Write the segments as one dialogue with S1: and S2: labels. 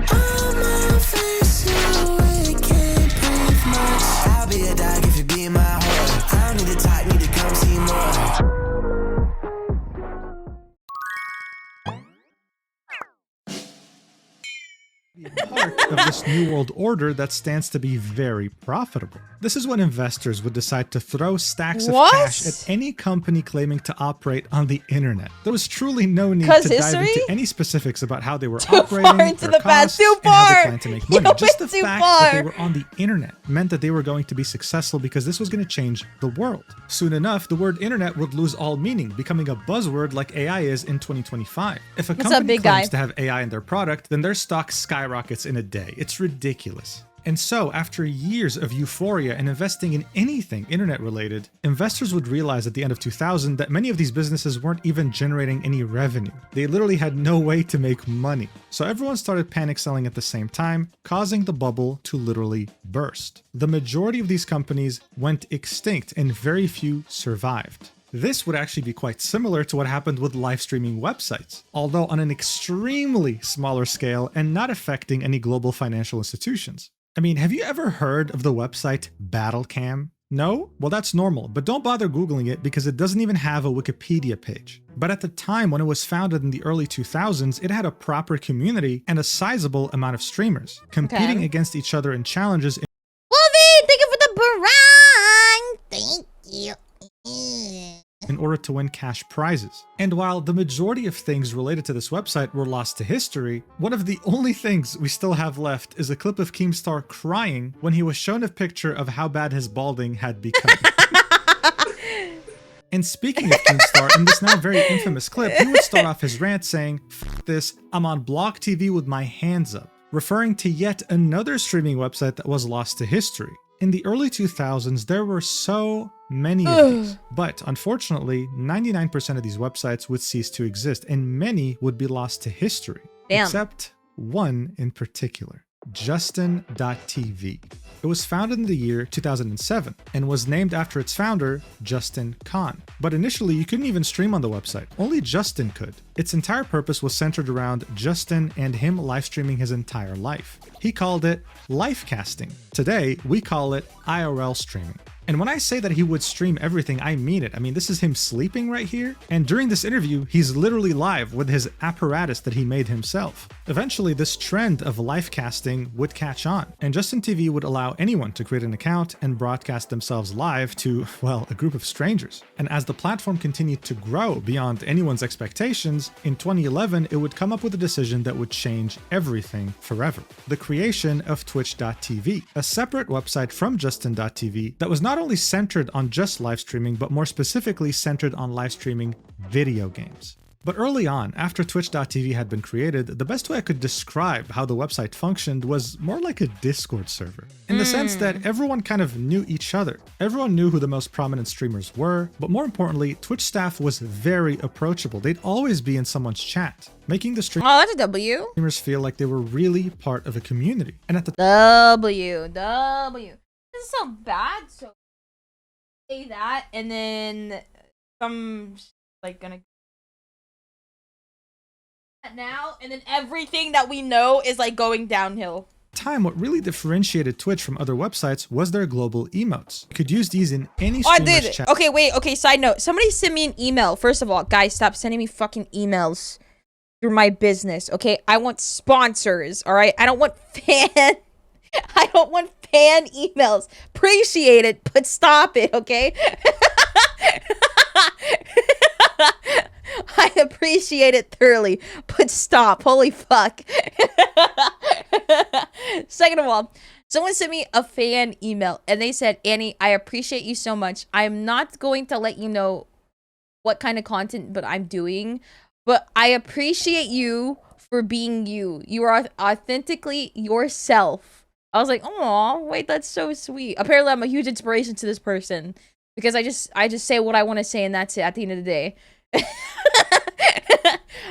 S1: I'll be a dog if you be my heart. I don't need to talk, need to come see more.
S2: Part of this new world order that stands to be very profitable. This is when investors would decide to throw stacks of cash at any company claiming to operate on the internet. There was truly no need to dive into any specifics about how they were operating, their costs, and how they planned to make money. Just the fact that they were on the internet meant that they were going to be successful because this was going to change the world. Soon enough, the word internet would lose all meaning, becoming a buzzword like AI is in 2025. If a company claims to have AI in their product, then their stock skyrockets in a day. It's ridiculous. And so, after years of euphoria and investing in anything internet related, investors would realize at the end of 2000 that many of these businesses weren't even generating any revenue. They literally had no way to make money. So everyone started panic selling at the same time, causing the bubble to literally burst. The majority of these companies went extinct and very few survived. This would actually be quite similar to what happened with live streaming websites, although on an extremely smaller scale and not affecting any global financial institutions. I mean, have you ever heard of the website BattleCam? No? Well, that's normal, but don't bother Googling it because it doesn't even have a Wikipedia page. But at the time when it was founded in the early 2000s, it had a proper community and a sizable amount of streamers, competing against each other in challenges.
S3: Wolvie, thank you for the barang! Thank you.
S2: In order to win cash prizes. And while the majority of things related to this website were lost to history, one of the only things we still have left is a clip of Keemstar crying when he was shown a picture of how bad his balding had become. And speaking of Keemstar, in this now very infamous clip, he would start off his rant saying, "F this, I'm on Block TV with my hands up," referring to yet another streaming website that was lost to history. In the early 2000s, there were so many of these, but unfortunately, 99% of these websites would cease to exist, and many would be lost to history. Except one in particular, Justin.tv. It was founded in the year 2007 and was named after its founder, Justin Kan. But initially, you couldn't even stream on the website. Only Justin could. Its entire purpose was centered around Justin and him live streaming his entire life. He called it life casting. Today, we call it IRL streaming. And when I say that he would stream everything, I mean it. I mean, this is him sleeping right here. And during this interview, he's literally live with his apparatus that he made himself. Eventually, this trend of live casting would catch on, and Justin TV would allow anyone to create an account and broadcast themselves live to, well, a group of strangers. And as the platform continued to grow beyond anyone's expectations, in 2011, it would come up with a decision that would change everything forever. The creation of Twitch.tv, a separate website from Justin.tv that was not only centered on just live streaming, but more specifically centered on live streaming video games. But early on, after Twitch.tv had been created, the best way I could describe how the website functioned was more like a Discord server, in the sense that everyone kind of knew each other. Everyone knew who the most prominent streamers were, but more importantly, Twitch staff was very approachable. They'd always be in someone's chat, making the streamers feel like they were really part of a community. And at the
S3: This is so bad, so say that, and then some like gonna now, and then everything that we know is like going downhill.
S2: Time, what really differentiated Twitch from other websites was their global emotes. You could use these in any streamer's chat.
S3: Okay, wait, okay, side note. Somebody sent me an email. First of all, guys, stop sending me fucking emails through my business, okay? I want sponsors, all right? I don't want fan emails. Appreciate it, but stop it, okay? I appreciate it thoroughly, but stop. Holy fuck. Second of all, someone sent me a fan email and they said, "Annie, I appreciate you so much. I'm not going to let you know what kind of content but I'm doing, but I appreciate you for being you. You are authentically yourself." I was like, "Oh, wait, that's so sweet." Apparently, I'm a huge inspiration to this person because I just say what I want to say, and that's it at the end of the day.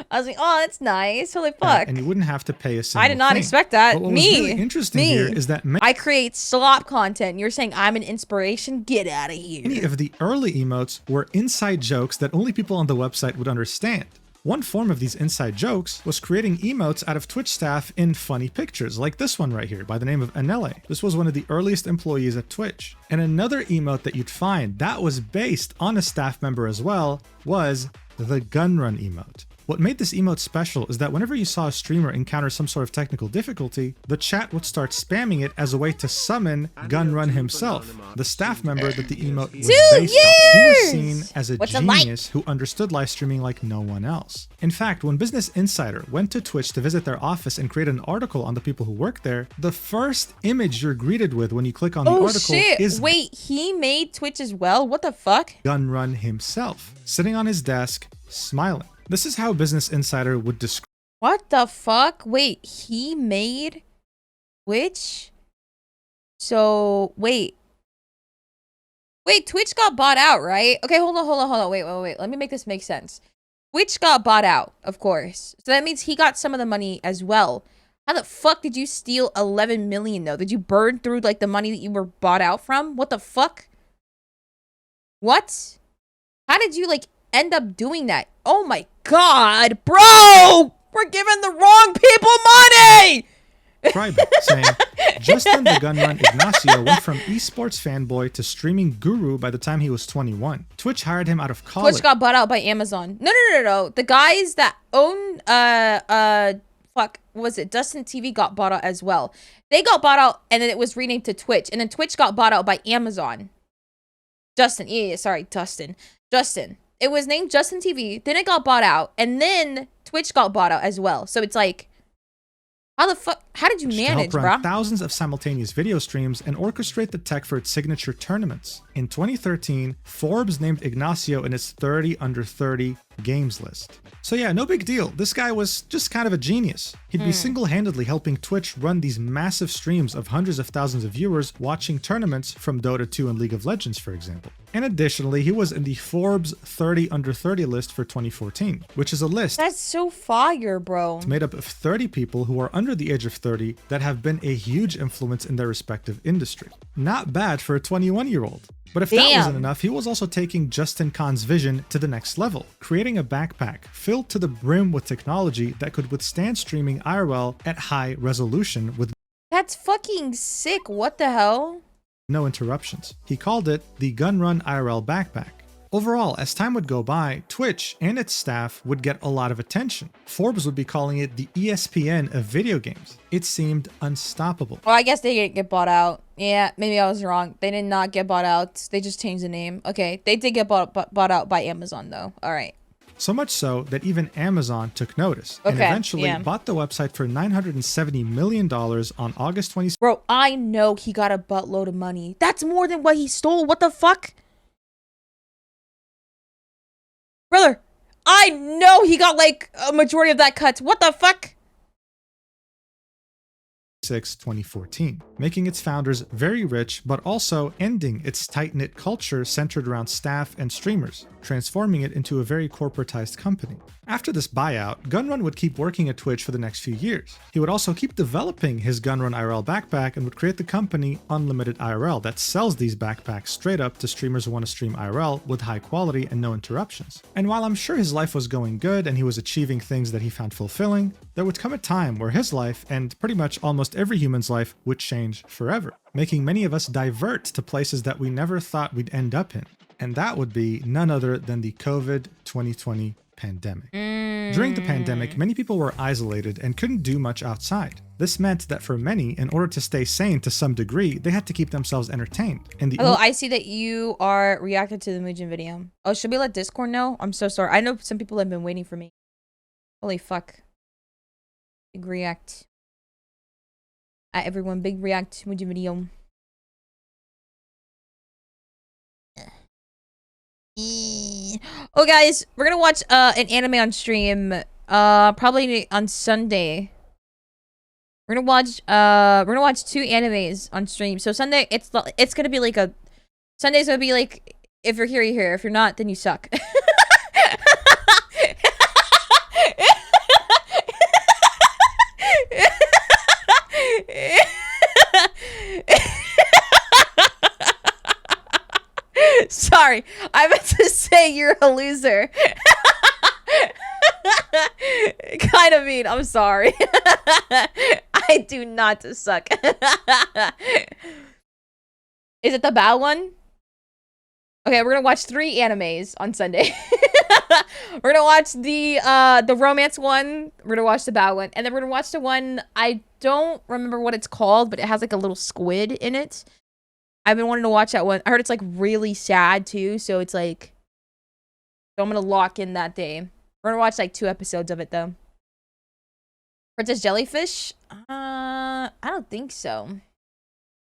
S3: I was like, "Oh, that's nice. Holy fuck!"
S2: And you wouldn't have to pay a single
S3: I did not
S2: thing.
S3: expect that.
S2: But what was really interesting here is that
S3: I create slop content. You're saying I'm an inspiration? Get out of here.
S2: Many of the early emotes were inside jokes that only people on the website would understand. One form of these inside jokes was creating emotes out of Twitch staff in funny pictures, like this one right here by the name of Anele. This was one of the earliest employees at Twitch. And another emote that you'd find that was based on a staff member as well was the gun run emote. What made this emote special is that whenever you saw a streamer encounter some sort of technical difficulty, the chat would start spamming it as a way to summon Gunrun himself, the staff member that the emote was based on. He was seen as a genius who understood live streaming like no one else. In fact, when Business Insider went to Twitch to visit their office and create an article on the people who work there, the first image you're greeted with when you click on the article is
S3: wait, he made Twitch as well? What the fuck?
S2: Gunrun himself, sitting on his desk, smiling. This is how Business Insider would describe.
S3: What the fuck? Wait, he made Twitch? So, wait, Twitch got bought out, right? Okay, hold on. Wait. Let me make this make sense. Twitch got bought out, of course. So that means he got some of the money as well. How the fuck did you steal 11 million, though? Did you burn through, like, the money that you were bought out from? What the fuck? What? How did you, like, end up doing that? Oh my god, bro! We're giving the wrong people money!
S2: Saying, Justin the Gunrun Ignacio went from esports fanboy to streaming guru by the time he was 21. Twitch hired him out of college.
S3: Twitch got bought out by Amazon. No. The guys that own, fuck, what was it? Dustin TV got bought out as well. They got bought out and then it was renamed to Twitch. And then Twitch got bought out by Amazon. Dustin. It was named Justin TV, then it got bought out, and then Twitch got bought out as well. So it's like, how the fuck? How did you manage,
S2: bro?
S3: bro?
S2: Thousands of simultaneous video streams and orchestrate the tech for its signature tournaments. In 2013, Forbes named Ignacio in its 30 under 30 games list. So yeah, no big deal. This guy was just kind of a genius. He'd be single-handedly helping Twitch run these massive streams of hundreds of thousands of viewers watching tournaments from Dota 2 and League of Legends, for example. And additionally, he was in the Forbes 30 under 30 list for 2014, which is a list
S3: That's so fire, bro.
S2: made up of 30 people who are under the age of 30 that have been a huge influence in their respective industry. Not bad for a 21-year-old. But if that wasn't enough, he was also taking Justin Khan's vision to the next level, creating a backpack filled to the brim with technology that could withstand streaming IRL at high resolution with
S3: That's fucking sick. What the hell?
S2: no interruptions. He called it the Gunrun IRL backpack. Overall, as time would go by, Twitch and its staff would get a lot of attention. Forbes would be calling it the ESPN of video games. It seemed unstoppable.
S3: Well, I guess they didn't get bought out. Yeah, maybe I was wrong. They did not get bought out. They just changed the name. Okay, they did get bought out by Amazon, though. All right.
S2: So much so that even Amazon took notice and eventually bought the website for $970 million on August 26th.
S3: Bro, I know he got a buttload of money. That's more than what he stole. What the fuck? Brother, I know he got like a majority of that cut. What the fuck?
S2: 2014, making its founders very rich, but also ending its tight-knit culture centered around staff and streamers, transforming it into a very corporatized company. After this buyout, Gunrun would keep working at Twitch for the next few years. He would also keep developing his Gunrun IRL backpack and would create the company Unlimited IRL that sells these backpacks straight up to streamers who want to stream IRL with high quality and no interruptions. And while I'm sure his life was going good and he was achieving things that he found fulfilling, there would come a time where his life, and pretty much almost every human's life, would change forever, making many of us divert to places that we never thought we'd end up in. And that would be none other than the COVID 2020 pandemic. During the pandemic, many people were isolated and couldn't do much outside. This meant that for many, in order to stay sane to some degree, they had to keep themselves entertained. And the
S3: I see that you are reacted to the Mujin video. Oh, should we let Discord know? I'm so sorry. I know some people have been waiting for me. Holy fuck. Big react. Everyone, big react Mujin video. Oh guys, we're gonna watch an anime on stream probably on Sunday. We're gonna watch 2 animes on stream. So Sunday it's gonna be like Sunday's gonna be like, if you're here, you're here. If you're not, then you suck. Sorry, I meant to say you're a loser. Kind of mean. I'm sorry. I do not suck. Is it the bad one? Okay, we're gonna watch 3 animes on Sunday. We're gonna watch the romance one. We're gonna watch the bad one, and then we're gonna watch the one I don't remember what it's called, but it has like a little squid in it. I've been wanting to watch that one. I heard it's like really sad too, so it's like, so I'm gonna lock in that day. We're gonna watch like 2 episodes of it though. Princess Jellyfish? I don't think so.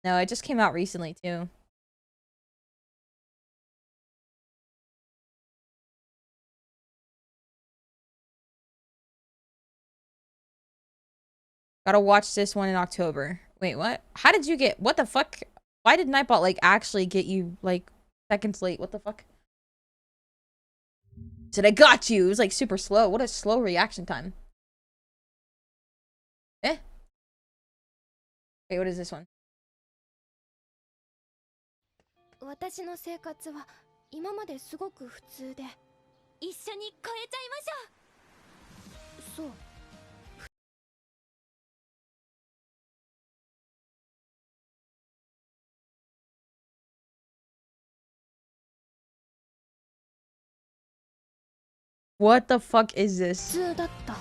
S3: No, it just came out recently too. Gotta watch this one in October. Wait, what? How did you get... What the fuck? Why did Nightbot, like, actually get you, like, seconds late? What the fuck? Said, I got you! It was, like, super slow. What a slow reaction time. Eh? Wait, what is this one?
S4: 私の生活は今まですごく普通で一緒に超えちゃいましょう。そう。
S3: What the fuck is this?
S4: 普通だった。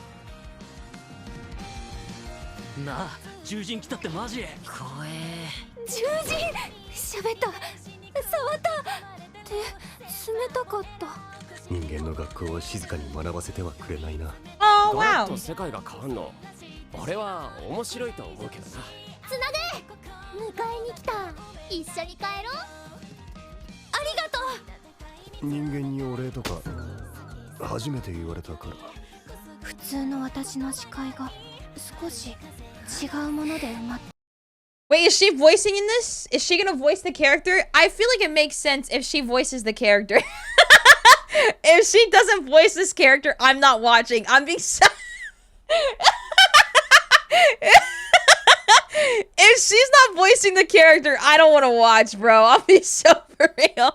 S5: なあ、獣人来たってマジ？怖え。
S4: 獣人喋った。触った。手冷たかった。
S6: 人間の学校を静かに学ばせてはくれないな。
S3: Oh,
S5: ガラッ
S3: wow.
S5: と世界が変わんの。俺は面白いと思うけどな。
S4: つなぐ。迎えに来た。一緒に帰ろう。ありがとう。
S6: 人間にお礼とか初めて言われたから。
S4: 普通の私の視界が少し違うもので埋まって。
S3: Wait, is she voicing in this? Is she gonna voice the character? I feel like it makes sense if she voices the character. If she doesn't voice this character, I'm not watching. I'm being so... If she's not voicing the character, I don't want to watch, bro. I'll be so for real.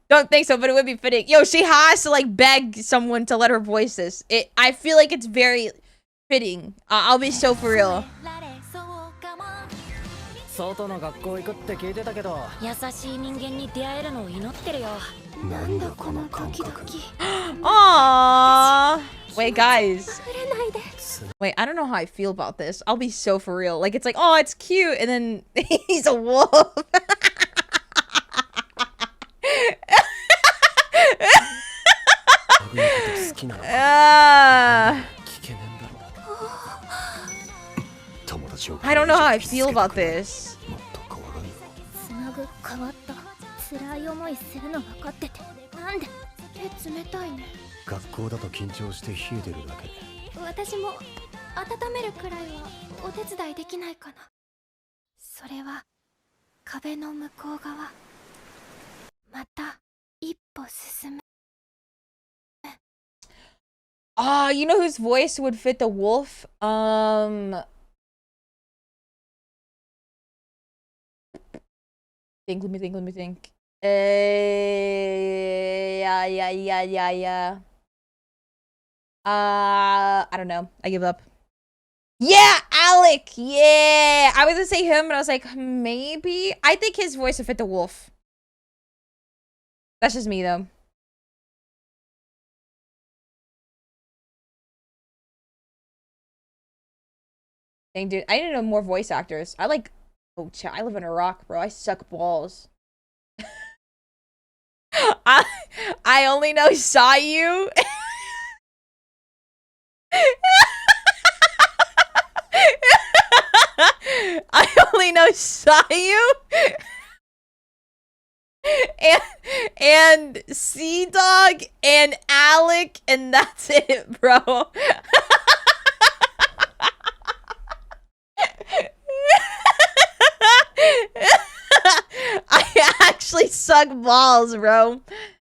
S3: Don't think so, but it would be fitting. Yo, she has to like beg someone to let her voice this. I feel like it's very fitting. I'll be so for real.
S5: 外の学校行くって聞いてたけど、
S4: 優しい人間に出会えるのを祈ってるよ。なんだこのドキドキ。
S3: Aww. Wait, guys.
S4: 触れないで。
S3: Wait, I don't know how I feel about this. I'll be so for real. Like, it's like, oh, it's cute. And then he's a wolf. I don't know how I feel about this.
S4: つなぐ変わった。辛い思いするの分かってて。なんで手冷たいね。
S6: 学校だと緊張して冷えてるだけ。
S4: 私も温めるくらいはお手伝いできないかな。それは壁の向こう側。また一歩進む。
S3: You know whose voice would fit the wolf? Let me think. Yeah. I don't know. I give up. Yeah, Alec. Yeah. I was gonna say him, but I was like, maybe. I think his voice would fit the wolf. That's just me, though. Dang, dude. I need to know more voice actors. I like... Oh, chat. I live in a rock, bro. I suck balls. I only know Saw You. I only know Saw You. And Sea Dog and Alec, and that's it, bro. I actually suck balls, bro.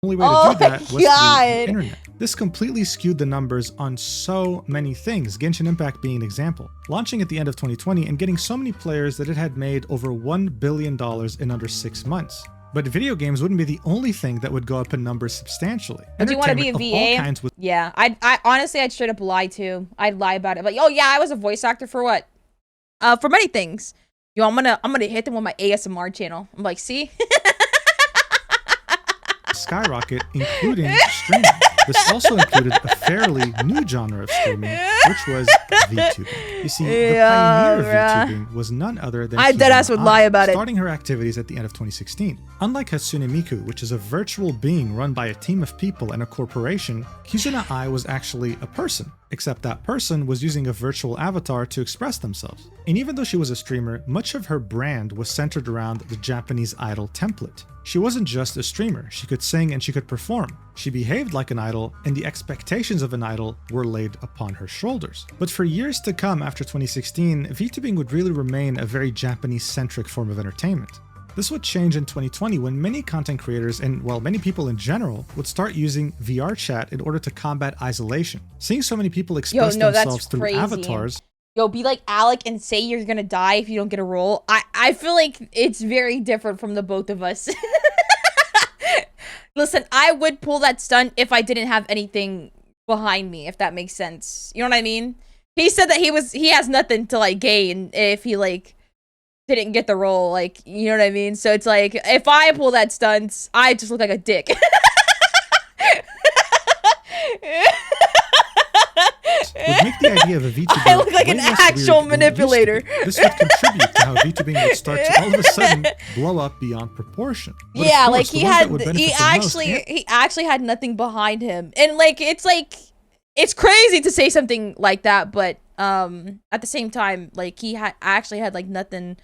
S2: Only way to do that was through
S3: God.
S2: the internet. This completely skewed the numbers on so many things, Genshin Impact being an example. Launching at the end of 2020 and getting so many players that it had made over $1 billion in under 6 months. But video games wouldn't be the only thing that would go up in numbers substantially.
S3: Do you want to be a
S2: Entertainment of all
S3: VA?
S2: kinds would
S3: Yeah, I honestly, I'd straight up lie too. I'd lie about it. Like, oh yeah, I was a voice actor for what? For many things. Yo, I'm gonna hit them with my ASMR channel. I'm like, see?
S2: skyrocket, including streaming. This also included a fairly new genre of streaming, which was VTubing. You see, the pioneer of VTubing was none other than
S3: I deadass would lie about it.
S2: Starting her activities at the end of 2016. Unlike Hatsune Miku, which is a virtual being run by a team of people and a corporation, Kizuna Ai was actually a person, except that person was using a virtual avatar to express themselves. And even though she was a streamer, much of her brand was centered around the Japanese idol template. She wasn't just a streamer, she could sing and she could perform. She behaved like an idol, and the expectations of an idol were laid upon her shoulders. But for years to come after 2016, VTubing would really remain a very Japanese-centric form of entertainment. This would change in 2020 when many content creators and, well, many people in general would start using VR chat in order to combat isolation. Seeing so many people express themselves through avatars.
S3: Yo, be like Alec and say you're gonna die if you don't get a role. I feel like it's very different from the both of us. Listen, I would pull that stunt if I didn't have anything behind me, if that makes sense. You know what I mean? He said that he has nothing to like gain if he like didn't get the role, like, you know what I mean? So it's like, if I pull that stunt, I just look like a dick.
S2: Would make the idea of a VTuber
S3: I look like an
S2: way less
S3: actual
S2: weird than it used to
S3: manipulator.
S2: be. This would contribute to how VTubing would start to all of a sudden blow up beyond proportion. But of
S3: Yeah,
S2: course,
S3: like
S2: the ones that would benefit the most-
S3: he actually had nothing behind him. And like it's crazy to say something like that, but at the same time, like he actually had like nothing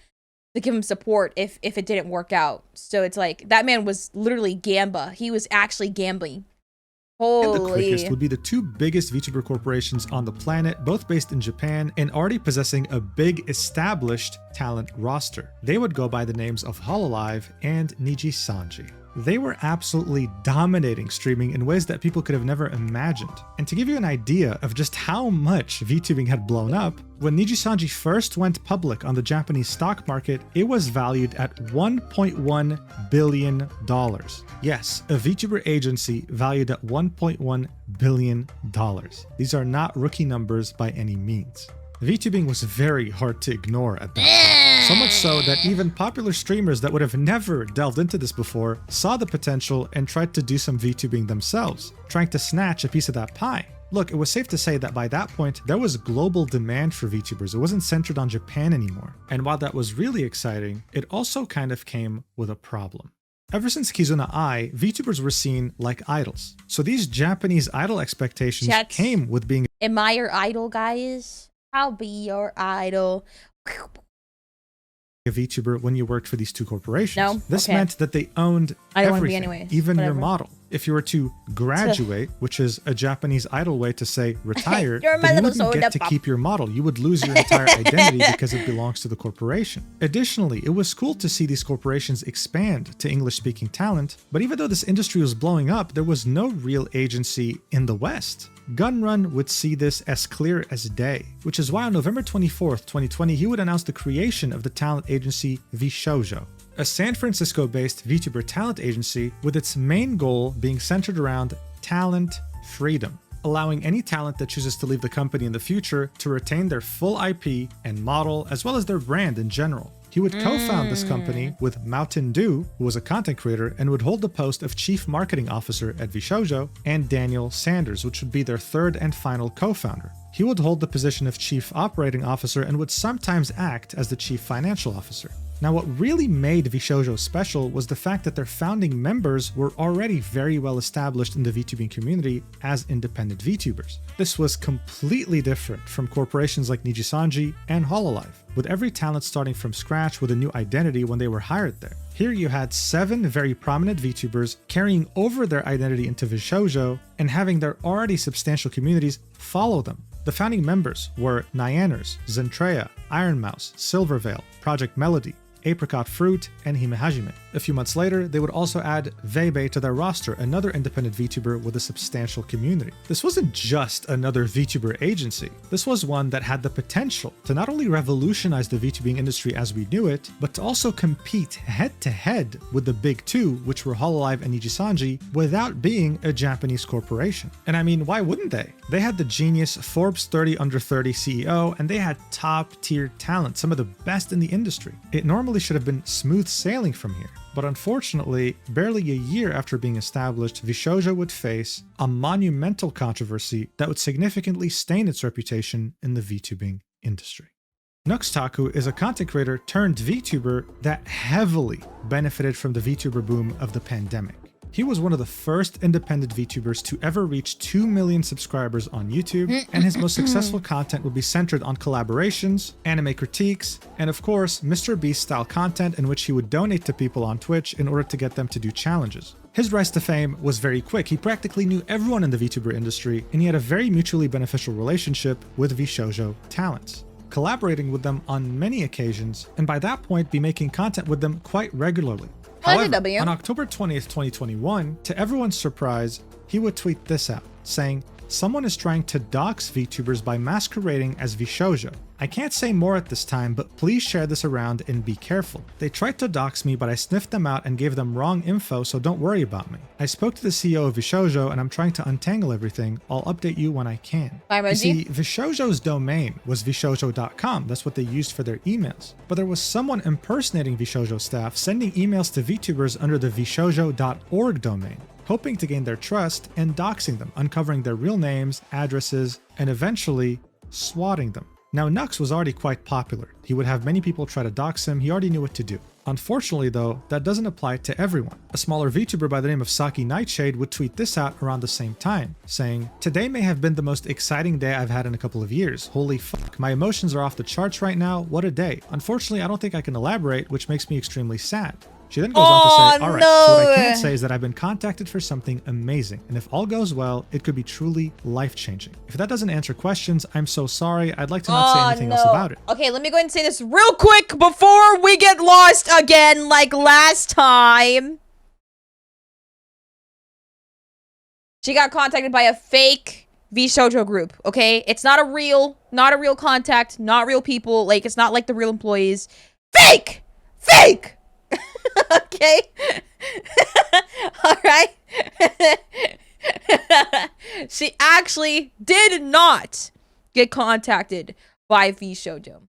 S3: to give him support if it didn't work out. So it's like that man was literally Gamba. He was actually gambling.
S2: And the quickest would be the two biggest VTuber corporations on the planet, both based in Japan and already possessing a big established talent roster. They would go by the names of Hololive and Nijisanji. They were absolutely dominating streaming in ways that people could have never imagined. And to give you an idea of just how much VTubing had blown up, when Nijisanji first went public on the Japanese stock market, it was valued at $1.1 billion. Yes, a VTuber agency valued at $1.1 billion. These are not rookie numbers by any means. VTubing was very hard to ignore at that point. So much so that even popular streamers that would have never delved into this before saw the potential and tried to do some VTubing themselves, trying to snatch a piece of that pie. Look, it was safe to say that by that point, there was global demand for VTubers. It wasn't centered on Japan anymore. And while that was really exciting, it also kind of came with a problem. Ever since Kizuna Ai, VTubers were seen like idols. So these Japanese idol expectations came with being
S3: Am I your idol, guys? I'll be your idol.
S2: a VTuber when you worked for these two corporations.
S3: No?
S2: This
S3: Okay.
S2: meant that they owned
S3: I don't wanna be
S2: everything,
S3: anyways.
S2: even your
S3: Whatever.
S2: model. If you were to graduate, which is a Japanese idol way to say retire,
S3: You're my
S2: then you
S3: little
S2: wouldn't get
S3: soda
S2: to
S3: pop.
S2: keep your model. You would lose your entire identity because it belongs to the corporation. Additionally, it was cool to see these corporations expand to English-speaking talent, but even though this industry was blowing up, there was no real agency in the West. Gunrun would see this as clear as day, which is why on November 24th, 2020, he would announce the creation of the talent agency VShojo, a San Francisco-based VTuber talent agency with its main goal being centered around talent freedom, allowing any talent that chooses to leave the company in the future to retain their full IP and model, as well as their brand in general. He would co-found this company with Mountain Dew, who was a content creator and would hold the post of Chief Marketing Officer at VShojo, and Daniel Sanders, which would be their third and final co-founder. He would hold the position of Chief Operating Officer and would sometimes act as the Chief Financial Officer. Now, what really made VShojo special was the fact that their founding members were already very well established in the VTubing community as independent VTubers. This was completely different from corporations like Nijisanji and Hololive, with every talent starting from scratch with a new identity when they were hired there. Here you had 7 very prominent VTubers carrying over their identity into VShojo and having their already substantial communities follow them. The founding members were Nyaners, Zentreya, Iron Mouse, Silverveil, Project Melody, Apricot Fruit, and Himehajime. A few months later, they would also add Veibe to their roster, another independent VTuber with a substantial community. This wasn't just another VTuber agency. This was one that had the potential to not only revolutionize the VTubing industry as we knew it, but to also compete head-to-head with the big two, which were Hololive and Nijisanji, without being a Japanese corporation. And I mean, why wouldn't they? They had the genius Forbes 30 Under 30 CEO, and they had top-tier talent, some of the best in the industry. It normally should have been smooth sailing from here. But unfortunately, barely a year after being established, VShojo would face a monumental controversy that would significantly stain its reputation in the VTubing industry. Nux Taku is a content creator turned VTuber that heavily benefited from the VTuber boom of the pandemic. He was one of the first independent VTubers to ever reach 2 million subscribers on YouTube, and his most successful content would be centered on collaborations, anime critiques, and of course, Mr. Beast style content in which he would donate to people on Twitch in order to get them to do challenges. His rise to fame was very quick. He practically knew everyone in the VTuber industry, and he had a very mutually beneficial relationship with VShojo talents, collaborating with them on many occasions, and by that point be making content with them quite regularly. However, on October 20th, 2021, to everyone's surprise, he would tweet this out, saying, "Someone is trying to dox VTubers by masquerading as VShojo. I can't say more at this time, but please share this around and be careful. They tried to dox me, but I sniffed them out and gave them wrong info, so don't worry about me. I spoke to the CEO of VShojo and I'm trying to untangle everything. I'll update you when I can." You see, VShojo's domain was VShojo.com. That's what they used for their emails. But there was someone impersonating VShojo staff sending emails to VTubers under the VShojo.org domain, hoping to gain their trust and doxing them, uncovering their real names, addresses, and eventually swatting them. Now, Nux was already quite popular. He would have many people try to dox him. He already knew what to do. Unfortunately, though, that doesn't apply to everyone. A smaller VTuber by the name of Saki Nightshade would tweet this out around the same time, saying, "Today may have been the most exciting day I've had in a couple of years. Holy fuck, my emotions are off the charts right now. What a day. Unfortunately, I don't think I can elaborate, which makes me extremely sad." She then goes on to say, "Alright, so what I can say is that I've been contacted for something amazing, and if all goes well, it could be truly life-changing. If that doesn't answer questions, I'm so sorry. I'd like to not say anything else about it."
S3: Okay, let me go ahead and say this real quick before we get lost again like last time. She got contacted by a fake VShojo group, okay? It's not a real contact, not real people. Like, it's not like the real employees. Fake! Fake! Okay. All right. She actually did not get contacted by VShojo.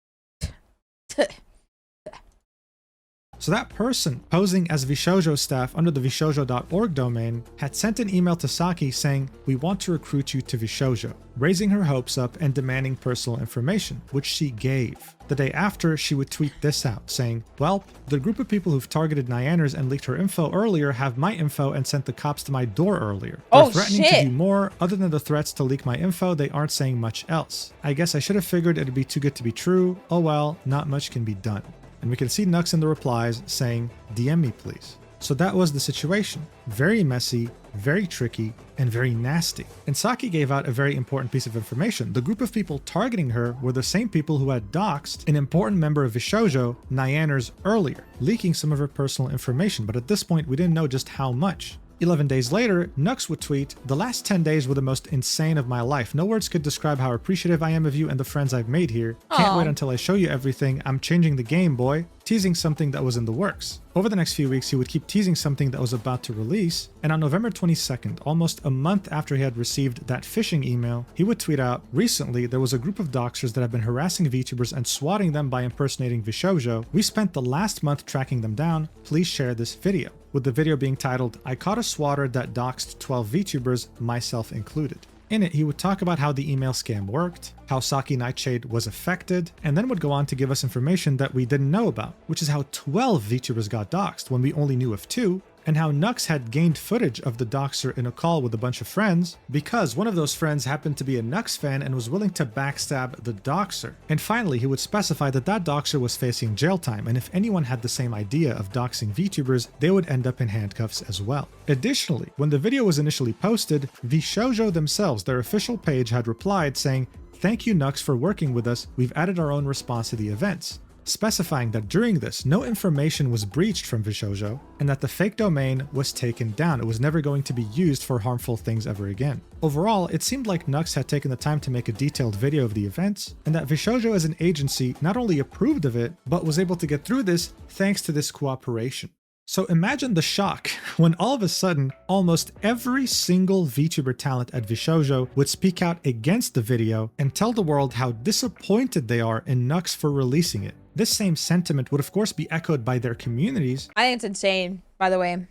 S2: So that person, posing as VShojo staff under the VShojo.org domain, had sent an email to Saki saying, "We want to recruit you to VShojo," raising her hopes up and demanding personal information, which she gave. The day after, she would tweet this out, saying, "Well, the group of people who've targeted Nyaners and leaked her info earlier have my info and sent the cops to my door earlier. They're threatening to do more. Other than the threats to leak my info, they aren't saying much else. I guess I should have figured it'd be too good to be true. Oh well, not much can be done." And we can see Nux in the replies saying, "DM me please." So that was the situation. Very messy, very tricky, and very nasty. And Saki gave out a very important piece of information. The group of people targeting her were the same people who had doxed an important member of VShojo, Nyaners, earlier, leaking some of her personal information, but at this point we didn't know just how much. 11 days later, Nux would tweet, "The last 10 days were the most insane of my life. No words could describe how appreciative I am of you and the friends I've made here. Can't wait until I show you everything. I'm changing the game, boy." Teasing something that was in the works. Over the next few weeks, he would keep teasing something that was about to release, and on November 22nd, almost a month after he had received that phishing email, he would tweet out, "Recently, there was a group of doxers that have been harassing VTubers and swatting them by impersonating VShojo. We spent the last month tracking them down. Please share this video." With the video being titled, "I caught a swatter that doxed 12 VTubers, myself included." In it, he would talk about how the email scam worked, how Saki Nightshade was affected, and then would go on to give us information that we didn't know about, which is how 12 VTubers got doxed when we only knew of 2, and how Nux had gained footage of the doxer in a call with a bunch of friends because one of those friends happened to be a Nux fan and was willing to backstab the doxer. And finally, he would specify that that doxer was facing jail time, and if anyone had the same idea of doxing VTubers, they would end up in handcuffs as well. Additionally, when the video was initially posted, VShojo themselves, their official page, had replied saying, "Thank you, Nux, for working with us. We've added our own response to the events." specifying that during this, no information was breached from VShojo, and that the fake domain was taken down. It was never going to be used for harmful things ever again. Overall, it seemed like Nux had taken the time to make a detailed video of the events, and that VShojo as an agency not only approved of it, but was able to get through this thanks to this cooperation. So imagine the shock when all of a sudden, almost every single VTuber talent at VShojo would speak out against the video and tell the world how disappointed they are in Nux for releasing it. This same sentiment would of course be echoed by their communities.
S3: I think it's insane, by the way.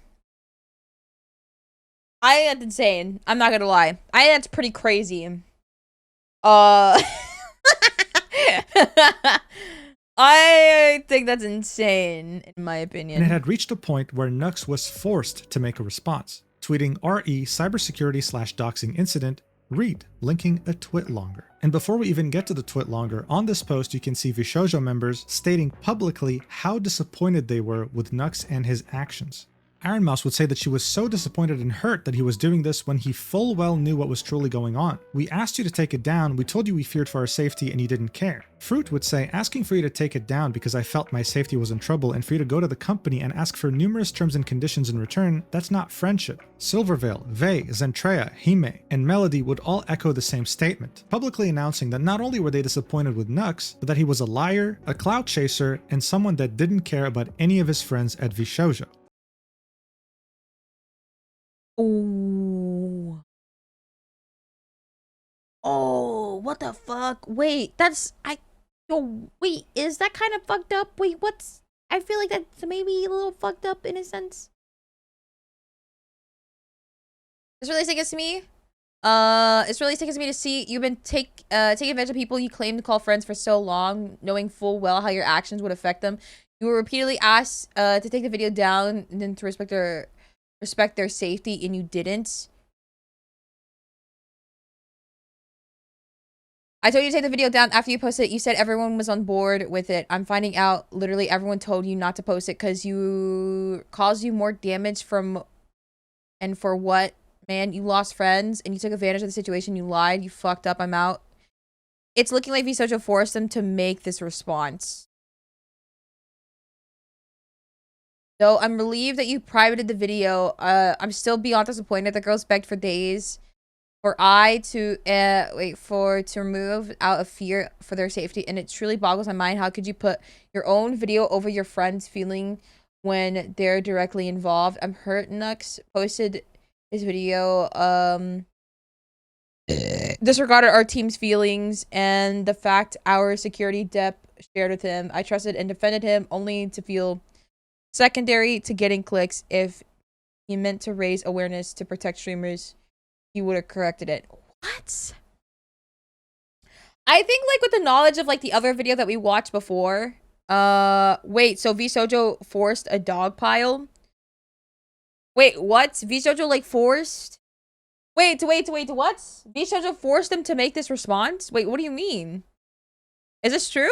S3: I think that's insane. I'm not gonna lie. I think that's pretty crazy. I think that's insane, in my opinion.
S2: And it had reached a point where Nux was forced to make a response, tweeting RE cybersecurity/doxing incident, read, linking a twit longer. And before we even get to the twit longer, on this post you can see VShojo members stating publicly how disappointed they were with Nux and his actions. Iron Mouse would say that she was so disappointed and hurt that he was doing this when he full well knew what was truly going on. We asked you to take it down, we told you we feared for our safety and you didn't care. Fruit would say, asking for you to take it down because I felt my safety was in trouble and for you to go to the company and ask for numerous terms and conditions in return, that's not friendship. Silvervale, Vey, Zentrea, Hime, and Melody would all echo the same statement, publicly announcing that not only were they disappointed with Nux, but that he was a liar, a clout chaser, and someone that didn't care about any of his friends at VShojo.
S3: Oh. Oh, what the fuck? Wait, wait, is that kind of fucked up? Wait, I feel like that's maybe a little fucked up in a sense. It's really sick to me. It's really sick to me to see you've been taking advantage of people you claim to call friends for so long, knowing full well how your actions would affect them. You were repeatedly asked to take the video down and then to respect their safety, and you didn't. I told you to take the video down after you posted it. You said everyone was on board with it. I'm finding out literally everyone told you not to post it because you caused you more damage from, and for what, man? You lost friends and you took advantage of the situation. You lied. You fucked up. I'm out. It's looking like VShojo forced them to make this response. Though I'm relieved that you privated the video, I'm still beyond disappointed. The girls begged for days for to remove out of fear for their safety, and it truly boggles my mind. How could you put your own video over your friend's feeling when they're directly involved? I'm hurt. Nux posted his video, disregarded our team's feelings and the fact our security dep shared with him. I trusted and defended him only to feel secondary to getting clicks. If he meant to raise awareness to protect streamers, he would have corrected it. What? I think like with the knowledge of like the other video that we watched before. Wait, so VShojo forced a dog pile? Wait, what? VShojo like forced? Wait, what? VShojo forced them to make this response? Wait, what do you mean? Is this true?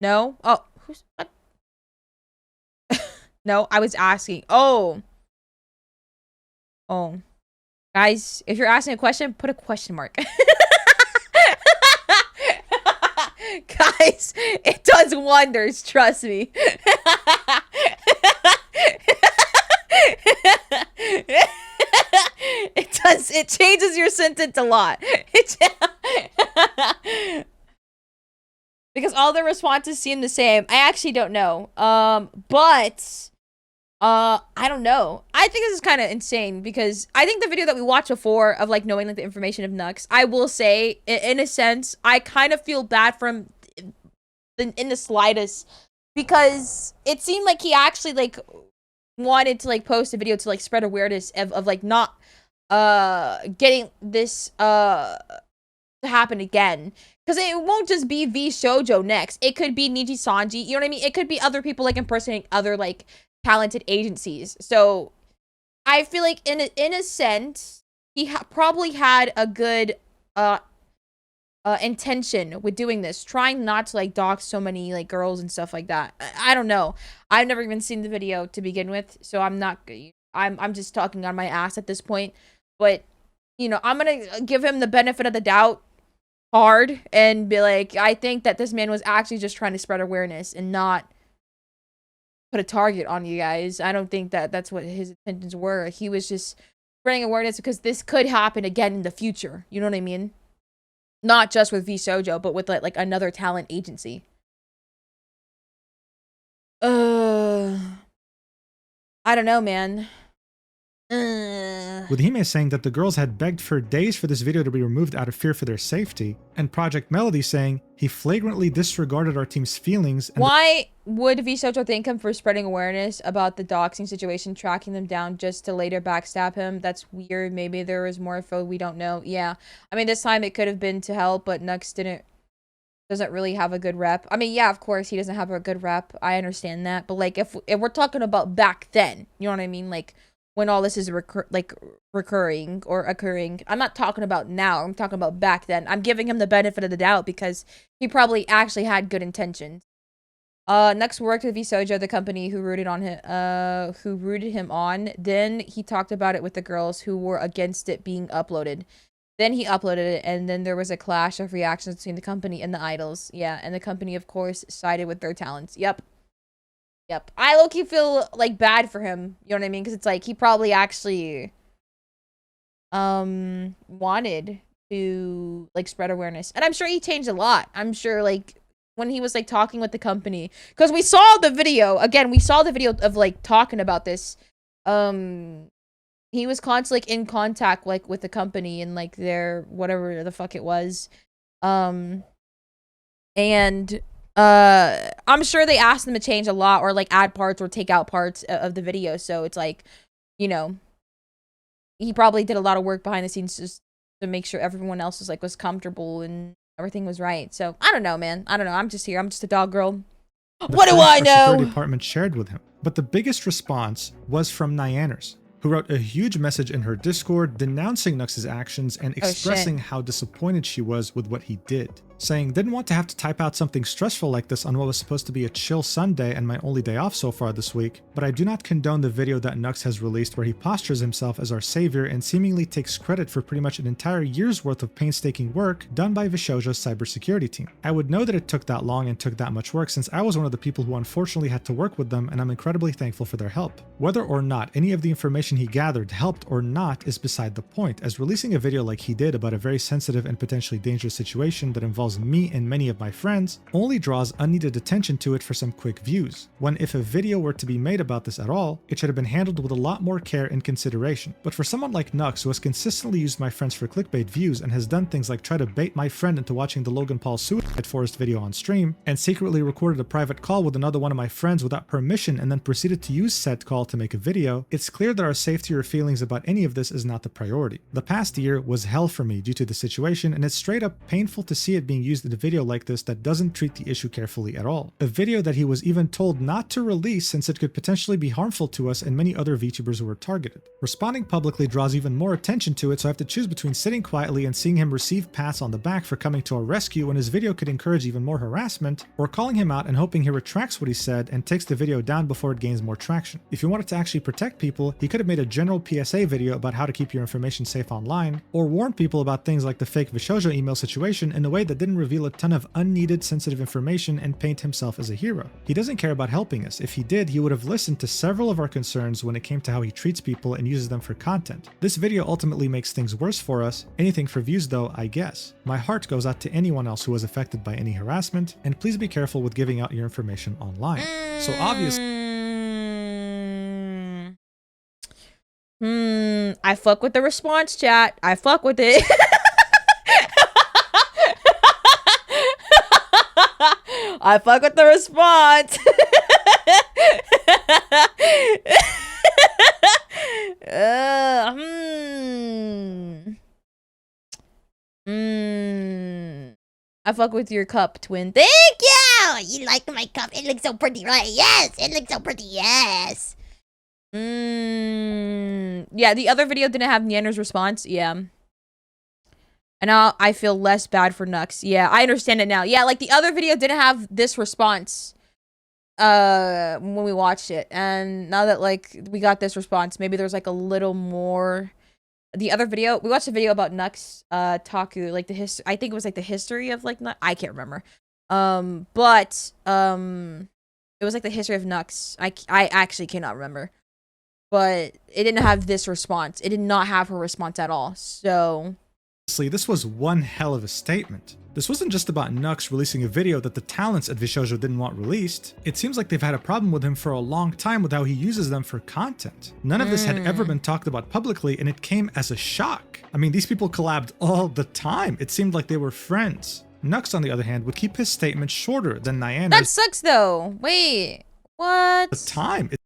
S3: No? Oh, who's what? No, I was asking. Oh. Guys, if you're asking a question, put a question mark. Guys, it does wonders, trust me. It changes your sentence a lot. Because all the responses seem the same. I actually don't know. But I don't know. I think this is kind of insane because I think the video that we watched before of like knowing like the information of Nux, I will say in a sense, I kind of feel bad for him in the slightest because it seemed like he actually like wanted to like post a video to like spread awareness of like not getting this to happen again. Because it won't just be VShojo next. It could be Niji Sanji. You know what I mean? It could be other people like impersonating other like talented agencies. So I feel like in a sense, he probably had a good intention with doing this, trying not to like dox so many like girls and stuff like that. I don't know. I've never even seen the video to begin with, so I'm just talking on my ass at this point. But you know, I'm gonna give him the benefit of the doubt hard and be like, I think that this man was actually just trying to spread awareness and not put a target on you guys. I don't think that that's what his intentions were. He was just spreading awareness because this could happen again in the future. You know what I mean? Not just with VShojo, but with like another talent agency. I don't know, man.
S2: With Hime saying that the girls had begged for days for this video to be removed out of fear for their safety, and Project Melody saying he flagrantly disregarded our team's feelings. And
S3: why would VShojo thank him for spreading awareness about the doxing situation, tracking them down just to later backstab him? That's weird. Maybe there was more info we don't know. Yeah, I mean, this time it could have been to help, but Nux doesn't really have a good rep. I mean, yeah, of course he doesn't have a good rep. I understand that, but like if we're talking about back then, you know what I mean? Like when all this is recurring or occurring. I'm not talking about now. I'm talking about back then. I'm giving him the benefit of the doubt because he probably actually had good intentions. Nux worked with VShojo, the company who rooted him on. Then he talked about it with the girls who were against it being uploaded. Then he uploaded it, and then there was a clash of reactions between the company and the idols. Yeah, and the company, of course, sided with their talents. Yep. I low-key feel like bad for him. You know what I mean? Because it's like he probably actually wanted to like spread awareness, and I'm sure he changed a lot. I'm sure like when he was like talking with the company, because we saw the video again. We saw the video of like talking about this. He was constantly like, in contact like with the company and like their whatever the fuck it was, and I'm sure they asked them to change a lot or like add parts or take out parts of the video. So it's like, you know, he probably did a lot of work behind the scenes just to make sure everyone else was comfortable and everything was right. So I don't know, man. I don't know. I'm just here. I'm just a dog girl. What do I know?
S2: Security department shared with him. But the biggest response was from Nyaners, who wrote a huge message in her Discord denouncing Nux's actions and expressing how disappointed she was with what he did. Saying, didn't want to have to type out something stressful like this on what was supposed to be a chill Sunday and my only day off so far this week, but I do not condone the video that Nux has released where he postures himself as our savior and seemingly takes credit for pretty much an entire year's worth of painstaking work done by VShojo's cybersecurity team. I would know that it took that long and took that much work since I was one of the people who unfortunately had to work with them, and I'm incredibly thankful for their help. Whether or not any of the information he gathered helped or not is beside the point, as releasing a video like he did about a very sensitive and potentially dangerous situation that involves me and many of my friends only draws unneeded attention to it for some quick views, when if a video were to be made about this at all, it should have been handled with a lot more care and consideration. But for someone like Nux, who has consistently used my friends for clickbait views and has done things like try to bait my friend into watching the Logan Paul Suicide Forest video on stream, and secretly recorded a private call with another one of my friends without permission and then proceeded to use said call to make a video, it's clear that our safety or feelings about any of this is not the priority. The past year was hell for me due to the situation, and it's straight up painful to see it being used in a video like this that doesn't treat the issue carefully at all. A video that he was even told not to release since it could potentially be harmful to us and many other VTubers who were targeted. Responding publicly draws even more attention to it, so I have to choose between sitting quietly and seeing him receive pats on the back for coming to our rescue when his video could encourage even more harassment, or calling him out and hoping he retracts what he said and takes the video down before it gains more traction. If he wanted to actually protect people, he could have made a general PSA video about how to keep your information safe online, or warn people about things like the fake VShojo email situation in a way that didn't reveal a ton of unneeded sensitive information and paint himself as a hero. He doesn't care about helping us. If he did, he would have listened to several of our concerns when it came to how he treats people and uses them for content. This video ultimately makes things worse for us. Anything for views though, I guess. My heart goes out to anyone else who was affected by any harassment, and please be careful with giving out your information online. So obviously,
S3: I fuck with the response, chat. I fuck with it. I fuck with the response. I fuck with your cup, twin. Thank you! You like my cup? It looks so pretty, right? Yes! It looks so pretty, yes! Yeah, the other video didn't have Nyanner's response. Yeah. And now I feel less bad for Nux. Yeah, I understand it now. Yeah, like the other video didn't have this response when we watched it. And now that like we got this response, maybe there's like a little more. The other video, we watched a video about Nux Taku, like the history. I think it was like the history of like Nux. I can't remember. But it was like the history of Nux. I actually cannot remember. But it didn't have this response. It did not have her response at all. So
S2: Honestly, this was one hell of a statement. This wasn't just about Nux releasing a video that the talents at VShojo didn't want released. It seems like they've had a problem with him for a long time with how he uses them for content. None of this had ever been talked about publicly, and it came as a shock. I mean, these people collabed all the time. It seemed like they were friends. Nux, on the other hand, would keep his statement shorter than Niana's.
S3: that sucks though. Wait, what?
S2: The time it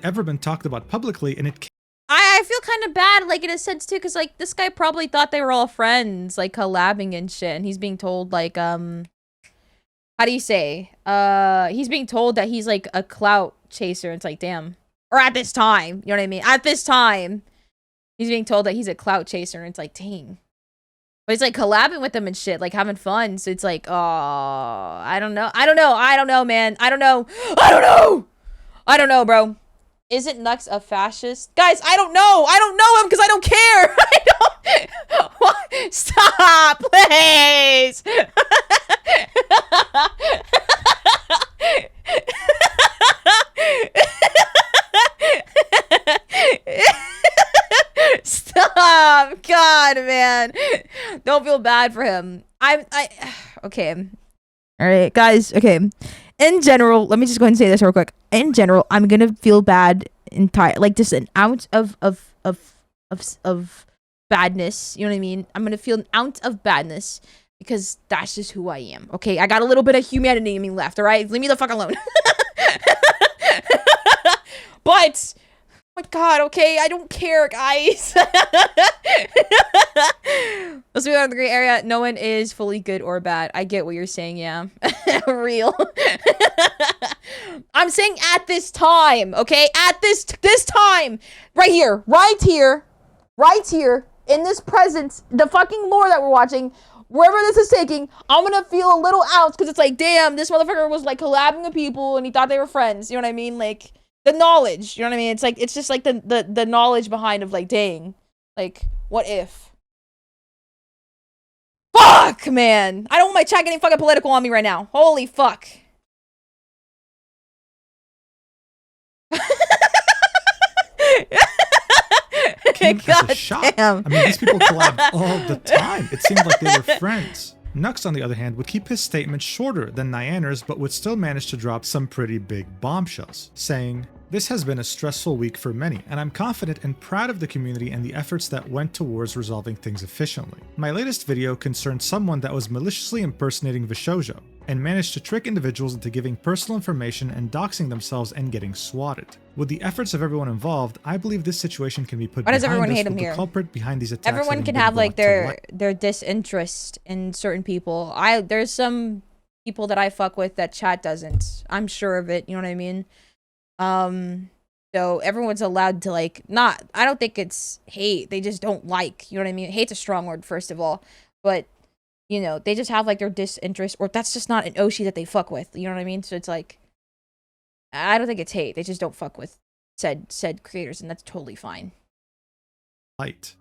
S2: ever been talked about publicly, and it
S3: I feel kind of bad, like, in a sense, too, because, like, this guy probably thought they were all friends, like, collabing and shit, and he's being told, like, how do you say? He's being told that he's, like, a clout chaser, and it's like, damn. Or at this time, you know what I mean? At this time, he's being told that he's a clout chaser, and it's like, dang. But he's, like, collabing with them and shit, like, having fun, so it's like, oh, I don't know, man. I don't know, bro. Isn't Nux a fascist? Guys, I don't know. I don't know him because I don't care. I don't. What? Stop, please. Stop. God, man. Don't feel bad for him. Okay. All right, guys. Okay. In general, let me just go ahead and say this real quick. In general, I'm gonna feel bad like just an ounce of badness. You know what I mean? I'm gonna feel an ounce of badness because that's just who I am. Okay, I got a little bit of humanity in me left. All right, leave me the fuck alone. But oh my god, okay, I don't care, guys. Let's move on to the gray area. No one is fully good or bad. I get what you're saying, yeah. Real. I'm saying at this time, okay? At this time. Right here, in this present, the fucking lore that we're watching, wherever this is taking, I'm gonna feel a little ounce because it's like, damn, this motherfucker was like collabing with people and he thought they were friends. You know what I mean? Like, the knowledge, you know what I mean? It's like, it's just like the knowledge behind of like, dang, like, what if? Fuck, man. I don't want my chat getting fucking political on me right now. Holy fuck.
S2: came as a shock.
S3: Damn.
S2: I mean, these people collabed all the time. It seemed like they were friends. Nux, on the other hand, would keep his statements shorter than Niana's, but would still manage to drop some pretty big bombshells, saying, "This has been a stressful week for many, and I'm confident and proud of the community and the efforts that went towards resolving things efficiently. My latest video concerned someone that was maliciously impersonating VShojo, and managed to trick individuals into giving personal information and doxing themselves and getting swatted. With the efforts of everyone involved, I believe this situation can be put
S3: Why does
S2: behind
S3: everyone
S2: us
S3: hate him
S2: with
S3: here?
S2: the culprit behind these attacks.
S3: Everyone
S2: having
S3: can
S2: been
S3: have like
S2: brought to light."
S3: their disinterest in certain people. There's some people that I fuck with that chat doesn't. I'm sure of it, you know what I mean? So everyone's allowed to like I don't think it's hate. They just don't like, you know what I mean? Hate's a strong word, first of all. But you know, they just have like their disinterest, or that's just not an Oshi that they fuck with. You know what I mean? So it's like, I don't think it's hate. They just don't fuck with said creators, and that's totally fine.
S2: Light.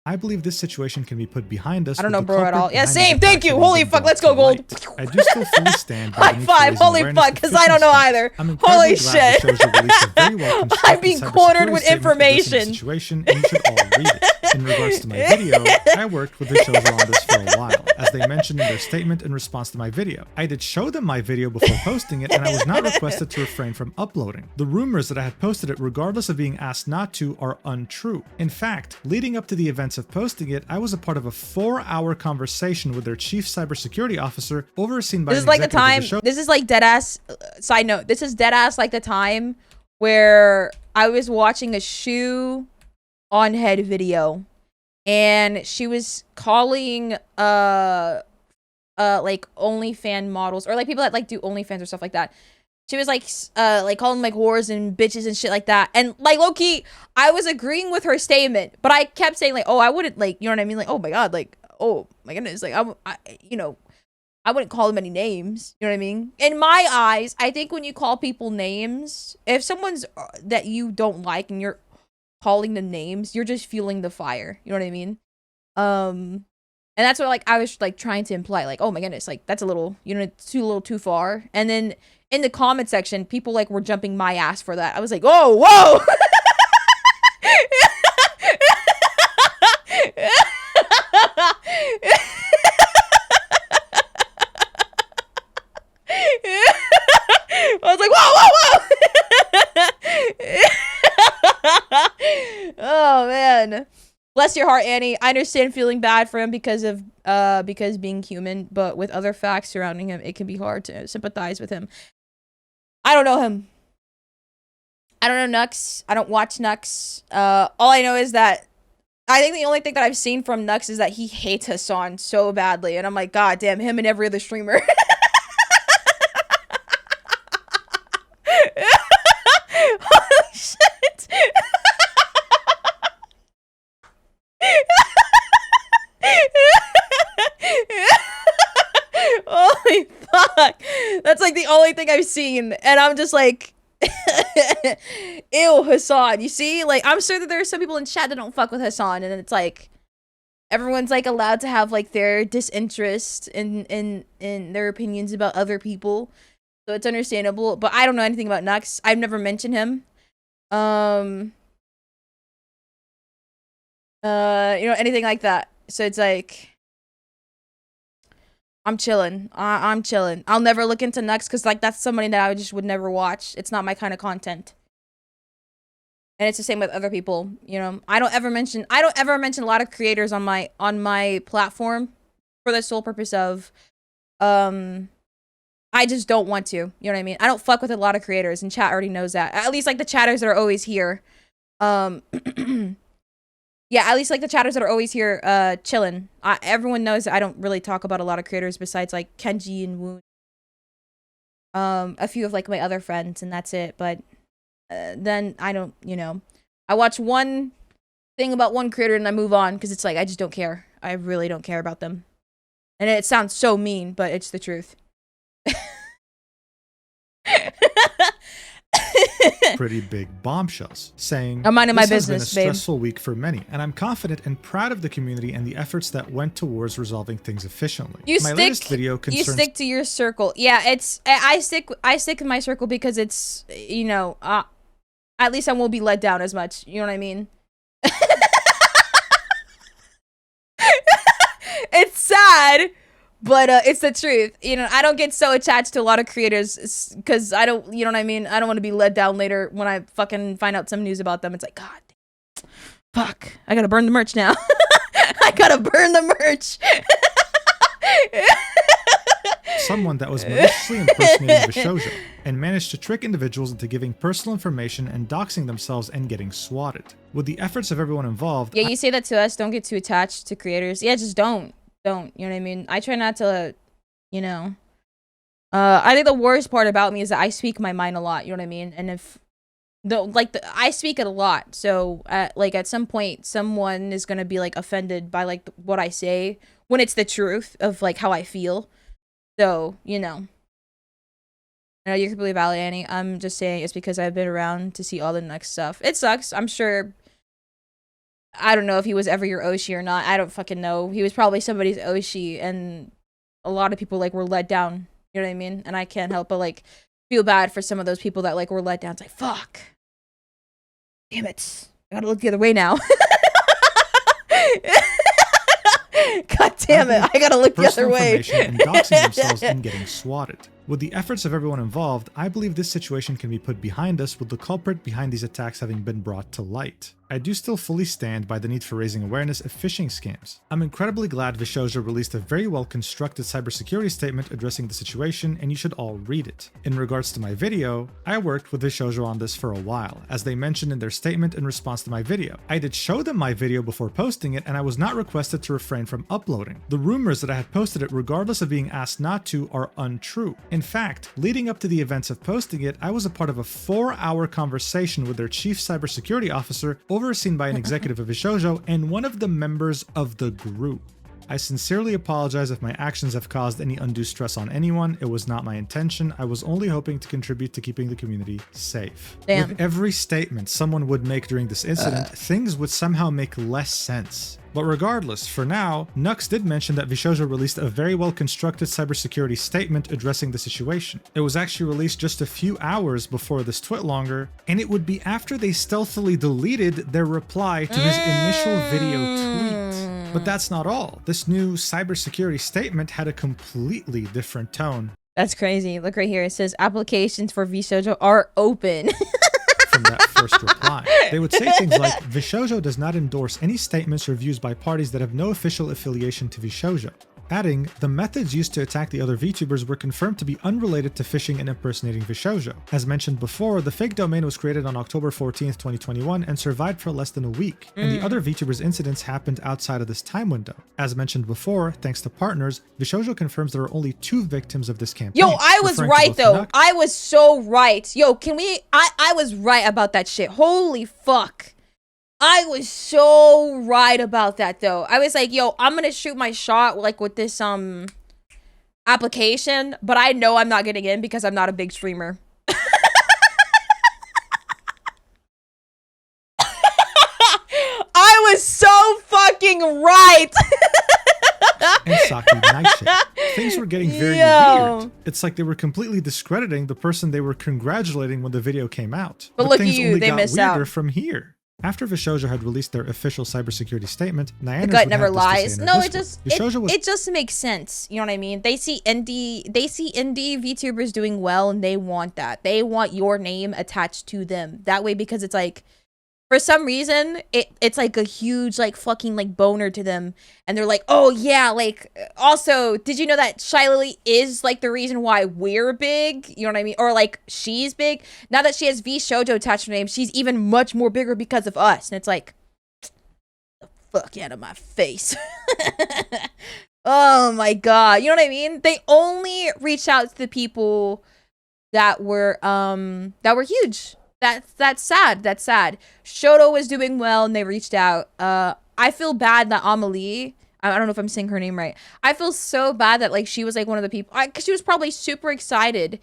S2: I believe this situation can be put behind us.
S3: I don't
S2: with
S3: know,
S2: the
S3: bro, at
S2: culprit
S3: all. Yeah,
S2: behind
S3: same.
S2: these
S3: Thank
S2: attacks
S3: you.
S2: having
S3: Holy
S2: been
S3: fuck.
S2: brought
S3: Let's
S2: to
S3: go, gold.
S2: light. I do still fully stand by the
S3: High
S2: need for
S3: five.
S2: raising
S3: Holy
S2: awareness
S3: fuck,
S2: of
S3: because I don't know
S2: efficiency.
S3: either.
S2: I'm
S3: Holy
S2: incredibly glad
S3: shit.
S2: VShojo released a very well
S3: I'm
S2: constructed
S3: being
S2: cybersecurity
S3: cornered with
S2: statement addressing the
S3: information.
S2: situation, and you should all read it. In regards to my video, I worked with VShojo on this for a while, as they mentioned in their statement in response to my video. I did show them my video before posting it, and I was not requested to refrain from uploading. The rumors that I had posted it, regardless of being asked not to, are untrue. In fact, leading up to the events of posting it, I was a part of a 4-hour conversation with their chief cybersecurity officer, overseen by
S3: This is like the time. This is like deadass. Side note. This is deadass like the time where I was watching a shoe on head video, and she was calling like OnlyFans models, or like people that like do OnlyFans or stuff like that. She was like calling like whores and bitches and shit like that. And like low-key, I was agreeing with her statement, but I kept saying like, oh, I wouldn't, like, you know what I mean? Like, oh my god, like, oh my goodness, like you know, I wouldn't call them any names. You know what I mean? In my eyes, I think when you call people names, if someone's that you don't like and you're calling them names, you're just fueling the fire. You know what I mean? And that's what like I was like trying to imply, like, oh my goodness, like that's a little, you know, it's a little too far. And then in the comment section, people like were jumping my ass for that. I was like, oh, whoa. I was like, whoa, whoa, whoa. Oh man. Bless your heart, Annie. I understand feeling bad for him because being human, but with other facts surrounding him, it can be hard to sympathize with him. I don't know him. I don't know Nux. I don't watch Nux. All I know is that I think the only thing that I've seen from Nux is that he hates Hassan so badly, and I'm like, God damn, him and every other streamer. Holy shit. Holy fuck. That's like the only thing I've seen, and I'm just like, ew, Hassan. You see, like, I'm sure that there are some people in chat that don't fuck with Hassan, and it's like everyone's like allowed to have like their disinterest in their opinions about other people, so it's understandable. But I don't know anything about Nux. I've never mentioned him. You know, anything like that. So it's like, I'm chilling. I'm chilling. I'll never look into Nux because like that's somebody that I just would never watch. It's not my kind of content. And it's the same with other people. You know, I don't ever mention a lot of creators on my platform for the sole purpose of I just don't want to. You know what I mean? I don't fuck with a lot of creators, and chat already knows that. At least like the chatters that are always here. Yeah, at least like the chatters that are always here chilling. Everyone knows that I don't really talk about a lot of creators besides like Kenji and Woon. A few of like my other friends, and that's it. But then I don't, you know, I watch one thing about one creator and I move on because it's like I just don't care. I really don't care about them. And it sounds so mean, but it's the truth.
S2: Pretty big bombshells, saying,
S3: I'm minding my
S2: "This has been a
S3: business, babe.
S2: stressful week for many, and I'm confident and proud of the community and the efforts that went towards resolving things efficiently. My latest video concerns."
S3: You stick to your circle. Yeah, it's I stick with my circle because it's, you know, at least I won't be let down as much. You know what I mean? It's sad, but it's the truth. You know, I don't get so attached to a lot of creators because I don't, you know what I mean? I don't want to be let down later when I fucking find out some news about them. It's like, God, fuck, I gotta burn the merch now. I gotta burn the merch.
S2: Someone that was maliciously impersonating VShojo and managed to trick individuals into giving personal information and doxing themselves and getting swatted. With the efforts of everyone involved,
S3: Yeah, you say that to us. Don't get too attached to creators. Yeah, just don't. You know what I mean? I try not to, you know. I think the worst part about me is that I speak my mind a lot. You know what I mean? And if I speak it a lot, so like at some point, someone is gonna be like offended by like what I say when it's the truth of like how I feel. So you know. No, you're completely valid, Annie. I'm just saying it's because I've been around to see all the next stuff. It sucks. I'm sure. I don't know if he was ever your Oshi or not. I don't fucking know. He was probably somebody's Oshi, and a lot of people like were let down. You know what I mean? And I can't help but like feel bad for some of those people that like were let down. It's like, fuck. Damn it. I gotta look the other way now. God damn it. I gotta look the other way.
S2: And doxing themselves and getting swatted. With the efforts of everyone involved, I believe this situation can be put behind us with the culprit behind these attacks having been brought to light. I do still fully stand by the need for raising awareness of phishing scams. I'm incredibly glad VShojo released a very well constructed cybersecurity statement addressing the situation, and you should all read it. In regards to my video, I worked with VShojo on this for a while, as they mentioned in their statement in response to my video. I did show them my video before posting it, and I was not requested to refrain from uploading. The rumors that I had posted it regardless of being asked not to are untrue. In fact, leading up to the events of posting it, I was a part of a 4-hour conversation with their chief cybersecurity officer, overseen by an executive of VShojo and one of the members of the group. I sincerely apologize if my actions have caused any undue stress on anyone. It was not my intention. I was only hoping to contribute to keeping the community safe.
S3: Damn.
S2: With every statement someone would make during this incident, things would somehow make less sense. But regardless, for now, Nux did mention that VShojo released a very well constructed cybersecurity statement addressing the situation. It was actually released just a few hours before this twit longer, and it would be after they stealthily deleted their reply to his initial video tweet. But that's not all. This new cybersecurity statement had a completely different tone.
S3: That's crazy. Look right here. It says applications for VShojo are open.
S2: From that first reply. They would say things like, VShojo does not endorse any statements or views by parties that have no official affiliation to VShojo. Adding, the methods used to attack the other VTubers were confirmed to be unrelated to phishing and impersonating VShojo. As mentioned before, the fake domain was created on October 14th, 2021 and survived for less than a week, and the other VTubers incidents happened outside of this time window. As mentioned before, thanks to partners, VShojo confirms there are only 2 victims of this campaign.
S3: Yo, I was right though. I was so right. Yo, can we, I was right about that shit. Holy fuck. I was so right about that though. I was like, yo, I'm gonna shoot my shot like with this application, but I know I'm not getting in because I'm not a big streamer. I was so fucking right.
S2: And Saki night shit. Things were getting very weird. It's like they were completely discrediting the person they were congratulating when the video came out.
S3: But look at
S2: things
S3: you,
S2: only
S3: they
S2: got
S3: missed
S2: weirder
S3: out.
S2: from here. After VShojo had released their official cybersecurity statement, Niantic
S3: The gut never lies. No, it just it just makes sense. You know what I mean? They see indie VTubers doing well, and they want that. They want your name attached to them. That way, because it's like, for some reason, it's like a huge like fucking like boner to them, and they're like, oh yeah, like also, did you know that Shiley is like the reason why we're big? You know what I mean? Or like she's big. Now that she has VShojo attached to her name, she's even much more bigger because of us. And it's like, the fuck out of my face. Oh my god, you know what I mean? They only reached out to the people that were huge. That's sad. That's sad. Shoto was doing well and they reached out. I feel bad that Amelie, I don't know if I'm saying her name right. I feel so bad that like she was like one of the people, cause she was probably super excited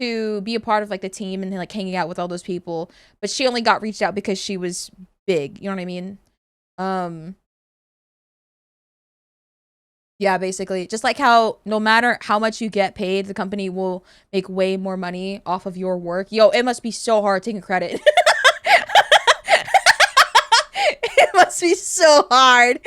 S3: to be a part of like the team and like hanging out with all those people, but she only got reached out because she was big. You know what I mean? Yeah, basically. Just like how no matter how much you get paid, the company will make way more money off of your work. Yo, it must be so hard taking credit. It must be so hard.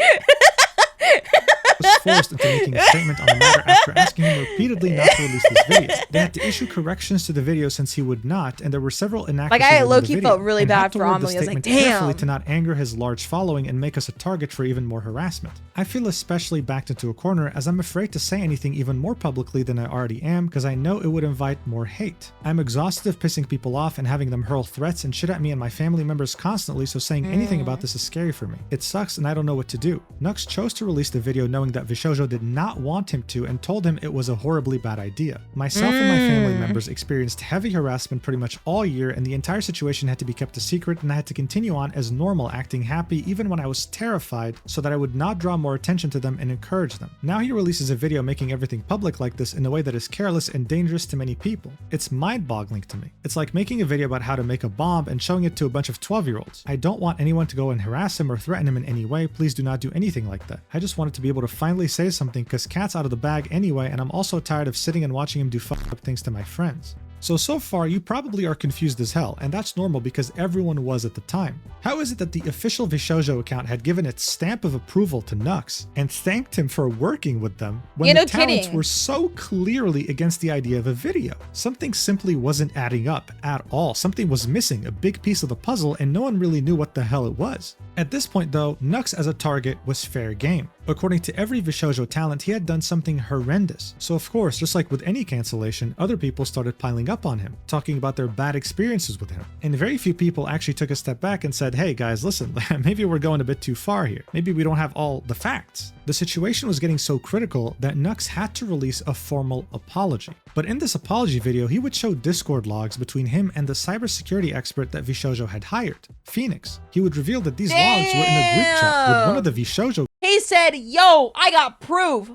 S2: Was forced into making a statement on the matter after asking him repeatedly not to release this video. They had to issue corrections to the video since he would not, and there were several inaccuracies.
S3: Like I
S2: in the
S3: low-key
S2: video,
S3: felt really
S2: and had
S3: bad
S2: to
S3: for
S2: word the
S3: Amelie. I was like,
S2: statement carefully
S3: damn.
S2: to not anger his large following and make us a target for even more harassment. I feel especially backed into a corner as I'm afraid to say anything even more publicly than I already am because I know it would invite more hate. I'm exhausted of pissing people off and having them hurl threats and shit at me and my family members constantly, so saying anything about this is scary for me. It sucks and I don't know what to do. Nux chose to release the video knowing that VShojo did not want him to and told him it was a horribly bad idea. Myself and my family members experienced heavy harassment pretty much all year, and the entire situation had to be kept a secret, and I had to continue on as normal, acting happy even when I was terrified so that I would not draw more attention to them and encourage them. Now he releases a video making everything public like this in a way that is careless and dangerous to many people. It's mind-boggling to me. It's like making a video about how to make a bomb and showing it to a bunch of 12-year-olds. I don't want anyone to go and harass him or threaten him in any way. Please do not do anything like that. I just wanted to be able to finally say something because Cat's out of the bag anyway, and I'm also tired of sitting and watching him do fucked up things to my friends. So far, you probably are confused as hell, and that's normal because everyone was at the time. How is it that the official VShojo account had given its stamp of approval to Nux and thanked him for working with them when the talents were so clearly against the idea of a video? Something simply wasn't adding up at all. Something was missing, a big piece of the puzzle, and no one really knew what the hell it was. At this point though, Nux as a target was fair game. According to every VShojo talent, he had done something horrendous. So of course, just like with any cancellation, other people started piling up on him, talking about their bad experiences with him. And very few people actually took a step back and said, hey guys, listen, maybe we're going a bit too far here. Maybe we don't have all the facts. The situation was getting so critical that Nux had to release a formal apology. But in this apology video, he would show Discord logs between him and the cybersecurity expert that VShojo had hired, Phoenix. He would reveal that these logs were in a group chat with one of the VShojo.
S3: He said, yo, I got proof.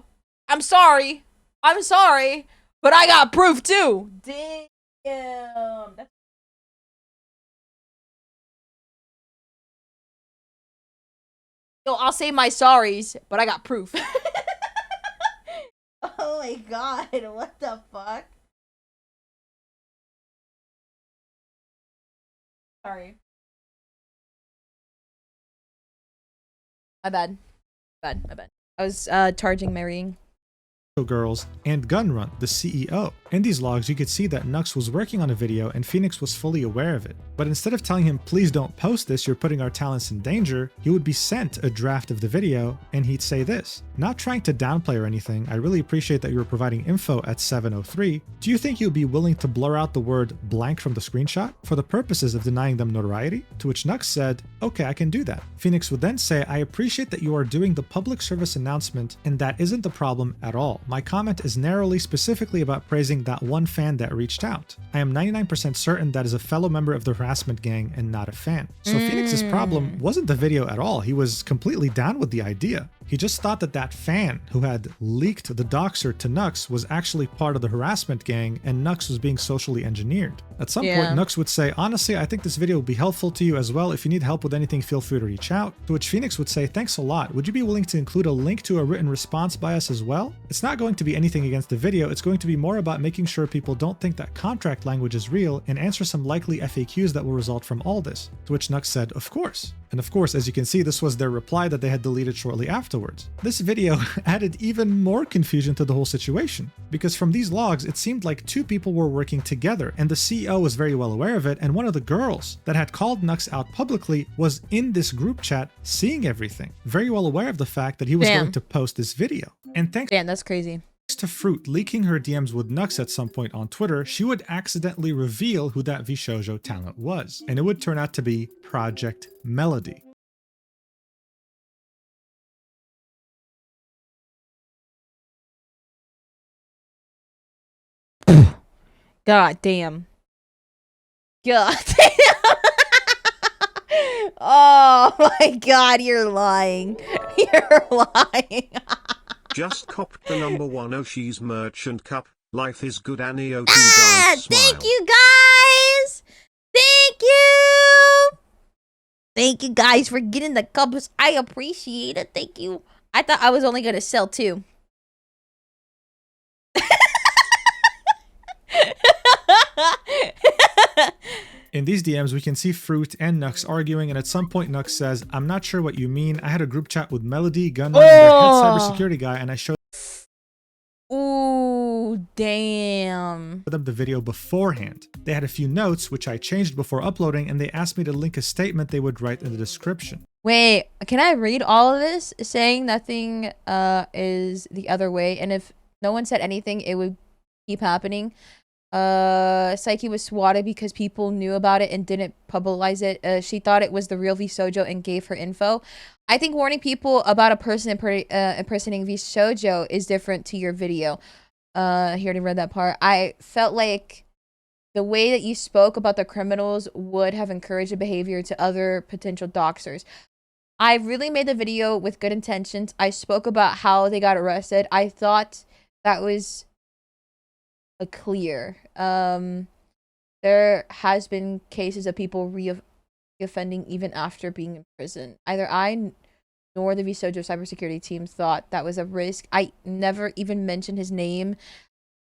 S3: I'm sorry, but I got proof too. Damn. Yo, I'll say my sorries, but I got proof. Oh my god, what the fuck? Sorry. My bad. My bad. I was charging my ring.
S2: Girls and Gunrun, the CEO. In these logs, you could see that Nux was working on a video and Phoenix was fully aware of it. But instead of telling him, please don't post this, you're putting our talents in danger, he would be sent a draft of the video and he'd say this: not trying to downplay or anything, I really appreciate that you were providing info at 7:03. Do you think you'd be willing to blur out the word blank from the screenshot for the purposes of denying them notoriety? To which Nux said, okay, I can do that. Phoenix would then say, I appreciate that you are doing the public service announcement and that isn't the problem at all. My comment is narrowly specifically about praising that one fan that reached out. I am 99% certain that is a fellow member of the harassment gang and not a fan. So Phoenix's problem wasn't the video at all. He was completely down with the idea. He just thought that that fan who had leaked the doxer to Nux was actually part of the harassment gang and Nux was being socially engineered. At some point, Nux would say, honestly, I think this video will be helpful to you as well. If you need help with anything, feel free to reach out. To which Phoenix would say, thanks a lot. Would you be willing to include a link to a written response by us as well? It's not going to be anything against the video. It's going to be more about making sure people don't think that contract language is real and answer some likely FAQs that will result from all this. To which Nux said, of course. And of course, as you can see, this was their reply that they had deleted shortly afterwards. This video added even more confusion to the whole situation, because from these logs, it seemed like two people were working together, and the CEO was very well aware of it, and one of the girls that had called Nux out publicly was in this group chat seeing everything, very well aware of the fact that he was going to post this video. And thanks
S3: that's crazy.
S2: to Fruit leaking her DMs with Nux at some point on Twitter, she would accidentally reveal who that VShojo talent was, and it would turn out to be Project Melody.
S3: God damn. God damn. Oh my god, you're lying. You're lying.
S7: Just copped the #1 Oshi's merchant cup. Life is good, Annie.
S3: Thank you guys. Thank you. Thank you guys for getting the cups. I appreciate it. Thank you. I thought I was only gonna sell 2.
S2: In these DMs, we can see Fruit and Nux arguing, and at some point Nux says, I'm not sure what you mean. I had a group chat with Melody, Gunrun, and their head cybersecurity guy, and I showed
S3: Ooh, damn.
S2: them the video beforehand. They had a few notes, which I changed before uploading, and they asked me to link a statement they would write in the description.
S3: Wait, can I read all of this? Saying nothing is the other way, and if no one said anything, it would keep happening. Psyche was swatted because people knew about it and didn't publicize it. She thought it was the real VShojo and gave her info. I think warning people about a person impersonating VShojo is different to your video. He already read that part. I felt like the way that you spoke about the criminals would have encouraged the behavior to other potential doxers. I really made the video with good intentions. I spoke about how they got arrested. I thought that was clear. There has been cases of people re-offending even after being in prison. Either I nor the VShojo cybersecurity team thought that was a risk. I never even mentioned his name,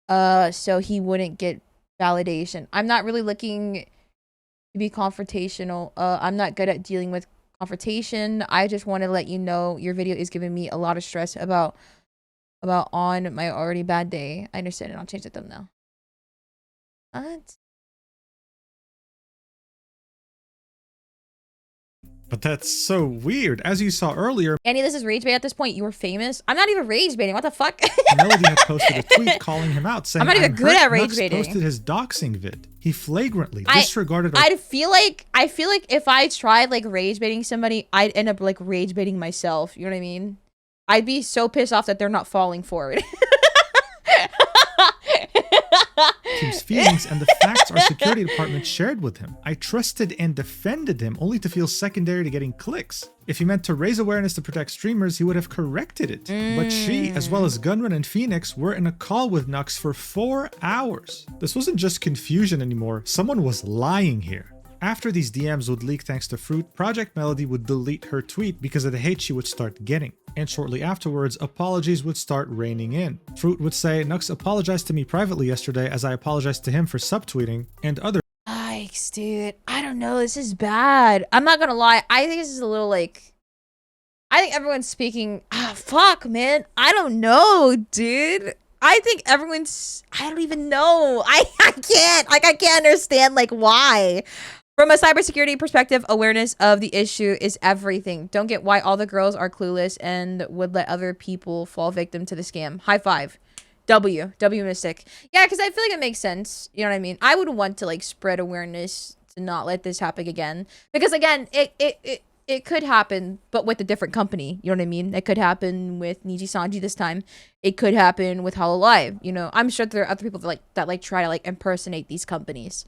S3: so he wouldn't get validation. I'm not really looking to be confrontational. I'm not good at dealing with confrontation. I just want to let you know your video is giving me a lot of stress about on my already bad day. I understand it. I'll change the thumbnail. What?
S2: But that's so weird. As you saw earlier,
S3: Annie, this is rage bait at this point. You were famous. I'm not even rage baiting. What the fuck?
S2: Melody had posted a tweet calling him out, saying,
S3: I'm not even good at rage baiting.
S2: Nux posted his doxing vid. He flagrantly disregarded.
S3: I feel like if I tried like rage baiting somebody, I'd end up like rage baiting myself. You know what I mean? I'd be so pissed off that they're not falling for it.
S2: team's feelings and the facts our security department shared with him. I trusted and defended him only to feel secondary to getting clicks. If he meant to raise awareness to protect streamers, he would have corrected it. But she, as well as Gunrun and Phoenix, were in a call with Nux for 4 hours. This wasn't just confusion anymore, someone was lying here. After these DMs would leak thanks to Fruit, Project Melody would delete her tweet because of the hate she would start getting. And shortly afterwards, apologies would start raining in. Fruit would say, Nux apologized to me privately yesterday as I apologized to him for subtweeting, and others.
S3: Yikes, dude. I don't know. This is bad. I'm not gonna lie. I think this is a little like... I think everyone's speaking... fuck, man. I don't know, dude. I think everyone's... I don't even know. I can't. Like, I can't understand, like, why. From a cybersecurity perspective, awareness of the issue is everything. Don't get why all the girls are clueless and would let other people fall victim to the scam. High five. W Mystic. Yeah, because I feel like it makes sense. You know what I mean? I would want to like spread awareness to not let this happen again. Because again, it could happen, but with a different company. You know what I mean? It could happen with Niji Sanji this time. It could happen with Hololive. You know, I'm sure there are other people that try to like impersonate these companies.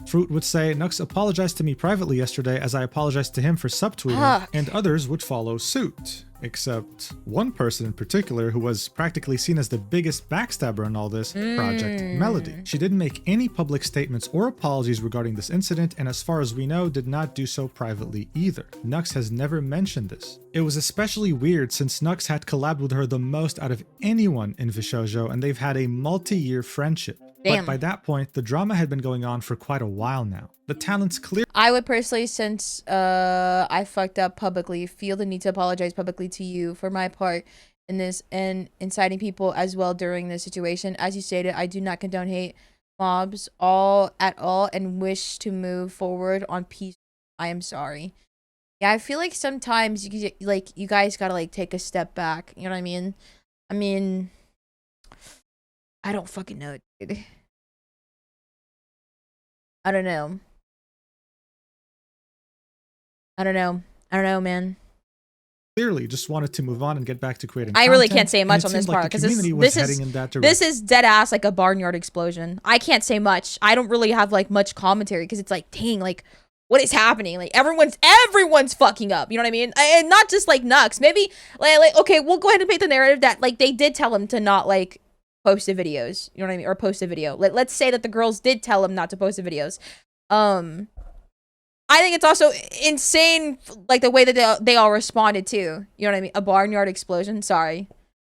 S2: Fruit would say, Nux apologized to me privately yesterday as I apologized to him for subtweeting, and others would follow suit. Except one person in particular who was practically seen as the biggest backstabber in all this, Project Melody. She didn't make any public statements or apologies regarding this incident, and as far as we know, did not do so privately either. Nux has never mentioned this. It was especially weird since Nux had collabed with her the most out of anyone in VShojo, and they've had a multi-year friendship.
S3: Damn.
S2: But by that point, the drama had been going on for quite a while now. The talent's clear.
S3: I would personally, since I fucked up publicly, feel the need to apologize publicly to you for my part in this and inciting people as well during this situation. As you stated, I do not condone hate mobs at all and wish to move forward on peace. I am sorry. Yeah, I feel like sometimes you guys gotta like take a step back. You know what I mean? I mean, I don't fucking know, dude. I don't know. I don't know, man.
S2: Clearly just wanted to move on and get back to creating
S3: I
S2: content,
S3: really can't say much on this
S2: like
S3: part because this is dead ass like a barnyard explosion. I can't say much. I don't really have like much commentary because it's like, dang, like what is happening? Like everyone's fucking up. You know what I mean? And not just like Nux. Maybe like okay, we'll go ahead and paint the narrative that like they did tell him to not like post the videos. You know what I mean? Or post a video. Let's say that the girls did tell him not to post the videos. I think it's also insane, like the way that they all responded too. You know what I mean? A barnyard explosion. Sorry,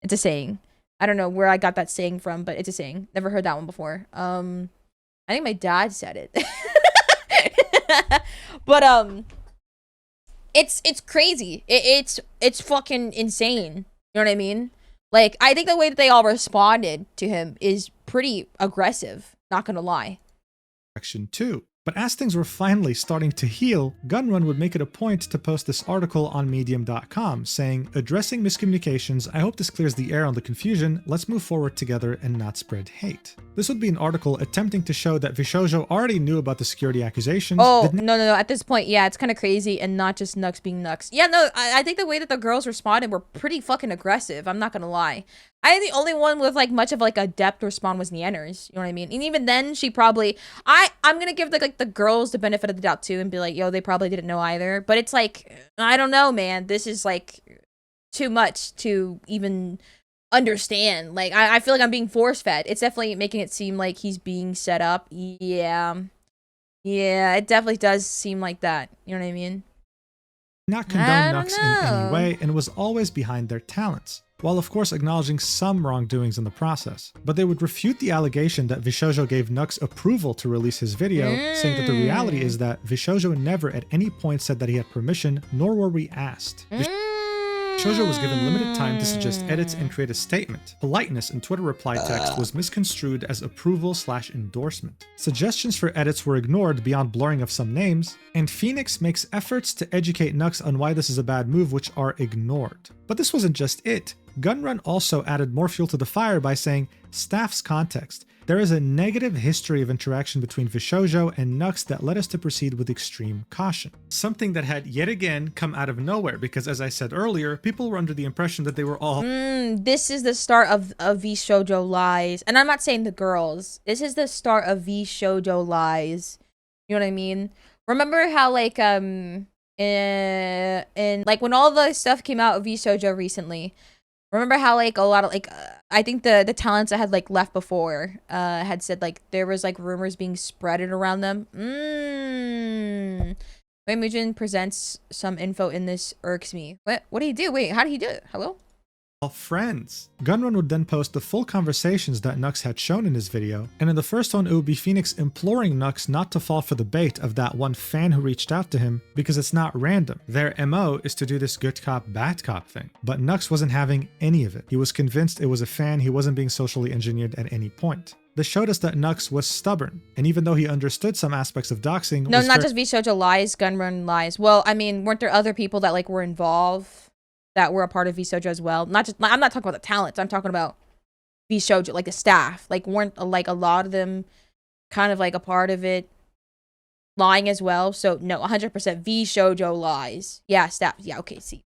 S3: it's a saying. I don't know where I got that saying from, but it's a saying. Never heard that one before. I think my dad said it. But it's crazy. It's fucking insane. You know what I mean? Like I think the way that they all responded to him is pretty aggressive. Not gonna lie.
S2: Section 2. But as things were finally starting to heal, Gunrun would make it a point to post this article on medium.com saying, addressing miscommunications, I hope this clears the air on the confusion, let's move forward together and not spread hate. This would be an article attempting to show that VShojo already knew about the security accusations.
S3: Oh, no. At this point, yeah, it's kind of crazy and not just Nux being Nux. Yeah, no, I think the way that the girls responded were pretty fucking aggressive. I'm not gonna lie. I think the only one with like much of like a depth response was Nienner's. You know what I mean? And even then, she probably I'm gonna give the girls the benefit of the doubt too and be like, yo, they probably didn't know either. But it's like, I don't know, man. This is like too much to even understand. Like I feel like I'm being force fed. It's definitely making it seem like he's being set up. Yeah, it definitely does seem like that. You know what I mean?
S2: Not condone Nux in any way and was always behind their talents, while of course acknowledging some wrongdoings in the process. But they would refute the allegation that VShojo gave Nux approval to release his video, saying that the reality is that VShojo never at any point said that he had permission, nor were we asked. VShojo was given limited time to suggest edits and create a statement. Politeness in Twitter reply text was misconstrued as approval/endorsement. Suggestions for edits were ignored beyond blurring of some names, and Phoenix makes efforts to educate Nux on why this is a bad move which are ignored. But this wasn't just it. Gunrun also added more fuel to the fire by saying, staff's context. There is a negative history of interaction between VShojo and Nux that led us to proceed with extreme caution. Something that had yet again come out of nowhere because, as I said earlier, people were under the impression that they were all
S3: This is the start of VShojo lies. And I'm not saying the girls. This is the start of VShojo lies. You know what I mean? Remember how like in like when all the stuff came out of VShojo recently, remember how like a lot of like I think the talents that had like left before had said like there was like rumors being spreaded around them. Wait, Mujin presents some info in this irks me. What did he do? Wait, how did he do it? Hello?
S2: friends. Gunrun would then post the full conversations that Nux had shown in his video, and in the first one it would be Phoenix imploring Nux not to fall for the bait of that one fan who reached out to him because it's not random. Their MO is to do this good cop, bad cop thing. But Nux wasn't having any of it. He was convinced it was a fan, he wasn't being socially engineered at any point. This showed us that Nux was stubborn, and even though he understood some aspects of doxing...
S3: No, not just VShojo lies, Gunrun lies. Well, I mean, weren't there other people that like were involved that were a part of VShojo as well? Not just, I'm not talking about the talents, I'm talking about VShojo, like the staff. Like, weren't like a lot of them kind of like a part of it lying as well? So, no, 100% VShojo lies. Yeah, staff. Yeah, okay, see.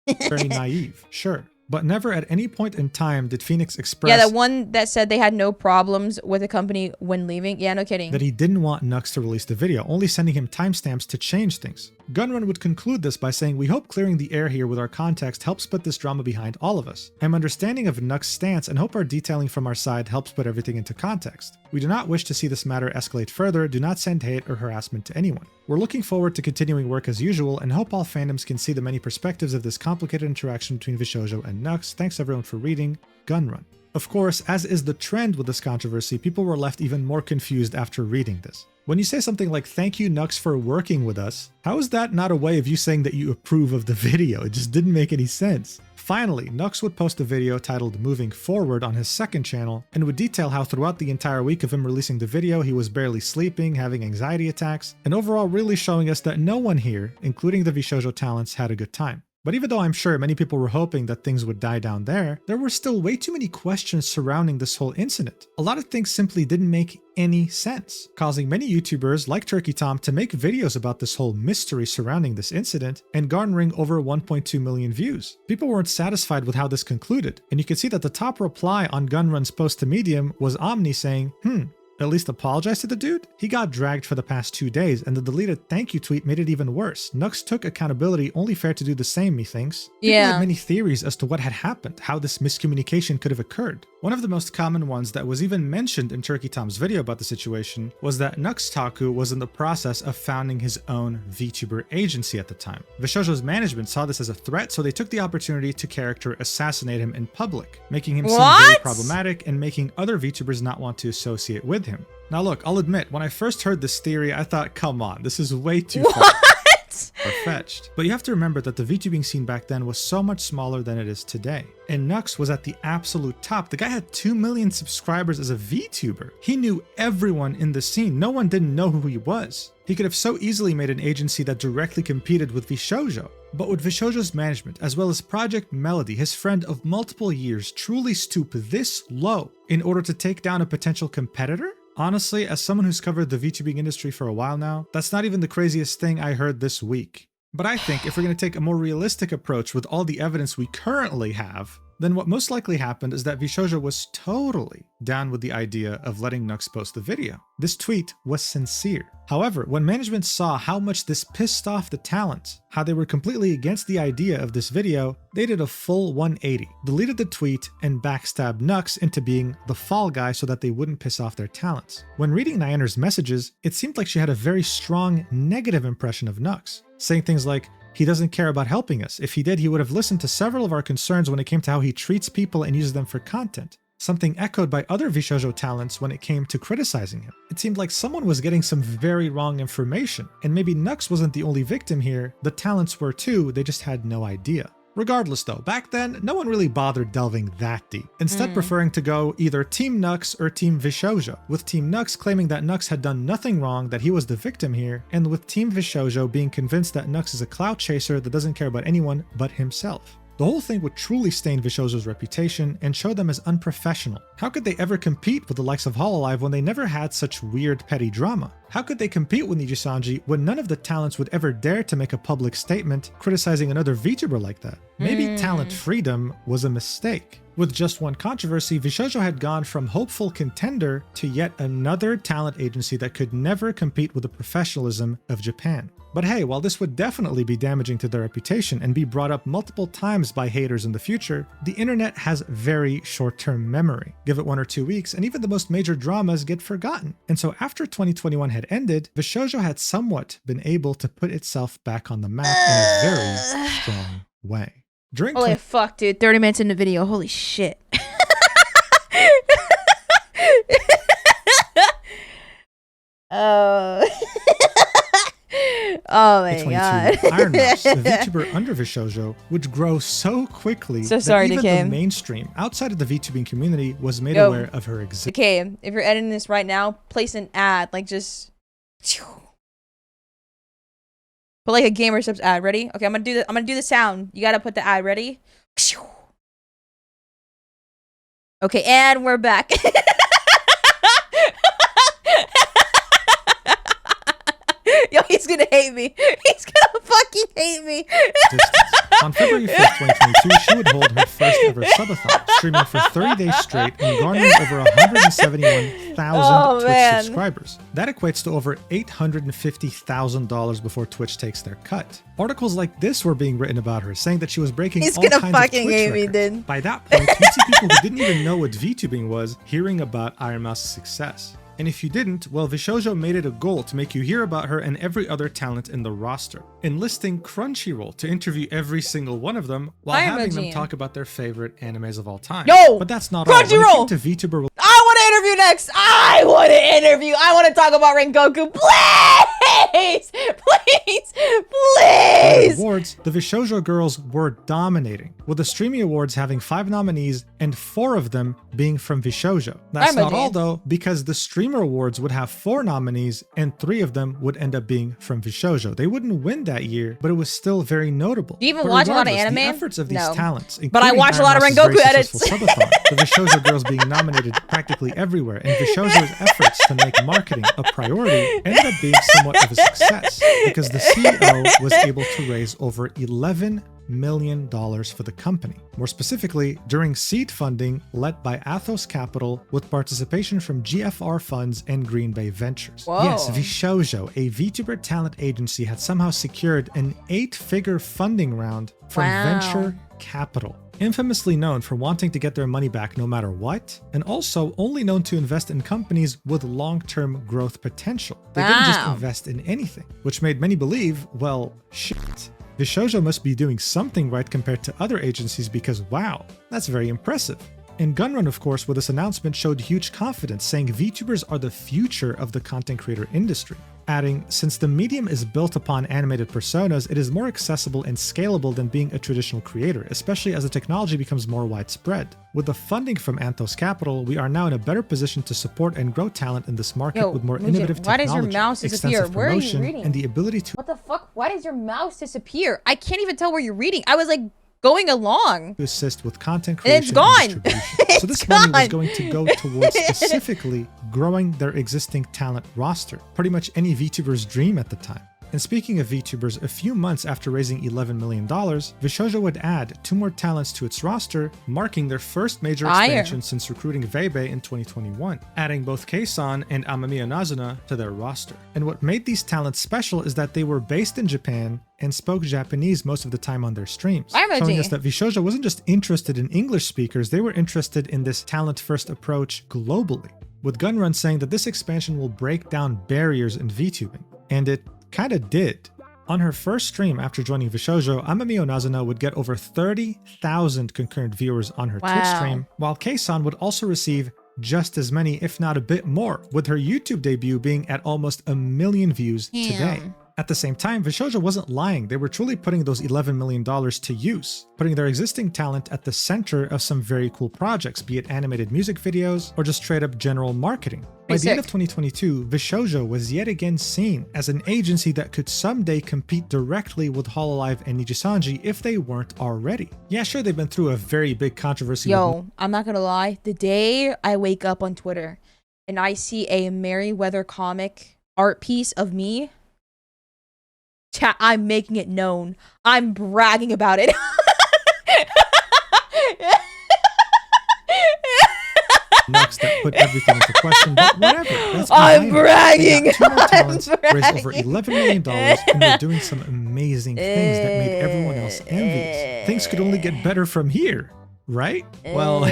S3: Yeah.
S2: Very naive, sure. But never at any point in time did Phoenix express...
S3: Yeah, the one that said they had no problems with the company when leaving. Yeah, no kidding.
S2: That he didn't want Nux to release the video, only sending him timestamps to change things. Gunrun would conclude this by saying, "We hope clearing the air here with our context helps put this drama behind all of us. I'm understanding of Nux' stance and hope our detailing from our side helps put everything into context. We do not wish to see this matter escalate further, do not send hate or harassment to anyone. We're looking forward to continuing work as usual and hope all fandoms can see the many perspectives of this complicated interaction between VShojo and Nux. Thanks everyone for reading, Gunrun." Of course, as is the trend with this controversy, people were left even more confused after reading this. When you say something like, "Thank you, Nux, for working with us," how is that not a way of you saying that you approve of the video? It just didn't make any sense. Finally, Nux would post a video titled "Moving Forward" on his second channel and would detail how throughout the entire week of him releasing the video, he was barely sleeping, having anxiety attacks, and overall really showing us that no one here, including the VShojo talents, had a good time. But even though I'm sure many people were hoping that things would die down there were still way too many questions surrounding this whole incident. A lot of things simply didn't make any sense, causing many YouTubers like Turkey Tom to make videos about this whole mystery surrounding this incident and garnering over 1.2 million views. People weren't satisfied with how this concluded, and you can see that the top reply on Gunrun's post to Medium was Omni saying, "At least apologize to the dude?" He got dragged for the past 2 days, and the deleted thank you tweet made it even worse. Nux took accountability, only fair to do the same, methinks. People had many theories as to what had happened, how this miscommunication could have occurred. One of the most common ones that was even mentioned in Turkey Tom's video about the situation was that Nux Taku was in the process of founding his own VTuber agency at the time. VShojo's management saw this as a threat, so they took the opportunity to character assassinate him in public, making him seem very problematic and making other VTubers not want to associate with him. Now look, I'll admit, when I first heard this theory, I thought, come on, this is way too far-fetched. But you have to remember that the VTubing scene back then was so much smaller than it is today. And Nux was at the absolute top. The guy had 2 million subscribers as a VTuber. He knew everyone in the scene. No one didn't know who he was. He could have so easily made an agency that directly competed with VShojo. But would VShojo's management, as well as Project Melody, his friend of multiple years, truly stoop this low in order to take down a potential competitor? Honestly, as someone who's covered the VTubing industry for a while now, that's not even the craziest thing I heard this week. But I think if we're going to take a more realistic approach with all the evidence we currently have, then what most likely happened is that VShojo was totally down with the idea of letting Nux post the video. This tweet was sincere. However, when management saw how much this pissed off the talent, how they were completely against the idea of this video, they did a full 180, deleted the tweet, and backstabbed Nux into being the fall guy so that they wouldn't piss off their talents. When reading Nyanner's messages, it seemed like she had a very strong negative impression of Nux, saying things like, "He doesn't care about helping us. If he did, he would have listened to several of our concerns when it came to how he treats people and uses them for content." Something echoed by other VShojo talents when it came to criticizing him. It seemed like someone was getting some very wrong information, and maybe Nux wasn't the only victim here, the talents were too, they just had no idea. Regardless though, back then, no one really bothered delving that deep, instead preferring to go either Team Nux or Team VShojo, with Team Nux claiming that Nux had done nothing wrong, that he was the victim here, and with Team VShojo being convinced that Nux is a clout chaser that doesn't care about anyone but himself. The whole thing would truly stain VShojo's reputation and show them as unprofessional. How could they ever compete with the likes of Hololive when they never had such weird petty drama? How could they compete with Nijisanji when none of the talents would ever dare to make a public statement criticizing another VTuber like that? Maybe talent freedom was a mistake. With just one controversy, VShojo had gone from hopeful contender to yet another talent agency that could never compete with the professionalism of Japan. But hey, while this would definitely be damaging to their reputation and be brought up multiple times by haters in the future, the internet has very short-term memory. Give it 1 or 2 weeks and even the most major dramas get forgotten. And so after 2021 had ended, VShojo had somewhat been able to put itself back on the map in a very strong way. During
S3: Holy fuck, dude. 30 minutes in the video. Holy shit. Oh my god.
S2: Ironmouse, a VTuber under VShojo, would grow so quickly that even the mainstream outside of the VTubing community was made aware of her existence.
S3: Okay, if you're editing this right now, place an ad, like just put like a Gamer Subs ad. Ready? Okay, I'm gonna do the sound. You gotta put the ad. Ready? Okay, and we're back. Yo, he's gonna hate me. He's gonna fucking hate me.
S2: On February 5th, 2022, she would hold her first ever subathon, streaming for 30 days straight and garnering over 171,000 Twitch subscribers. That equates to over $850,000 before Twitch takes their cut. Articles like this were being written about her, saying that she was breaking all kinds of Twitch records. By that point, we'd see people who didn't even know what VTubing was hearing about Ironmouse's success. And if you didn't, well, VShojo made it a goal to make you hear about her and every other talent in the roster, enlisting Crunchyroll to interview every single one of them while having them talk about their favorite animes of all time. But that's not all. When it came to VTuber,
S3: I want to interview next. I want to interview. I want to talk about Rengoku. Please, please, please.
S2: Awards, the VShojo girls were dominating, with the Streamy Awards having 5 nominees and 4 of them being from VShojo. That's not all though, because the Streamer Awards would have 4 nominees and 3 of them would end up being from VShojo. They wouldn't win that year, but it was still very notable.
S3: Do you even watch a lot of anime?
S2: The efforts of these talents,
S3: but I watch a lot of Rengoku edits.
S2: Subathon, the VShojo girls being nominated practically everywhere, and VShojo's efforts to make marketing a priority ended up being somewhat of a success because the CEO was able to raise over $11 million for the company. More specifically, during seed funding led by Athos Capital with participation from GFR Funds and Green Bay Ventures.
S3: Whoa.
S2: Yes, VShojo, a VTuber talent agency, had somehow secured an 8-figure funding round from venture capital. Infamously known for wanting to get their money back no matter what, and also only known to invest in companies with long-term growth potential. They didn't just invest in anything, which made many believe, well, shit. VShojo must be doing something right compared to other agencies because wow, that's very impressive. And Gunrun, of course, with this announcement showed huge confidence, saying VTubers are the future of the content creator industry. Adding, since the medium is built upon animated personas, it is more accessible and scalable than being a traditional creator, especially as the technology becomes more widespread. With the funding from Athos Capital, we are now in a better position to support and grow talent in this market with more innovative technology,
S3: why does your mouse disappear? Where are you reading?
S2: And the ability to—
S3: What the fuck? Why does your mouse disappear? I can't even tell where you're reading. I was like going along.
S2: To assist with content creation
S3: and it's gone.
S2: And distribution. So this money was going to go towards specifically growing their existing talent roster. Pretty much any VTuber's dream at the time. And speaking of VTubers, a few months after raising $11 million, VShojo would add 2 more talents to its roster, marking their first major expansion since recruiting Veibe in 2021, adding both Kei-san and Amamiya Nazuna to their roster. And what made these talents special is that they were based in Japan and spoke Japanese most of the time on their streams, showing us that VShojo wasn't just interested in English speakers, they were interested in this talent-first approach globally, with Gunrun saying that this expansion will break down barriers in VTubing. And it kinda did. On her first stream after joining VShojo, Amamiya Nazuna would get over 30,000 concurrent viewers on her Twitch stream, while Kei-san would also receive just as many, if not a bit more, with her YouTube debut being at almost 1 million views today. At the same time, VShojo wasn't lying. They were truly putting those $11 million to use, putting their existing talent at the center of some very cool projects, be it animated music videos or just straight up general marketing. By the end of 2022, VShojo was yet again seen as an agency that could someday compete directly with Hololive and Nijisanji if they weren't already. Yeah, sure, they've been through a very big controversy.
S3: Yo, I'm not gonna lie. The day I wake up on Twitter and I see a Merryweather comic art piece of me, chat, I'm making it known. I'm bragging about it.
S2: Nux that put everything into question, but whatever. That's
S3: I'm bragging.
S2: They got two more talents, raised over $11 million, and they're doing some amazing things that made everyone else envious. Things could only get better from here, right? Well,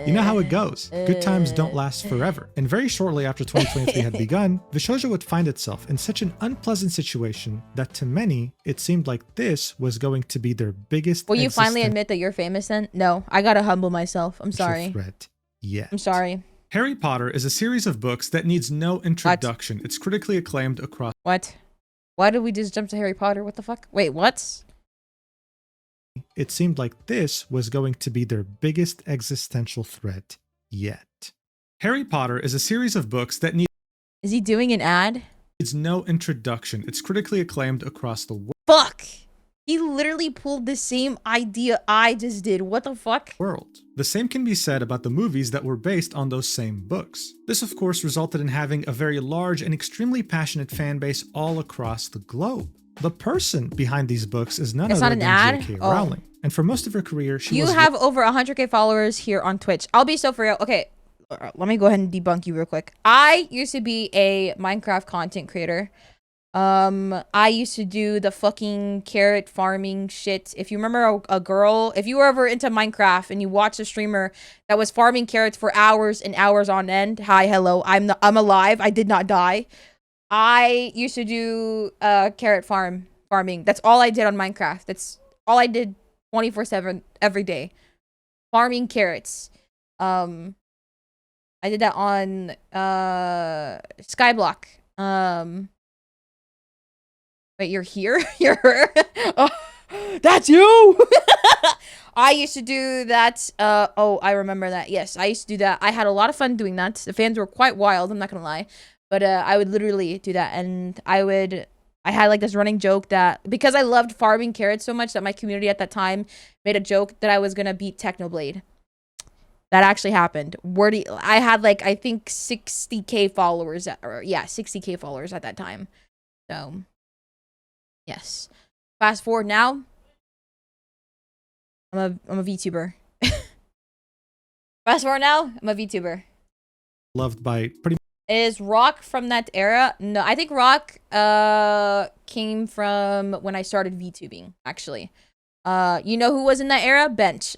S2: you know how it goes. Good times don't last forever. And very shortly after 2023 had begun, VShojo would find itself in such an unpleasant situation that to many, it seemed like this was going to be their biggest.
S3: Will you finally admit that you're famous then? No, I gotta humble myself. I'm sorry.
S2: Threat yet.
S3: I'm sorry.
S2: Harry Potter is a series of books that needs no introduction. It's critically acclaimed across.
S3: What? Why did we just jump to Harry Potter? What the fuck? Wait, what?
S2: It seemed like this was going to be their biggest existential threat yet. Harry Potter is a series of books that
S3: Is he doing an ad?
S2: needs no introduction. It's critically acclaimed across the
S3: Fuck! He literally pulled the same idea I just did. What the fuck?
S2: world. The same can be said about the movies that were based on those same books. This of course resulted in having a very large and extremely passionate fan base all across the globe. The person behind these books is none
S3: It's
S2: other
S3: not an
S2: than
S3: ad?
S2: J.K.
S3: Oh.
S2: Rowling. And for most of her career, she
S3: You
S2: was
S3: have over 100k followers here on Twitch. I'll be so for real. Okay, let me go ahead and debunk you real quick. I used to be a Minecraft content creator. I used to do the fucking carrot farming shit. If you remember a girl, if you were ever into Minecraft and you watched a streamer that was farming carrots for hours and hours on end. Hi, hello. I'm alive. I did not die. I used to do carrot farming. That's all I did on Minecraft. That's all I did 24/7 every day. Farming carrots. I did that on Skyblock. Wait, you're here? You're oh, that's you. I used to do that. Oh, I remember that. Yes, I used to do that. I had a lot of fun doing that. The fans were quite wild, I'm not gonna lie. But I would literally do that, and I had like this running joke that because I loved farming carrots so much that my community at that time made a joke that I was gonna beat Technoblade. That actually happened. I had like I think 60k followers, 60k followers at that time. So yes. Fast forward now. I'm a VTuber. Fast forward now. I'm a VTuber.
S2: loved by pretty
S3: Is Rock from that era? No, I think Rock came from when I started VTubing, actually. You know who was in that era? Bench.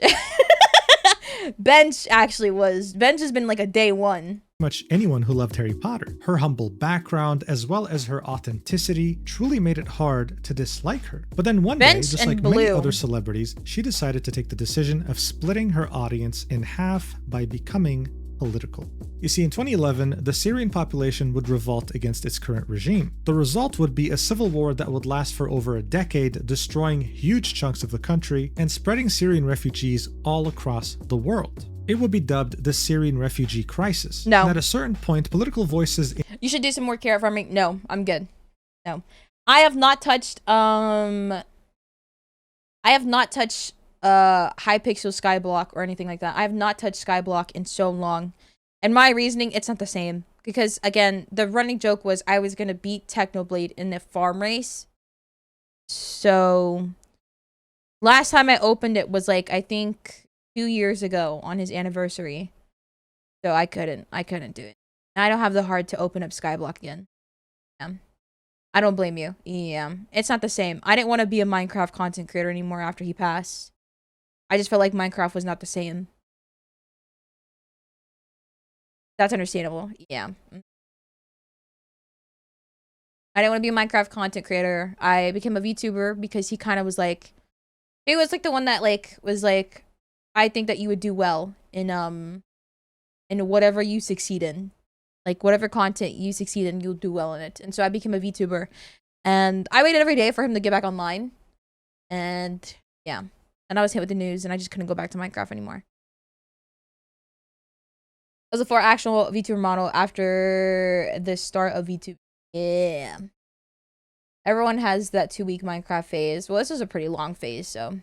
S3: Bench has been like a day one.
S2: much anyone who loved Harry Potter. Her humble background, as well as her authenticity, truly made it hard to dislike her. But then one day,
S3: Bench
S2: just
S3: and
S2: like many
S3: Blue.
S2: other celebrities, she decided to take the decision of splitting her audience in half by becoming political. You see, in 2011, the Syrian population would revolt against its current regime. The result would be a civil war that would last for over a decade, destroying huge chunks of the country and spreading Syrian refugees all across the world. It would be dubbed the Syrian refugee crisis.
S3: No.
S2: And at a certain point, political voices
S3: You should do some more carrot farming. No, I'm good. No. I have not touched Hypixel Skyblock or anything like that. I have not touched Skyblock in so long. And my reasoning, it's not the same. Because again, the running joke was I was gonna beat Technoblade in the farm race. So last time I opened it was like I think 2 years ago on his anniversary. So I couldn't do it. And I don't have the heart to open up Skyblock again. Yeah. I don't blame you. Yeah. It's not the same. I didn't want to be a Minecraft content creator anymore after he passed. I just felt like Minecraft was not the same. That's understandable. Yeah. I didn't want to be a Minecraft content creator. I became a VTuber because he kind of was like, he was like the one that like was like, I think that you would do well in whatever you succeed in. Like whatever content you succeed in, you'll do well in it. And so I became a VTuber. And I waited every day for him to get back online. And yeah. And I was hit with the news and I just couldn't go back to Minecraft anymore. It was before actual VTuber model after the start of VTuber. Yeah. Everyone has that 2-week Minecraft phase. Well, this was a pretty long phase, so.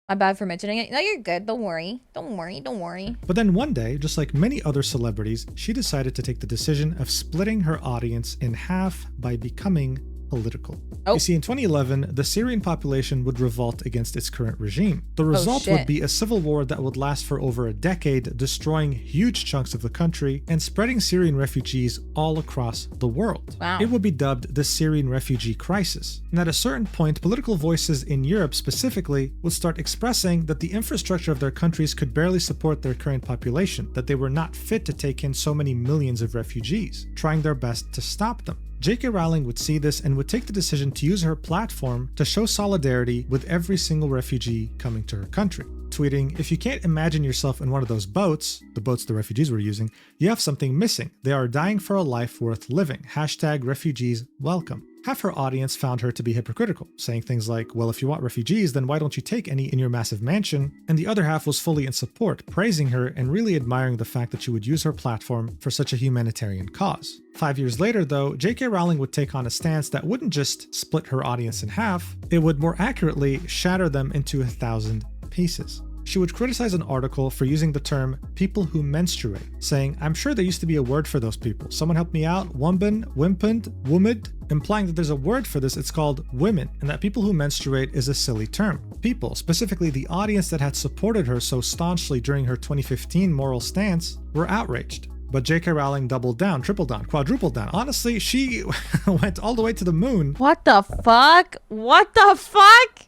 S3: My bad for mentioning it. No, you're good. Don't worry. Don't worry. Don't worry.
S2: But then one day, just like many other celebrities, she decided to take the decision of splitting her audience in half by becoming political.
S3: Oh.
S2: You see, in 2011, the Syrian population would revolt against its current regime. The result would be a civil war that would last for over a decade, destroying huge chunks of the country and spreading Syrian refugees all across the world.
S3: Wow.
S2: It would be dubbed the Syrian refugee crisis. And at a certain point, political voices in Europe specifically would start expressing that the infrastructure of their countries could barely support their current population, that they were not fit to take in so many millions of refugees, trying their best to stop them. J.K. Rowling would see this and would take the decision to use her platform to show solidarity with every single refugee coming to her country, tweeting, "If you can't imagine yourself in one of those boats," the boats the refugees were using, "you have something missing. They are dying for a life worth living. Hashtag refugees welcome." Half her audience found her to be hypocritical, saying things like, "Well, if you want refugees, then why don't you take any in your massive mansion?" And the other half was fully in support, praising her and really admiring the fact that she would use her platform for such a humanitarian cause. 5 years later, though, J.K. Rowling would take on a stance that wouldn't just split her audience in half, it would more accurately shatter them into 1,000 pieces. She would criticize an article for using the term "people who menstruate," saying, "I'm sure there used to be a word for those people. Someone help me out. Wumben, wimpend, wumid," implying that there's a word for this. It's called women, and that people who menstruate is a silly term. People, specifically the audience that had supported her so staunchly during her 2015 moral stance, were outraged. But J.K. Rowling doubled down, tripled down, quadrupled down. Honestly, she went all the way to the moon.
S3: What the fuck? What the fuck?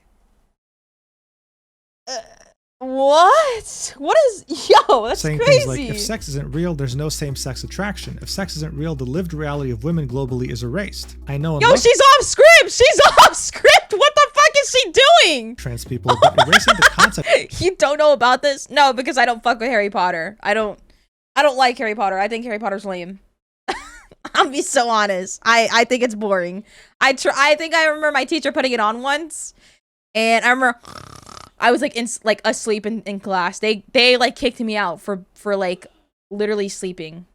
S3: What? What is... Yo, that's
S2: saying
S3: crazy.
S2: things like, if sex isn't real, there's no same-sex attraction. If sex isn't real, the lived reality of women globally is erased. I know...
S3: Yo, she's off script! She's off script! What the fuck is she doing?
S2: Trans people, but erasing the concept...
S3: You don't know about this? No, because I don't fuck with Harry Potter. I don't like Harry Potter. I think Harry Potter's lame. I'll be so honest. I think it's boring. I think I remember my teacher putting it on once, and I remember I was like asleep in class. They like kicked me out for like literally sleeping.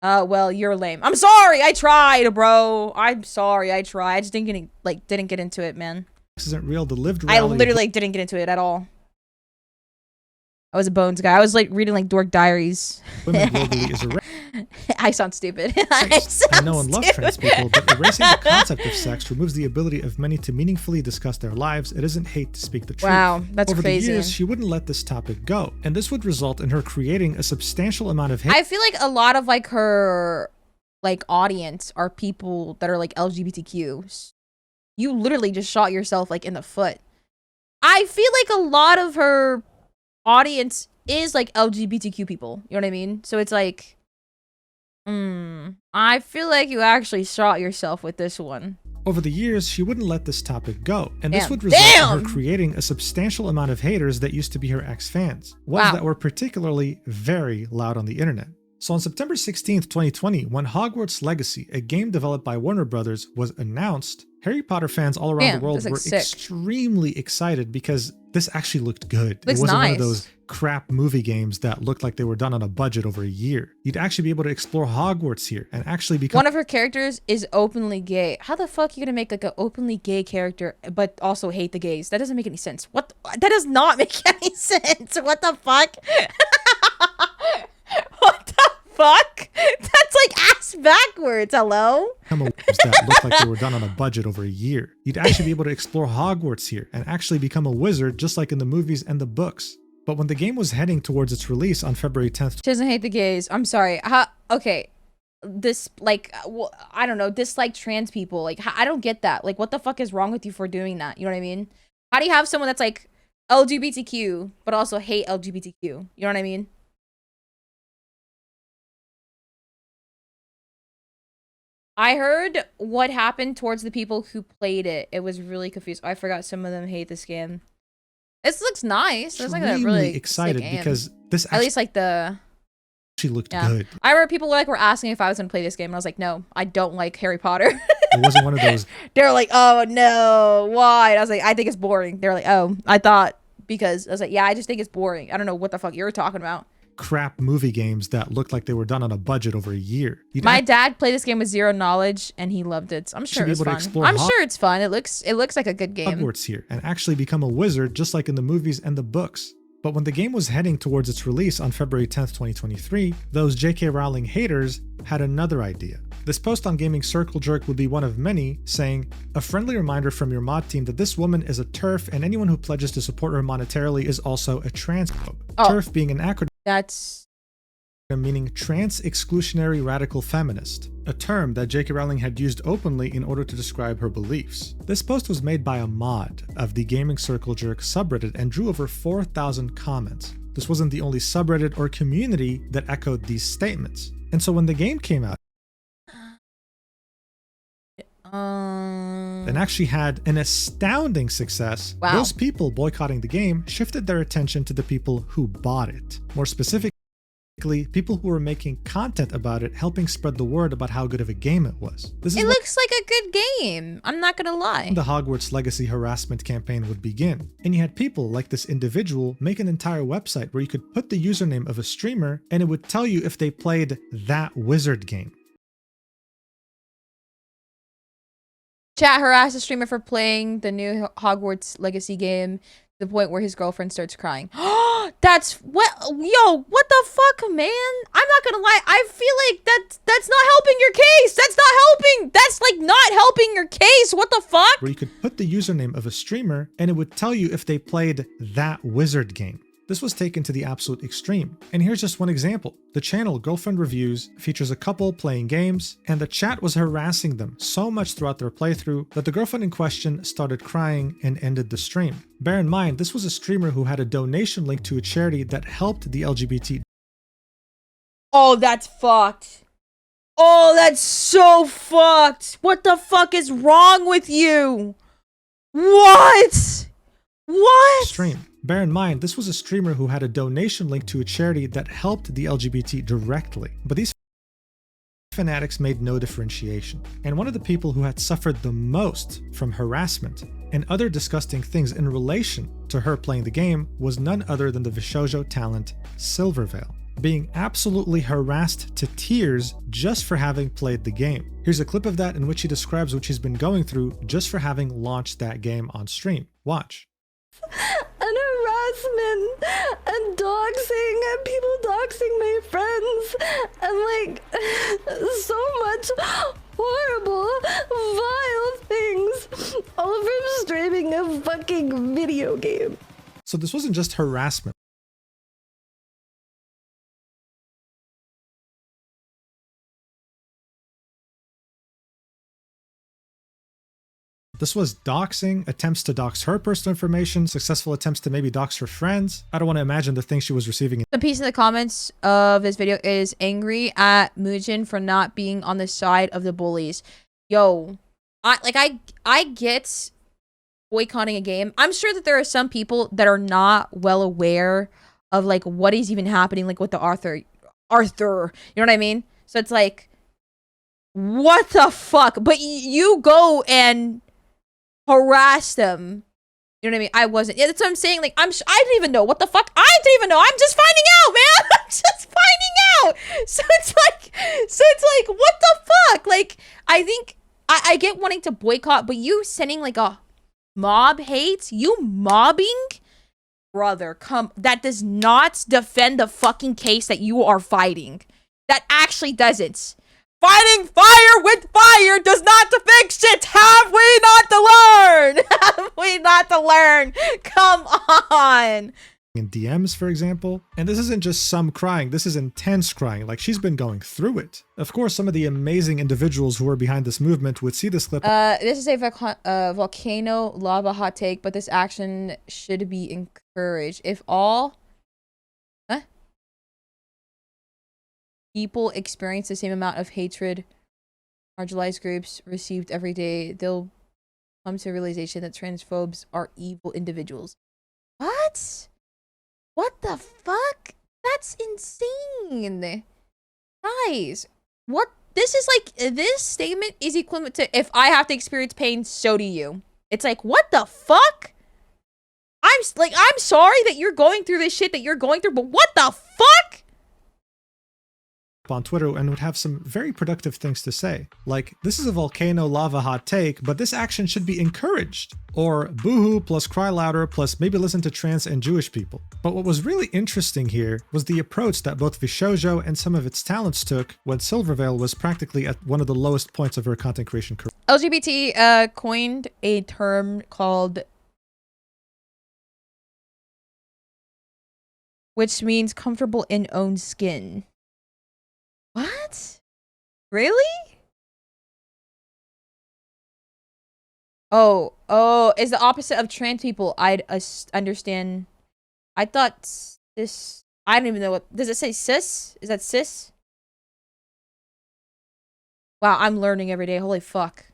S3: Well, you're lame. I'm sorry. I tried, bro. I'm sorry. I tried. I just didn't get into it, man.
S2: This isn't real. The lived
S3: I
S2: reality...
S3: literally didn't get into it at all. I was a bones guy. I was like reading like Dork Diaries.
S2: Women globally is erased.
S3: I sound stupid.
S2: I know and love trans people, but erasing the concept of sex removes the ability of many to meaningfully discuss their lives. It isn't hate to speak the truth.
S3: Wow, that's
S2: Over
S3: crazy.
S2: the years, she wouldn't let this topic go, and this would result in her creating a substantial amount of hate.
S3: I feel like a lot of like her like audience are people that are like LGBTQ. You literally just shot yourself like in the foot. I feel like a lot of her audience is like LGBTQ people. You know what I mean? So it's like, I feel like you actually shot yourself with this one.
S2: Over the years, she wouldn't let this topic go, and this would result in her creating a substantial amount of haters that used to be her ex-fans, ones that were particularly very loud on the internet. So on September 16th, 2020, when Hogwarts Legacy, a game developed by Warner Brothers, was announced, Harry Potter fans all around the world were extremely excited because this actually looked good. It wasn't one of those crap movie games that looked like they were done on a budget over a year. You'd actually be able to explore Hogwarts here and actually become...
S3: One of her characters is openly gay. How the fuck are you gonna make like an openly gay character but also hate the gays? That doesn't make any sense. What? That does not make any sense. What the fuck? What the fuck? That's like ass backwards. Hello?
S2: that looked like they were done on a budget over a year. You'd actually be able to explore Hogwarts here and actually become a wizard just like in the movies and the books. But when the game was heading towards its release on February 10th...
S3: She doesn't hate the gays. I'm sorry. Okay. This, like, I don't know, dislike trans people. Like, I don't get that. Like, what the fuck is wrong with you for doing that? You know what I mean? How do you have someone that's like LGBTQ, but also hate LGBTQ? You know what I mean? I heard what happened towards the people who played it. It was really confused. I forgot some of them hate this game. This looks nice. It's like a really
S2: excited because this
S3: at least like the
S2: actually looked good.
S3: I remember people were asking if I was gonna play this game, and I was like, no, I don't like Harry Potter.
S2: It wasn't one of those
S3: They're like, oh no, why? And I was like, I think it's boring. They're like, oh, I thought because I was like, yeah, I just think it's boring. I don't know what the fuck you're talking about.
S2: crap movie games that looked like they were done on a budget over a year.
S3: My dad played this game with zero knowledge and he loved it. So I'm sure it's fun. I'm sure it's fun. It looks like a good game.
S2: Hogwarts here and actually become a wizard just like in the movies and the books. But when the game was heading towards its release on February 10th, 2023, those J.K. Rowling haters had another idea. This post on Gaming Circle Jerk would be one of many, saying, a friendly reminder from your mod team that this woman is a TERF and anyone who pledges to support her monetarily is also a transphobe.
S3: Oh.
S2: TERF being an acronym
S3: That's
S2: meaning trans exclusionary radical feminist, a term that J.K. Rowling had used openly in order to describe her beliefs. This post was made by a mod of the Gaming Circle Jerk subreddit and drew over 4,000 comments. This wasn't the only subreddit or community that echoed these statements. And so when the game came out, and actually had an astounding success,
S3: wow.
S2: Those people boycotting the game shifted their attention to the people who bought it. More specifically, people who were making content about it, helping spread the word about how good of a game it was.
S3: It looks like a good game. I'm not gonna lie.
S2: The Hogwarts Legacy harassment campaign would begin. And you had people like this individual make an entire website where you could put the username of a streamer and it would tell you if they played that wizard game.
S3: Chat harassed a streamer for playing the new Hogwarts Legacy game to the point where his girlfriend starts crying. That's what, yo, what the fuck, man? I'm not gonna lie, I feel like that's not helping your case. That's not helping. That's like not helping your case. What the fuck?
S2: Where you could put the username of a streamer and it would tell you if they played that wizard game. This was taken to the absolute extreme. And here's just one example. The channel Girlfriend Reviews features a couple playing games, and the chat was harassing them so much throughout their playthrough that the girlfriend in question started crying and ended the stream. Bear in mind, this was a streamer who had a donation link to a charity that helped the LGBT.
S3: Oh, that's fucked. Oh, that's so fucked. What the fuck is wrong with you? What? What?
S2: Stream. Bear in mind, this was a streamer who had a donation link to a charity that helped the LGBT directly. But these fanatics made no differentiation. And one of the people who had suffered the most from harassment and other disgusting things in relation to her playing the game was none other than the VShojo talent Silverveil, being absolutely harassed to tears just for having played the game. Here's a clip of that in which he describes what she's been going through just for having launched that game on stream. Watch.
S8: And harassment and doxing and people doxing my friends and like so much horrible, vile things, all from streaming a fucking video game.
S2: So this wasn't just harassment. This was doxing, attempts to dox her personal information, successful attempts to maybe dox her friends. I don't want to imagine the things she was receiving.
S3: The piece in the comments of this video is angry at Mujin for not being on the side of the bullies. Yo, I get boycotting a game. I'm sure that there are some people that are not well aware of like what is even happening like with the Arthur, you know what I mean? So it's like, what the fuck? But you go and harass them. You know what I mean? I wasn't. Yeah, that's what I'm saying. Like, I didn't even know. What the fuck? I didn't even know. I'm just finding out, man. I'm just finding out. So it's like, what the fuck? Like, I think I get wanting to boycott, but you sending like a mob hates, you mobbing, brother, come. That does not defend the fucking case that you are fighting. That actually doesn't. Fighting fire with fire does not fix shit. Have we not to learn? Have we not to learn? Come on.
S2: In DMs, for example. And this isn't just some crying. This is intense crying. Like, she's been going through it. Of course, some of the amazing individuals who are behind this movement would see this clip.
S3: This is a volcano lava hot take, but this action should be encouraged. If all people experience the same amount of hatred marginalized groups received every day, they'll come to a realization that transphobes are evil individuals. What? What the fuck? That's insane. Guys, what this is like, this statement is equivalent to, if I have to experience pain, so do you. It's like, what the fuck? I'm sorry that you're going through this shit that you're going through, but what the fuck?
S2: On Twitter and would have some very productive things to say, like, this is a volcano lava hot take, but this action should be encouraged, or boohoo plus cry louder plus maybe listen to trans and Jewish people. But what was really interesting here was the approach that both VShojo and some of its talents took when Silverveil was practically at one of the lowest points of her content creation career.
S3: LGBT coined a term called, which means comfortable in own skin. What? Really? Oh, is the opposite of trans people. I'd understand. I thought this, I don't even know what, does it say cis? Is that cis? Wow, I'm learning every day. Holy fuck.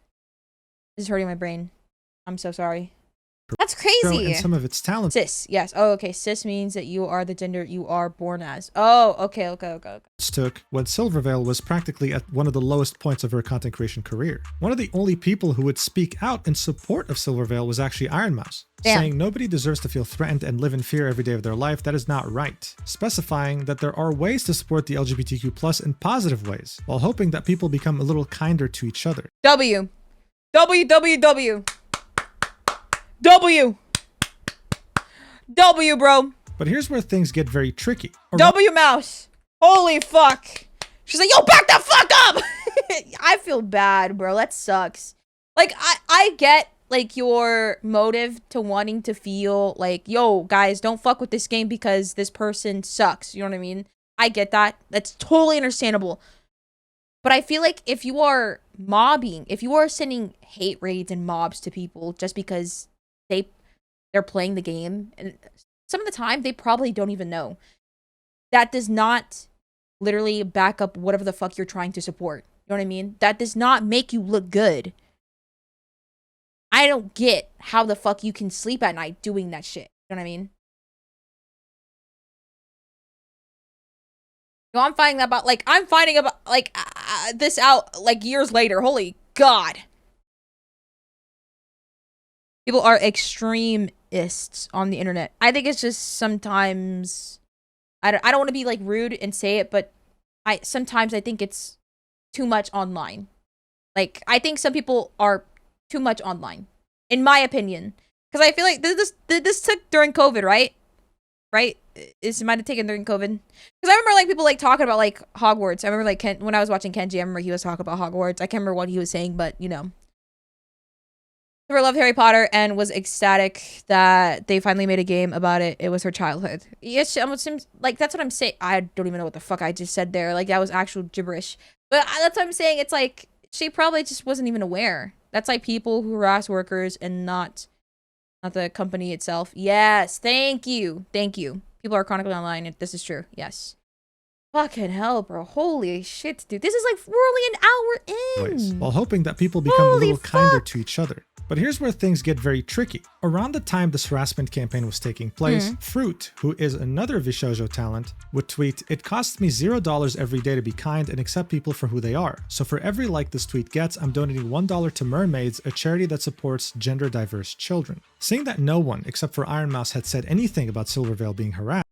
S3: This is hurting my brain. I'm so sorry. That's crazy.
S2: And some of its talents
S3: Cis, yes. Oh, okay. Cis means that you are the gender you are born as. Oh, okay.
S2: took when Silverveil was practically at one of the lowest points of her content creation career. One of the only people who would speak out in support of Silverveil was actually Iron Mouse, saying nobody deserves to feel threatened and live in fear every day of their life. That is not right. Specifying that there are ways to support the LGBTQ+ in positive ways, while hoping that people become a little kinder to each other.
S3: W, bro.
S2: But here's where things get very tricky.
S3: W mouse. Holy fuck. She's like, yo, back the fuck up. I feel bad, bro. That sucks. Like, I get, like, your motive to wanting to feel like, yo, guys, don't fuck with this game because this person sucks. You know what I mean? I get that. That's totally understandable. But I feel like if you are mobbing, if you are sending hate raids and mobs to people just because they're playing the game, and some of the time they probably don't even know, that does not literally back up whatever the fuck you're trying to support. You know what I mean? That does not make you look good. I don't get how the fuck you can sleep at night doing that shit. You know what I mean? No, I'm finding about this out like years later. Holy God. People are extremists on the internet. I think it's just sometimes, I don't want to be like rude and say it, but sometimes I think it's too much online. Like, I think some people are too much online, in my opinion. Because I feel like this took during COVID, right? Right? It might have taken during COVID. Because I remember like people like talking about like Hogwarts. I remember like when I was watching Kenji, I remember he was talking about Hogwarts. I can't remember what he was saying, but you know. I loved Harry Potter and was ecstatic that they finally made a game about it. It was her childhood. Yes, like that's what I'm saying. I don't even know what the fuck I just said there. Like that was actual gibberish. But that's what I'm saying. It's like she probably just wasn't even aware. That's like people who harass workers and not the company itself. Yes, thank you. People are chronically online. This is true. Yes. Fucking hell, bro. Holy shit, dude. This is like we're only an hour in.
S2: While hoping that people become a little kinder to each other. But here's where things get very tricky. Around the time this harassment campaign was taking place, Fruit, who is another VShojo talent, would tweet, "It costs me $0 every day to be kind and accept people for who they are. So for every like this tweet gets, I'm donating $1 to Mermaids, a charity that supports gender diverse children." Seeing that no one except for Iron Mouse had said anything about Silverveil being harassed,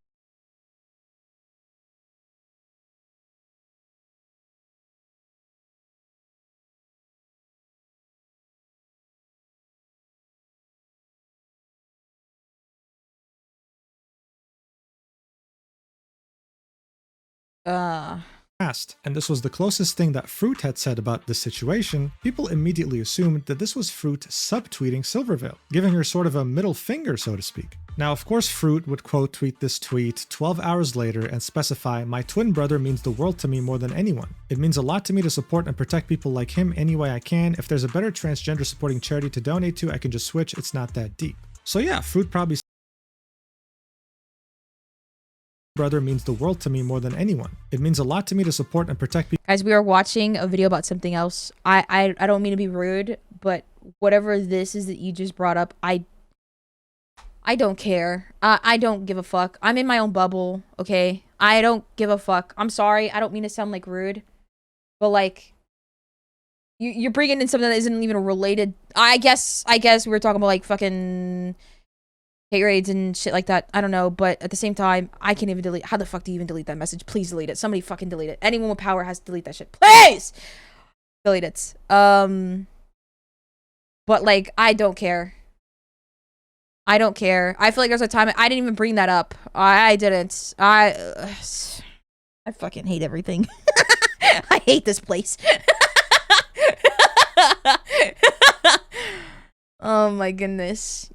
S2: and this was the closest thing that Fruit had said about this situation, people immediately assumed that this was Fruit subtweeting Silverveil, giving her sort of a middle finger, so to speak. Now, of course, Fruit would quote tweet this tweet 12 hours later and specify, "My twin brother means the world to me more than anyone. It means a lot to me to support and protect people like him any way I can. If there's a better transgender supporting charity to donate to, I can just switch. It's not that deep." So yeah, Fruit probably brother means the world to me more than anyone. It means a lot to me to support and protect people.
S3: Guys, we are watching a video about something else. I don't mean to be rude, but whatever this is that you just brought up, I don't care. I don't give a fuck. I'm in my own bubble, okay? I don't give a fuck. I'm sorry. I don't mean to sound like rude, but like you're bringing in something that isn't even related. I guess we were talking about like fucking hate raids and shit like that. I don't know, but at the same time, I can't even delete. How the fuck do you even delete that message? Please delete it. Somebody fucking delete it. Anyone with power has to delete that shit. Please delete it. But like, I don't care. I don't care. I feel like there's a time I didn't even bring that up. I didn't. I fucking hate everything. I hate this place. Oh my goodness.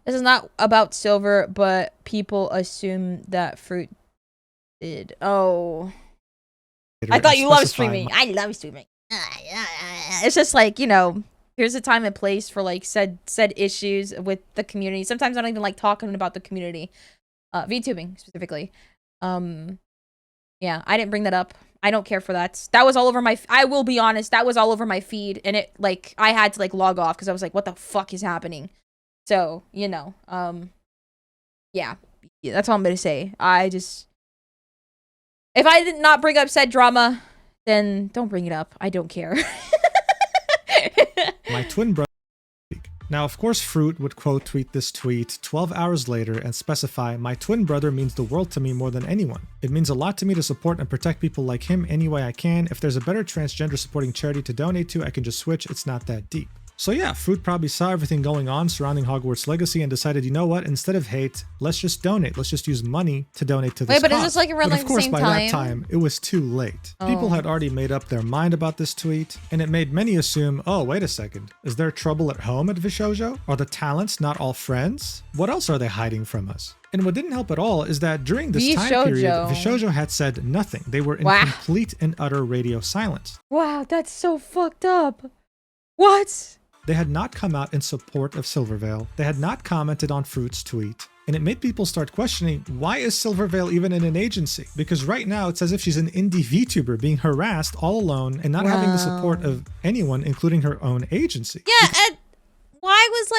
S3: This is not about silver, but people assume that fruit did. Oh. I thought you loved streaming. I love streaming. It's just like, you know, here's a time and place for like said issues with the community. Sometimes I don't even like talking about the community. VTubing specifically. Yeah, I didn't bring that up. I don't care for that. That was all over my I will be honest, that was all over my feed, and it like I had to like log off because I was like, what the fuck is happening? So, you know, yeah, that's all I'm gonna say. If I did not bring up said drama, then don't bring it up. I don't care.
S2: My twin brother. Now, of course, Fruit would quote tweet this tweet 12 hours later and specify, "My twin brother means the world to me more than anyone. It means a lot to me to support and protect people like him any way I can. If there's a better transgender supporting charity to donate to, I can just switch. It's not that deep." So yeah, Fruit probably saw everything going on surrounding Hogwarts Legacy and decided, you know what, instead of hate, let's just donate. Let's just use money to donate to this
S3: Wait, but
S2: cause.
S3: is this like around like
S2: Of course,
S3: the same
S2: by
S3: time?
S2: that time, it was too late. People had already made up their mind about this tweet, and it made many assume, oh, wait a second, is there trouble at home at VShojo? Are the talents not all friends? What else are they hiding from us? And what didn't help at all is that during this time period, VShojo had said nothing. They were in complete and utter radio silence.
S3: Wow, that's so fucked up. What?
S2: They had not come out in support of Silvervale. They had not commented on Fruit's tweet. And it made people start questioning, why is Silvervale even in an agency? Because right now it's as if she's an indie VTuber being harassed all alone and not having the support of anyone, including her own agency.
S3: Yeah, and why is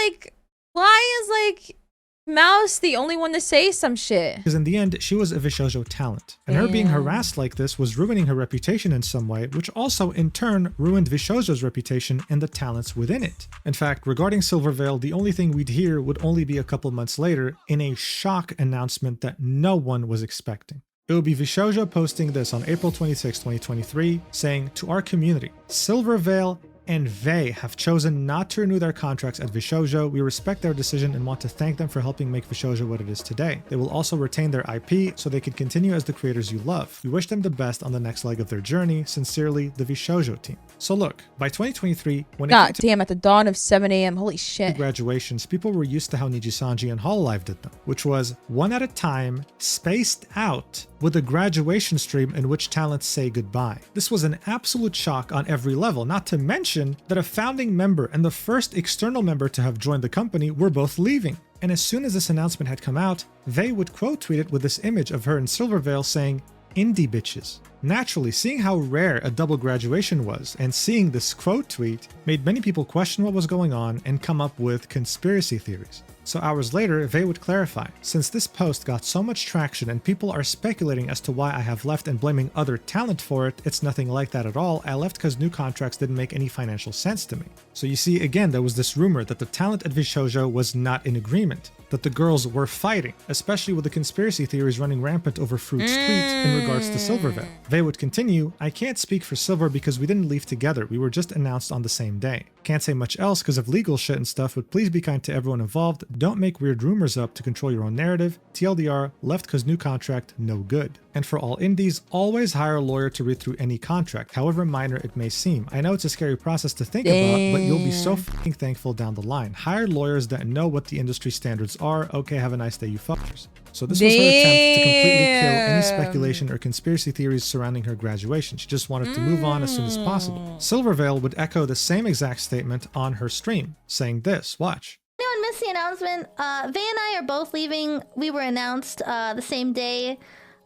S3: Mouse the only one to say some shit?
S2: Because in the end, she was a VShojo talent. And her being harassed like this was ruining her reputation in some way, which also in turn ruined VShojo's reputation and the talents within it. In fact, regarding Silvervale, the only thing we'd hear would only be a couple months later in a shock announcement that no one was expecting. It would be VShojo posting this on April 26, 2023, saying, "To our community, Silvervale and they have chosen not to renew their contracts at VShojo. We respect their decision and want to thank them for helping make VShojo what it is today. They will also retain their IP so they can continue as the creators you love. We wish them the best on the next leg of their journey. Sincerely, the VShojo team." So look, by 2023, when
S3: God damn, at the dawn of 7 a.m. Holy shit.
S2: Graduations, people were used to how Nijisanji and Hololive did them, which was one at a time, spaced out, with a graduation stream in which talents say goodbye. This was an absolute shock on every level, not to mention that a founding member and the first external member to have joined the company were both leaving. And as soon as this announcement had come out, they would quote tweet it with this image of her in Silvervale saying, "Indie bitches." Naturally, seeing how rare a double graduation was and seeing this quote tweet made many people question what was going on and come up with conspiracy theories. So hours later, Vey would clarify, "Since this post got so much traction and people are speculating as to why I have left and blaming other talent for it, it's nothing like that at all. I left because new contracts didn't make any financial sense to me." So you see, again, there was this rumor that the talent at VShojo was not in agreement, that the girls were fighting, especially with the conspiracy theories running rampant over Fruit's tweet in regards to Silvervale. Vey would continue, "I can't speak for Silver because we didn't leave together. We were just announced on the same day. Can't say much else because of legal shit and stuff, but please be kind to everyone involved. Don't make weird rumors up to control your own narrative. TLDR, left because new contract, no good. And for all indies, always hire a lawyer to read through any contract, however minor it may seem. I know it's a scary process to think about, but you'll be so fucking thankful down the line. Hire lawyers that know what the industry standards are. Okay, have a nice day, you fuckers." So this was her attempt to completely kill any speculation or conspiracy theories surrounding her graduation. She just wanted to move on as soon as possible. Silvervale would echo the same exact statement on her stream, saying this, watch.
S4: Anyone missed the announcement? Vey and I are both leaving. We were announced the same day,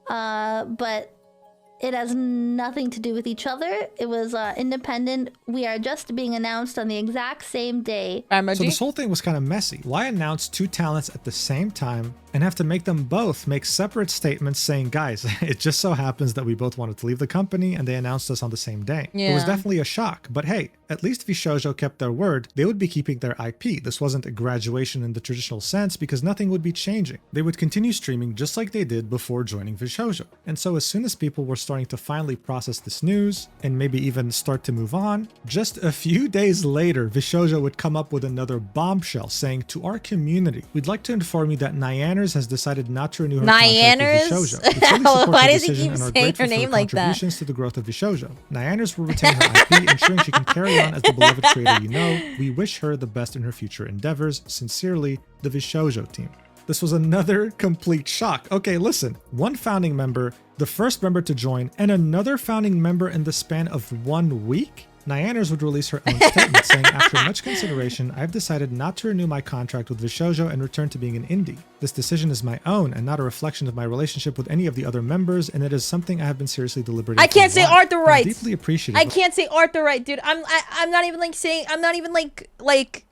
S4: but
S8: It has nothing to do with each other. It was independent. We are just being announced on the exact same day.
S2: So this whole thing was kind of messy. Why announce two talents at the same time and have to make them both make separate statements saying, guys, it just so happens that we both wanted to leave the company and they announced us on the same day.
S3: Yeah.
S2: It was definitely a shock, but hey, at least VShojo kept their word. They would be keeping their IP. This wasn't a graduation in the traditional sense because nothing would be changing. They would continue streaming just like they did before joining VShojo. And so as soon as people were starting to finally process this news and maybe even start to move on, just a few days later, VShojo would come up with another bombshell saying, to our community, we'd like to inform you that Nyanners has decided not to renew her contract with VShojo. We fully support
S3: Why
S2: the
S3: does he
S2: decision
S3: keep
S2: and are
S3: saying
S2: grateful
S3: her
S2: for
S3: name
S2: the
S3: like that?
S2: contributions to the growth of VShojo. Nyanners will retain her IP, ensuring she can carry on as the beloved creator you know. We wish her the best in her future endeavors. Sincerely, the VShojo team. This was another complete shock. Okay, listen, one founding member, the first member to join, and another founding member in the span of 1 week? Nyanners would release her own statement saying, after much consideration, I've decided not to renew my contract with VShojo and return to being an indie. This decision is my own and not a reflection of my relationship with any of the other members, and it is something I have been seriously deliberating.
S3: I can't say Arthur
S2: I'm
S3: rights.
S2: deeply appreciative.
S3: I can't say Arthur right, dude. I'm not even like saying. I'm not even like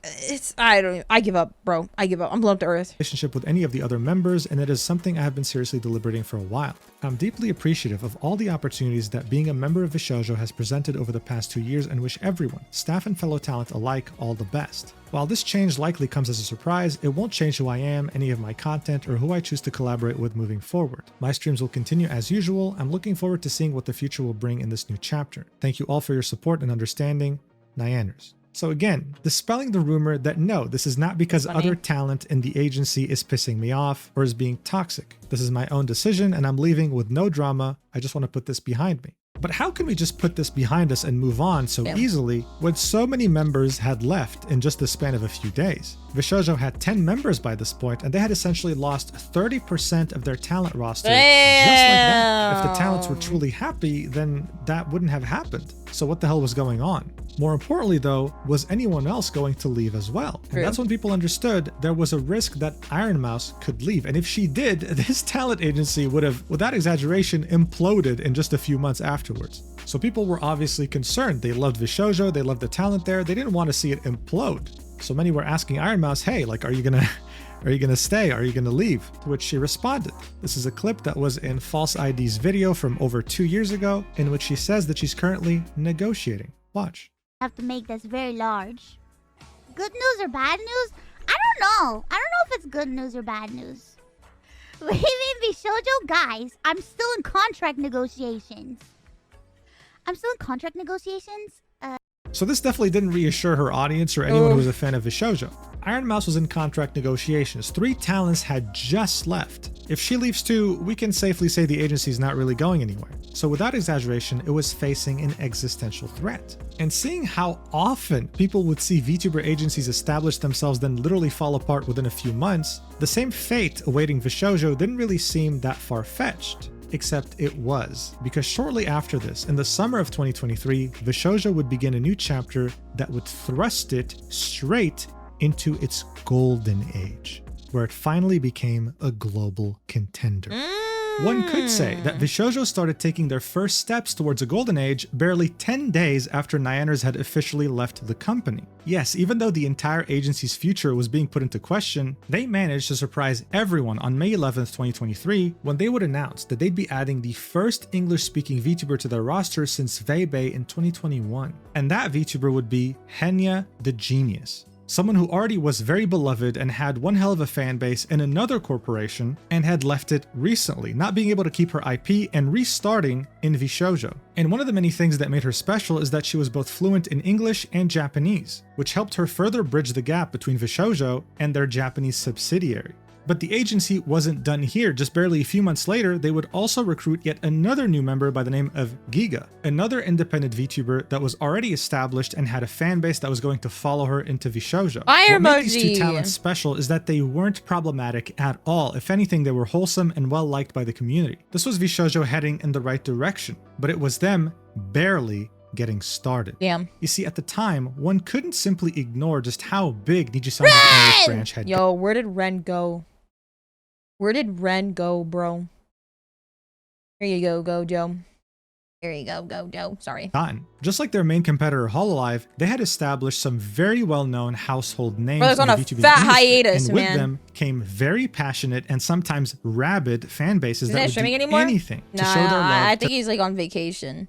S3: it's. I don't. Even, I give up, bro. I give up. I'm blown up to earth.
S2: Relationship with any of the other members, and it is something I have been seriously deliberating for a while. I'm deeply appreciative of all the opportunities that being a member of VShojo has presented over the past 2 years and wish everyone, staff and fellow talent alike, all the best. While this change likely comes as a surprise, it won't change who I am, any of my content, or who I choose to collaborate with moving forward. My streams will continue as usual. I'm looking forward to seeing what the future will bring in this new chapter. Thank you all for your support and understanding. Nyanners. So again, dispelling the rumor that no, this is not because other talent in the agency is pissing me off or is being toxic. This is my own decision and I'm leaving with no drama. I just want to put this behind me. But how can we just put this behind us and move on so easily when so many members had left in just the span of a few days? VShojo had 10 members by this point, and they had essentially lost 30% of their talent roster just like that. If the talents were truly happy, then that wouldn't have happened. So what the hell was going on? More importantly though, was anyone else going to leave as well? And that's when people understood there was a risk that Iron Mouse could leave. And if she did, this talent agency would have, without exaggeration, imploded in just a few months afterwards. So people were obviously concerned. They loved VShojo, they loved the talent there, they didn't want to see it implode. So many were asking Iron Mouse, hey, like, are you gonna stay? Are you gonna leave? To which she responded. This is a clip that was in False ID's video from over 2 years ago, in which she says that she's currently negotiating. Watch.
S9: Have to make this very large. Good news or bad news? I don't know. I don't know if it's good news or bad news. Leaving VShojo, guys, I'm still in contract negotiations. So
S2: this definitely didn't reassure her audience or anyone who was a fan of VShojo. Iron Mouse was in contract negotiations. 3 talents had just left. If she leaves too, we can safely say the agency's not really going anywhere. So without exaggeration, it was facing an existential threat. And seeing how often people would see VTuber agencies establish themselves then literally fall apart within a few months, the same fate awaiting VShojo didn't really seem that far-fetched. Except it was, because shortly after this, in the summer of 2023, VShojo would begin a new chapter that would thrust it straight into its golden age, where it finally became a global contender. One could say that VShojo started taking their first steps towards a golden age barely 10 days after Nyanners had officially left the company. Yes, even though the entire agency's future was being put into question, they managed to surprise everyone on May 11th, 2023, when they would announce that they'd be adding the first English-speaking VTuber to their roster since Vei in 2021. And that VTuber would be Henya the Genius. Someone who already was very beloved and had one hell of a fan base in another corporation and had left it recently, not being able to keep her IP and restarting in VShojo. And one of the many things that made her special is that she was both fluent in English and Japanese, which helped her further bridge the gap between VShojo and their Japanese subsidiary. But the agency wasn't done here. Just barely a few months later, they would also recruit yet another new member by the name of Giga, another independent VTuber that was already established and had a fan base that was going to follow her into VShojo.
S3: Fire
S2: what made these
S3: emoji.
S2: two talents special is that they weren't problematic at all. If anything, they were wholesome and well liked by the community. This was VShojo heading in the right direction, but it was them barely getting started.
S3: Damn.
S2: You see, at the time, one couldn't simply ignore just how big Nijisan's English branch had.
S3: Yo, where did Ren go? Where did Ren go, bro? Here you go, Gojo. There you go, go. Sorry.
S2: gotten. Just like their main competitor Hololive, they had established some very well-known household names
S3: Brother's
S2: in
S3: on
S2: the
S3: a
S2: VTuber
S3: fat
S2: industry,
S3: hiatus,
S2: and with
S3: man.
S2: them came very passionate and sometimes rabid fan bases
S3: Isn't
S2: that
S3: that
S2: would
S3: streaming
S2: do
S3: anymore?
S2: anything to
S3: Nah,
S2: show their love
S3: I
S2: to
S3: think he's like on vacation.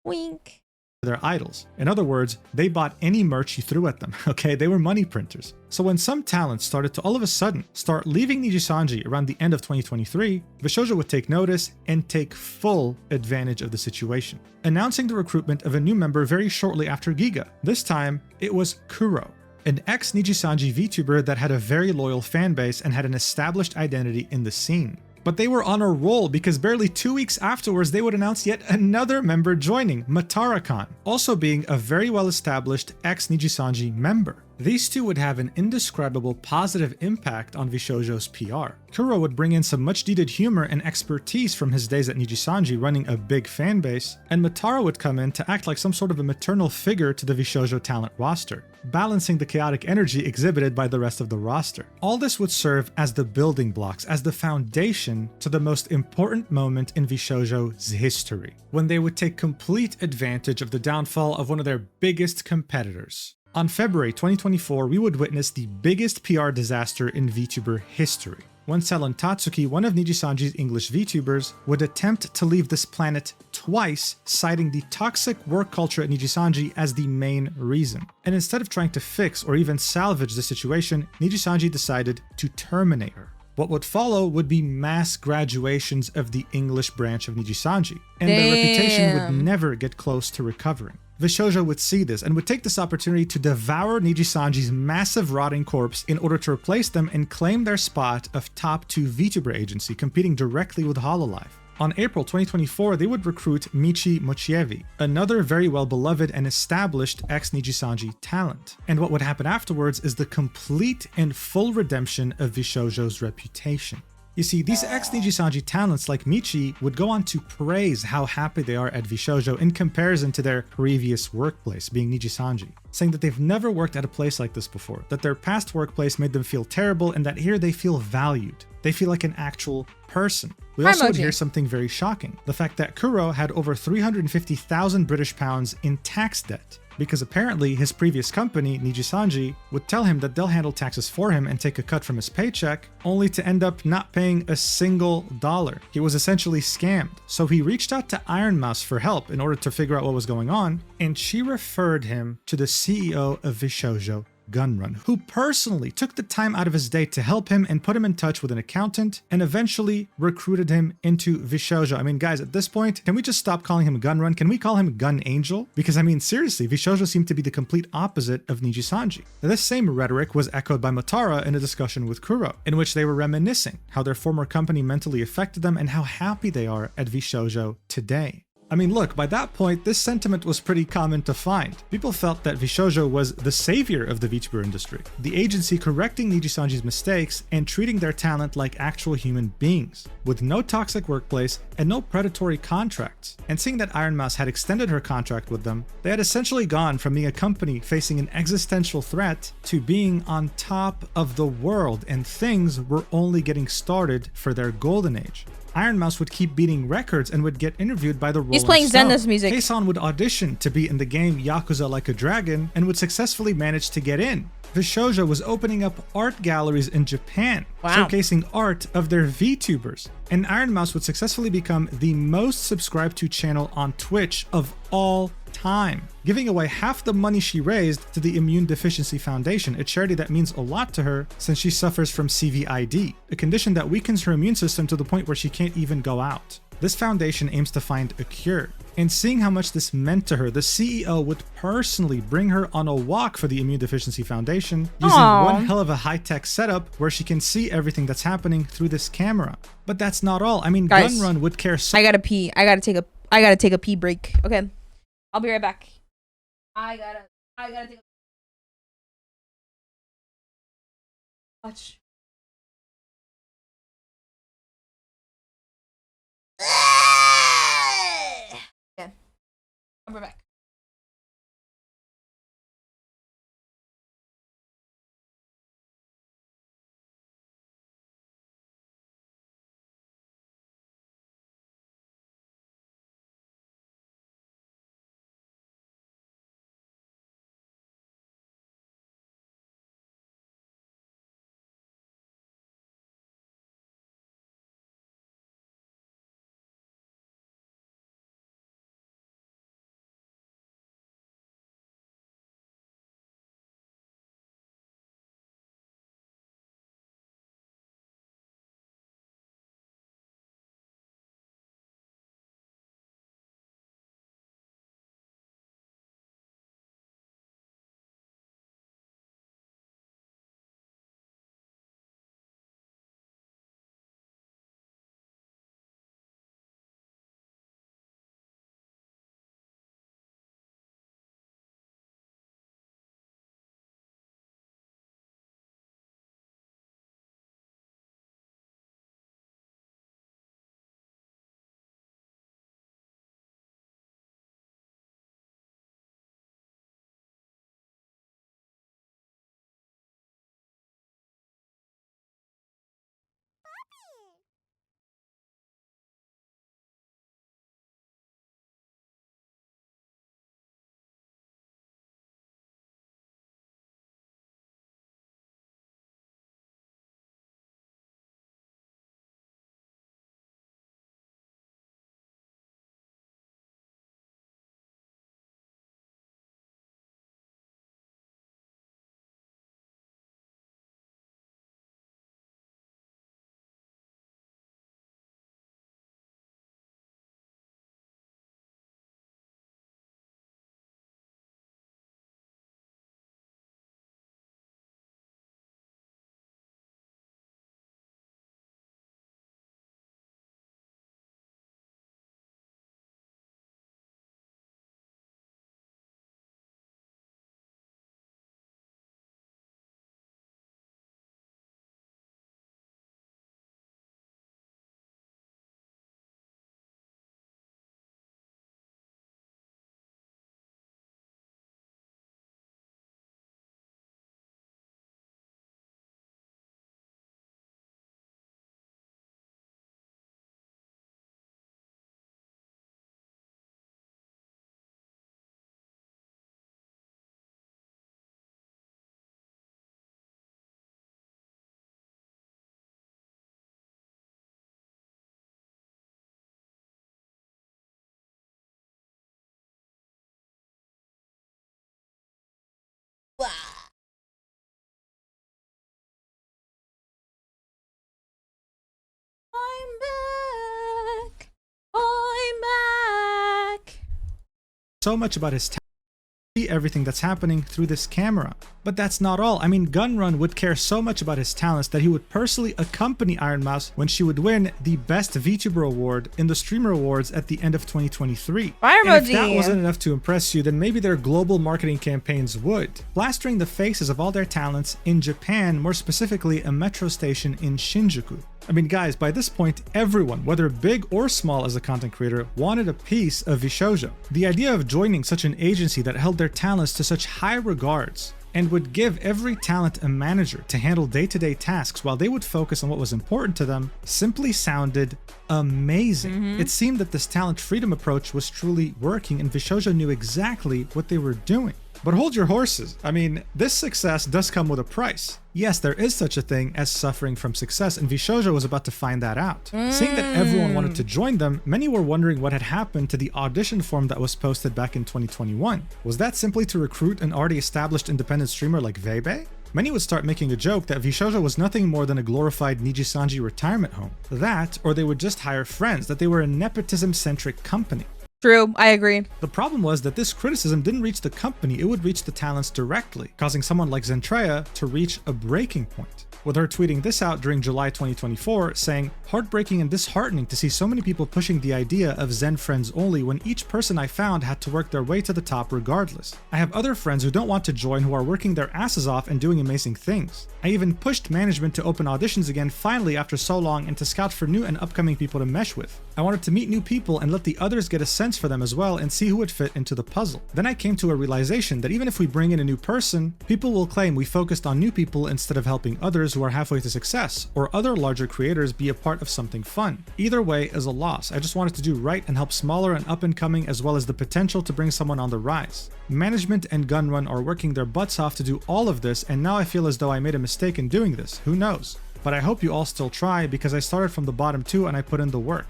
S3: Wink.
S2: their idols. In other words, they bought any merch you threw at them, okay? They were money printers. So when some talents started to all of a sudden start leaving Nijisanji around the end of 2023, VShojo would take notice and take full advantage of the situation, announcing the recruitment of a new member very shortly after Giga. This time, it was Kuro, an ex-Nijisanji VTuber that had a very loyal fanbase and had an established identity in the scene. But they were on a roll because barely 2 weeks afterwards, they would announce yet another member joining, Matara-kan, also being a very well-established ex-Nijisanji member. These two would have an indescribable positive impact on VShojo's PR. Kuro would bring in some much-needed humor and expertise from his days at Nijisanji running a big fanbase, and Matara would come in to act like some sort of a maternal figure to the VShojo talent roster, balancing the chaotic energy exhibited by the rest of the roster. All this would serve as the building blocks, as the foundation to the most important moment in VShojo's history, when they would take complete advantage of the downfall of one of their biggest competitors. On February 2024, we would witness the biggest PR disaster in VTuber history, when Talon Tatsuki, one of Nijisanji's English VTubers, would attempt to leave this planet twice, citing the toxic work culture at Nijisanji as the main reason. And instead of trying to fix or even salvage the situation, Nijisanji decided to terminate her. What would follow would be mass graduations of the English branch of Nijisanji, and their reputation would never get close to recovering. VShojo would see this and would take this opportunity to devour Nijisanji's massive rotting corpse in order to replace them and claim their spot of top 2 VTuber agency competing directly with Hololive. On April 2024, they would recruit Michi Mochievi, another very well-beloved and established ex-Nijisanji talent. And what would happen afterwards is the complete and full redemption of VShojo's reputation. You see, these ex-Nijisanji talents like Michi would go on to praise how happy they are at VShojo in comparison to their previous workplace, being Nijisanji, saying that they've never worked at a place like this before, that their past workplace made them feel terrible, and that here they feel valued. They feel like an actual person. We also would hear something very shocking, the fact that Kuro had over 350,000 British pounds in tax debt, because apparently his previous company, Nijisanji, would tell him that they'll handle taxes for him and take a cut from his paycheck, only to end up not paying a single dollar. He was essentially scammed. So he reached out to Iron Mouse for help in order to figure out what was going on, and she referred him to the CEO of VShojo, Gunrun, who personally took the time out of his day to help him and put him in touch with an accountant and eventually recruited him into VShojo. I mean, guys, at this point, can we just stop calling him Gunrun? Can we call him Gun Angel? Because I mean, seriously, VShojo seemed to be the complete opposite of Nijisanji. Now, this same rhetoric was echoed by Matara in a discussion with Kuro, in which they were reminiscing how their former company mentally affected them and how happy they are at VShojo today. I mean, look, by that point, this sentiment was pretty common to find. People felt that VShojo was the savior of the VTuber industry, the agency correcting Nijisanji's mistakes and treating their talent like actual human beings, with no toxic workplace and no predatory contracts. And seeing that Iron Mouse had extended her contract with them, they had essentially gone from being a company facing an existential threat to being on top of the world, and things were only getting started for their golden age. Iron Mouse would keep beating records and would get interviewed by the Rolling
S3: He's playing
S2: Stone.
S3: Zenda's music.
S2: Keisan would audition to be in the game Yakuza Like a Dragon and would successfully manage to get in. VShojo was opening up art galleries in Japan, showcasing art of their VTubers. And Iron Mouse would successfully become the most subscribed to channel on Twitch of all time, giving away half the money she raised to the Immune Deficiency Foundation, a charity that means a lot to her since she suffers from CVID, a condition that weakens her immune system to the point where she can't even go out. This foundation aims to find a cure, and seeing how much this meant to her, the CEO would personally bring her on a walk for the Immune Deficiency Foundation, using one hell of a high-tech setup where she can see everything that's happening through this camera. But that's not all. I mean,
S3: Guys,
S2: Gunrun would care so—
S3: I gotta pee. I gotta take a pee break. Okay. I'll be right back. I gotta take a— Watch. Okay. I'll be back.
S2: so much about his talent, see everything that's happening through this camera. But that's not all. I mean, Gunrun would care so much about his talents that he would personally accompany Iron Mouse when she would win the Best VTuber Award in the Streamer Awards at the end of 2023.
S3: Fire
S2: And if that
S3: emoji.
S2: wasn't enough to impress you, then maybe their global marketing campaigns would. Plastering the faces of all their talents in Japan, more specifically a metro station in Shinjuku. I mean, guys, by this point, everyone, whether big or small as a content creator, wanted a piece of VShojo. The idea of joining such an agency that held their talents to such high regards and would give every talent a manager to handle day-to-day tasks while they would focus on what was important to them simply sounded amazing. It seemed that this talent freedom approach was truly working, and VShojo knew exactly what they were doing. But hold your horses. I mean, this success does come with a price. Yes, there is such a thing as suffering from success, and VShojo was about to find that out. Seeing that everyone wanted to join them, many were wondering what had happened to the audition form that was posted back in 2021. Was that simply to recruit an already established independent streamer like Vebe? Many would start making a joke that VShojo was nothing more than a glorified Nijisanji retirement home. That, or they would just hire friends, that they were a nepotism-centric company.
S3: True, I agree.
S2: The problem was that this criticism didn't reach the company, it would reach the talents directly, causing someone like Zentreya to reach a breaking point. With her tweeting this out during July 2024, saying, "Heartbreaking and disheartening to see so many people pushing the idea of Zen friends only when each person I found had to work their way to the top regardless. I have other friends who don't want to join who are working their asses off and doing amazing things. I even pushed management to open auditions again finally after so long and to scout for new and upcoming people to mesh with. I wanted to meet new people and let the others get a sense for them as well and see who would fit into the puzzle. Then I came to a realization that even if we bring in a new person, people will claim we focused on new people instead of helping others who are halfway to success, or other larger creators be a part of something fun. Either way is a loss. I just wanted to do right and help smaller and up and coming as well as the potential to bring someone on the rise. Management and Gunrun are working their butts off to do all of this, and now I feel as though I made a mistake in doing this. Who knows? But I hope you all still try because I started from the bottom too and I put in the work."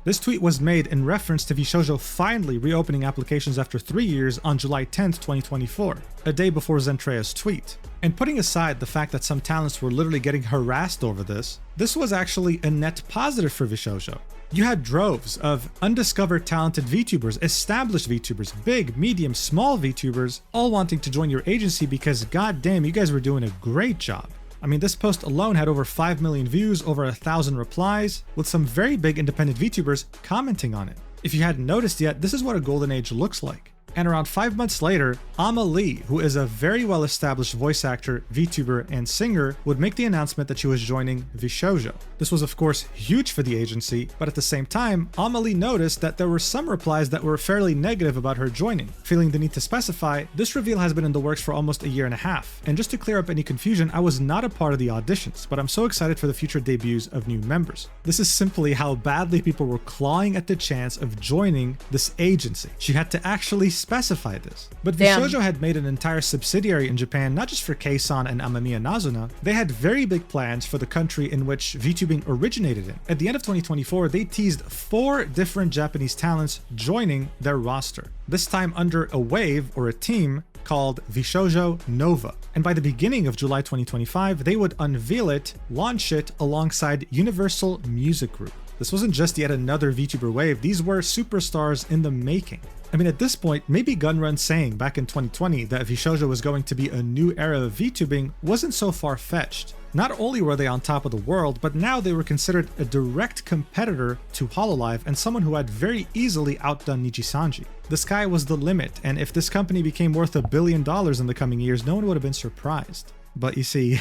S2: This tweet was made in reference to VShojo finally reopening applications after 3 years on July 10th, 2024, a day before Zentreya's tweet. And putting aside the fact that some talents were literally getting harassed over this was actually a net positive for VShojo. You had droves of undiscovered talented VTubers, established VTubers, big, medium, small VTubers, all wanting to join your agency because goddamn, you guys were doing a great job. I mean, this post alone had over 5 million views, over 1,000 replies, with some very big independent VTubers commenting on it. If you hadn't noticed yet, this is what a golden age looks like. And around 5 months later, Lee, who is a very well-established voice actor, VTuber, and singer, would make the announcement that she was joining VShojo. This was of course huge for the agency, but at the same time, Lee noticed that there were some replies that were fairly negative about her joining. Feeling the need to specify, this reveal has been in the works for almost a year and a half. And just to clear up any confusion, I was not a part of the auditions, but I'm so excited for the future debuts of new members. This is simply how badly people were clawing at the chance of joining this agency. She had to actually specify this. But VShojo had made an entire subsidiary in Japan, not just for Kei-san and Amamiya Nazuna. They had very big plans for the country in which VTubing originated in. At the end of 2024, they teased 4 different Japanese talents joining their roster, this time under a wave or a team called VShojo Nova. And by the beginning of July 2025, they would unveil it, launch it alongside Universal Music Group. This wasn't just yet another VTuber wave, these were superstars in the making. I mean, at this point, maybe Gunrun saying back in 2020 that VShojo was going to be a new era of VTubing wasn't so far-fetched. Not only were they on top of the world, but now they were considered a direct competitor to Hololive and someone who had very easily outdone Nijisanji. The sky was the limit, and if this company became worth $1 billion in the coming years, no one would have been surprised. But you see,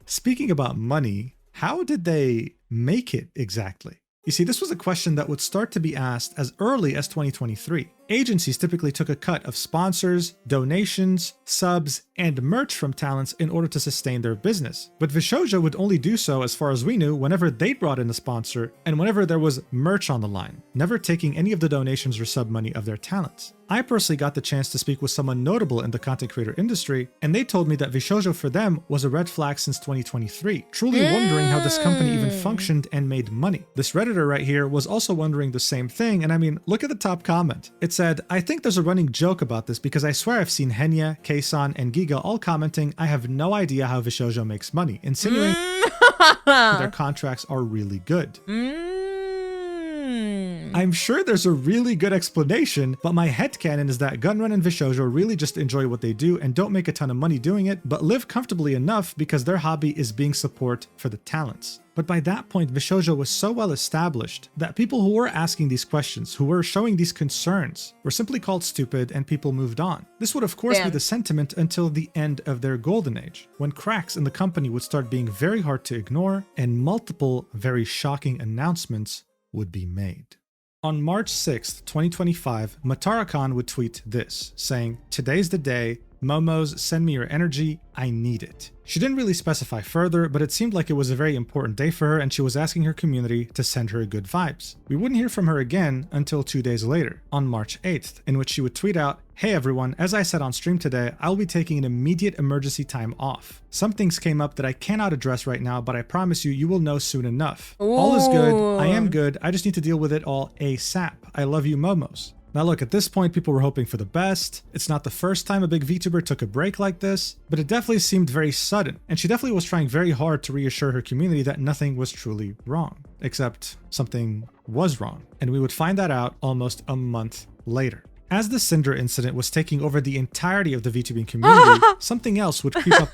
S2: speaking about money, how did they make it exactly? You see, this was a question that would start to be asked as early as 2023. Agencies typically took a cut of sponsors, donations, subs, and merch from talents in order to sustain their business. But VShojo would only do so, as far as we knew, whenever they brought in a sponsor and whenever there was merch on the line, never taking any of the donations or sub money of their talents. I personally got the chance to speak with someone notable in the content creator industry, and they told me that VShojo for them was a red flag since 2023, truly wondering how this company even functioned and made money. This Redditor right here was also wondering the same thing, and I mean, look at the top comment. It said, "I think there's a running joke about this because I swear I've seen Henya, Kei-san, and Giga all commenting, I have no idea how VShojo makes money, insinuating their contracts are really good." I'm sure there's a really good explanation, but my headcanon is that Gunrun and VShojo really just enjoy what they do and don't make a ton of money doing it, but live comfortably enough because their hobby is being support for the talents. But by that point, VShojo was so well established that people who were asking these questions, who were showing these concerns, were simply called stupid and people moved on. This would of course be the sentiment until the end of their golden age, when cracks in the company would start being very hard to ignore and multiple very shocking announcements would be made. On March 6th, 2025, Matara-kan would tweet this, saying, "Today's the day. Momos, send me your energy. I need it." She didn't really specify further, but it seemed like it was a very important day for her and she was asking her community to send her good vibes. We wouldn't hear from her again until 2 days later, on March 8th, in which she would tweet out, "Hey everyone, as I said on stream today, I'll be taking an immediate emergency time off. Some things came up that I cannot address right now, but I promise you, you will know soon enough. All is good. I am good. I just need to deal with it all ASAP. I love you, Momos." Now look, at this point people were hoping for the best. It's not the first time a big VTuber took a break like this, but it definitely seemed very sudden, and she definitely was trying very hard to reassure her community that nothing was truly wrong. Except something was wrong, and we would find that out almost a month later. As the Cinder incident was taking over the entirety of the VTubing community, something else would creep up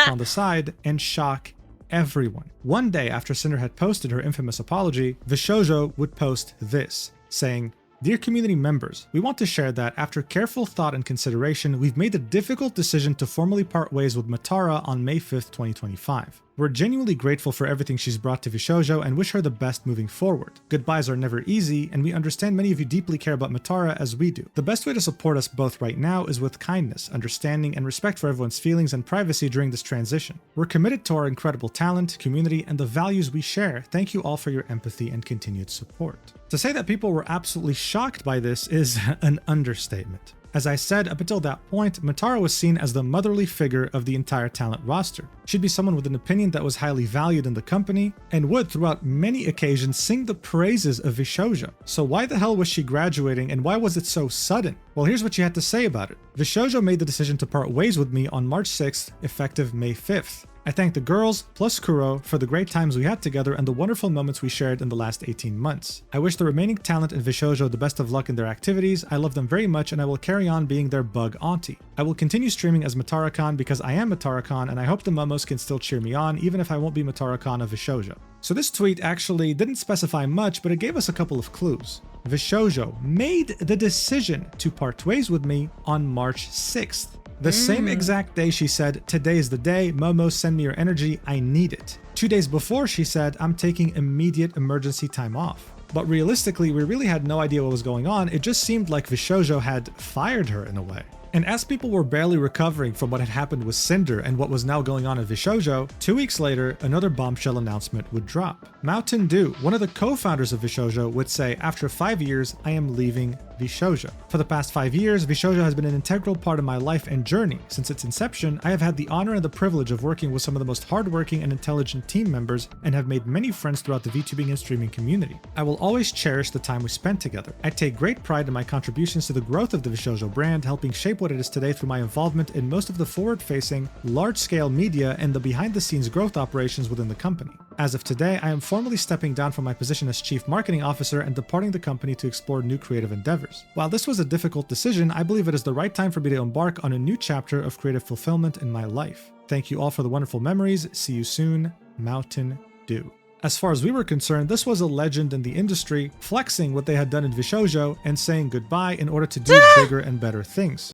S2: on the side and shock everyone. One day after Cinder had posted her infamous apology, VShojo would post this, saying, "Dear community members, we want to share that after careful thought and consideration, we've made the difficult decision to formally part ways with Matara on May 5th, 2025. We're genuinely grateful for everything she's brought to VShojo and wish her the best moving forward. Goodbyes are never easy, and we understand many of you deeply care about Matara as we do. The best way to support us both right now is with kindness, understanding, and respect for everyone's feelings and privacy during this transition. We're committed to our incredible talent, community, and the values we share. Thank you all for your empathy and continued support." To say that people were absolutely shocked by this is an understatement. As I said, up until that point, Matara was seen as the motherly figure of the entire talent roster. She'd be someone with an opinion that was highly valued in the company, and would, throughout many occasions, sing the praises of VShojo. So why the hell was she graduating, and why was it so sudden? Well, here's what she had to say about it. "VShojo made the decision to part ways with me on March 6th, effective May 5th. I thank the girls, plus Kuro, for the great times we had together and the wonderful moments we shared in the last 18 months. I wish the remaining talent in VShojo the best of luck in their activities. I love them very much and I will carry on being their bug auntie. I will continue streaming as Matara-kan because I am Matara-kan, and I hope the Momos can still cheer me on even if I won't be Matara-kan of VShojo." So this tweet actually didn't specify much, but it gave us a couple of clues. VShojo made the decision to part ways with me on March 6th. The same exact day she said, "Today is the day, Momo, send me your energy, I need it." 2 days before she said, "I'm taking immediate emergency time off." But realistically, we really had no idea what was going on. It just seemed like VShojo had fired her in a way. And as people were barely recovering from what had happened with Cinder and what was now going on in VShojo, 2 weeks later, another bombshell announcement would drop. Mountain Dew, one of the co-founders of VShojo, would say, "After 5 years, I am leaving VShojo. For the past 5 years, VShojo has been an integral part of my life and journey. Since its inception, I have had the honor and the privilege of working with some of the most hardworking and intelligent team members and have made many friends throughout the VTubing and streaming community. I will always cherish the time we spent together. I take great pride in my contributions to the growth of the VShojo brand, helping shape what it is today through my involvement in most of the forward-facing, large-scale media and the behind-the-scenes growth operations within the company. As of today, I am formally stepping down from my position as Chief Marketing Officer and departing the company to explore new creative endeavors. While this was a difficult decision, I believe it is the right time for me to embark on a new chapter of creative fulfillment in my life. Thank you all for the wonderful memories. See you soon, Mountain Dew." As far as we were concerned, this was a legend in the industry, flexing what they had done in VShojo and saying goodbye in order to do bigger and better things.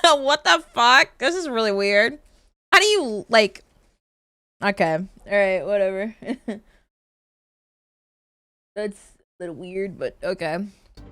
S3: What the fuck? This is really weird. How do you, like... Okay. Alright, whatever. That's a little weird, but okay.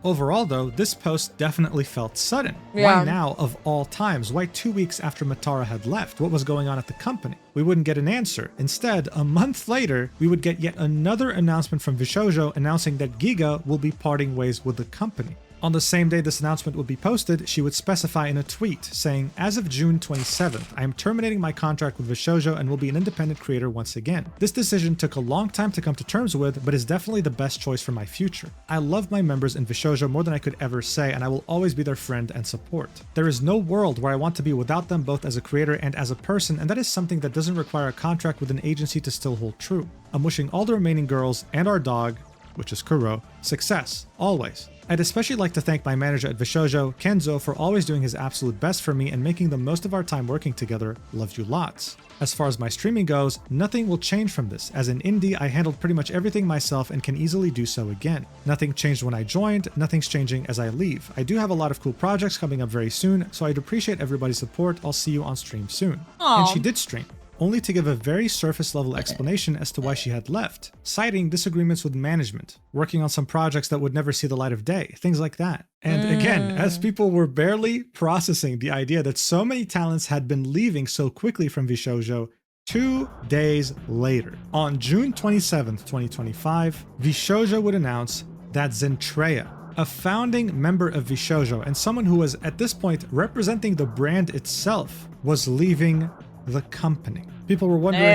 S2: Overall though, this post definitely felt sudden.
S3: Yeah.
S2: Why now of all times? Why 2 weeks after Matara had left? What was going on at the company? We wouldn't get an answer. Instead, a month later, we would get yet another announcement from VShojo announcing that Giga will be parting ways with the company. On the same day this announcement would be posted, she would specify in a tweet saying, "As of June 27th, I am terminating my contract with VShojo and will be an independent creator once again. This decision took a long time to come to terms with, but is definitely the best choice for my future. I love my members in VShojo more than I could ever say, and I will always be their friend and support. There is no world where I want to be without them both as a creator and as a person, and that is something that doesn't require a contract with an agency to still hold true. I'm wishing all the remaining girls and our dog which is Kuro, success, always. I'd especially like to thank my manager at VShojo, Kenzo, for always doing his absolute best for me and making the most of our time working together. Love you lots. As far as my streaming goes, nothing will change from this, as in indie I handled pretty much everything myself and can easily do so again. Nothing changed when I joined, nothing's changing as I leave. I do have a lot of cool projects coming up very soon, so I'd appreciate everybody's support. I'll see you on stream soon.
S3: Aww.
S2: And she did stream, only to give a very surface level explanation as to why she had left, citing disagreements with management, working on some projects that would never see the light of day, things like that. And again, as people were barely processing the idea that so many talents had been leaving so quickly from VShojo, 2 days later, on June 27th, 2025, VShojo would announce that Zentreya, a founding member of VShojo and someone who was at this point representing the brand itself, was leaving the company. People were wondering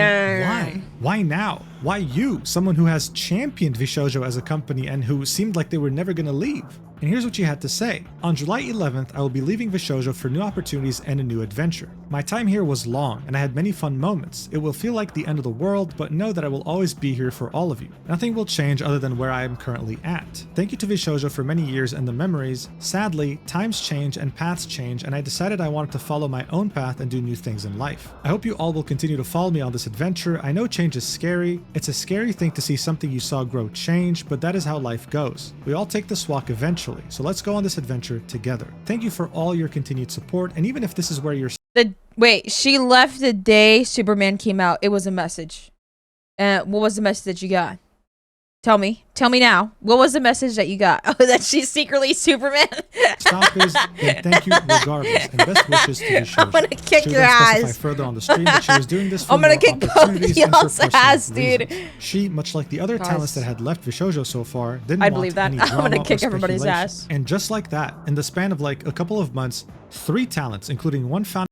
S2: why? Why now? Why you? Someone who has championed VShojo as a company and who seemed like they were never going to leave. And here's what she had to say. On July 11th, I will be leaving VShojo for new opportunities and a new adventure. My time here was long, and I had many fun moments. It will feel like the end of the world, but know that I will always be here for all of you. Nothing will change other than where I am currently at. Thank you to VShojo for many years and the memories. Sadly, times change and paths change, and I decided I wanted to follow my own path and do new things in life. I hope you all will continue to follow me on this adventure. I know change is scary. It's a scary thing to see something you saw grow change, but that is how life goes. We all take this walk eventually. So let's go on this adventure together. Thank you for all your continued support, and even if this is where you're—
S3: Wait, she left the day Superman came out. It was a message. What was the message that you got? Tell me now. What was the message that you got? Oh, that she's secretly Superman.
S2: Stop is, and thank you regardless, and best wishes to VShojo.
S3: I'm gonna kick
S2: She
S3: your
S2: would then
S3: ass.
S2: specify further on the stream that she was doing this for
S3: I'm gonna
S2: more
S3: kick both
S2: opportunities and for
S3: y'all's
S2: personal
S3: ass, dude.
S2: reasons. She, much like the other
S3: Guys.
S2: talents that had left VShojo so far, didn't
S3: I
S2: want
S3: believe that.
S2: any
S3: I'm
S2: drama
S3: gonna
S2: or
S3: kick everybody's
S2: speculation.
S3: ass.
S2: And just like that, in the span of like a couple of months, 3 talents, including one founding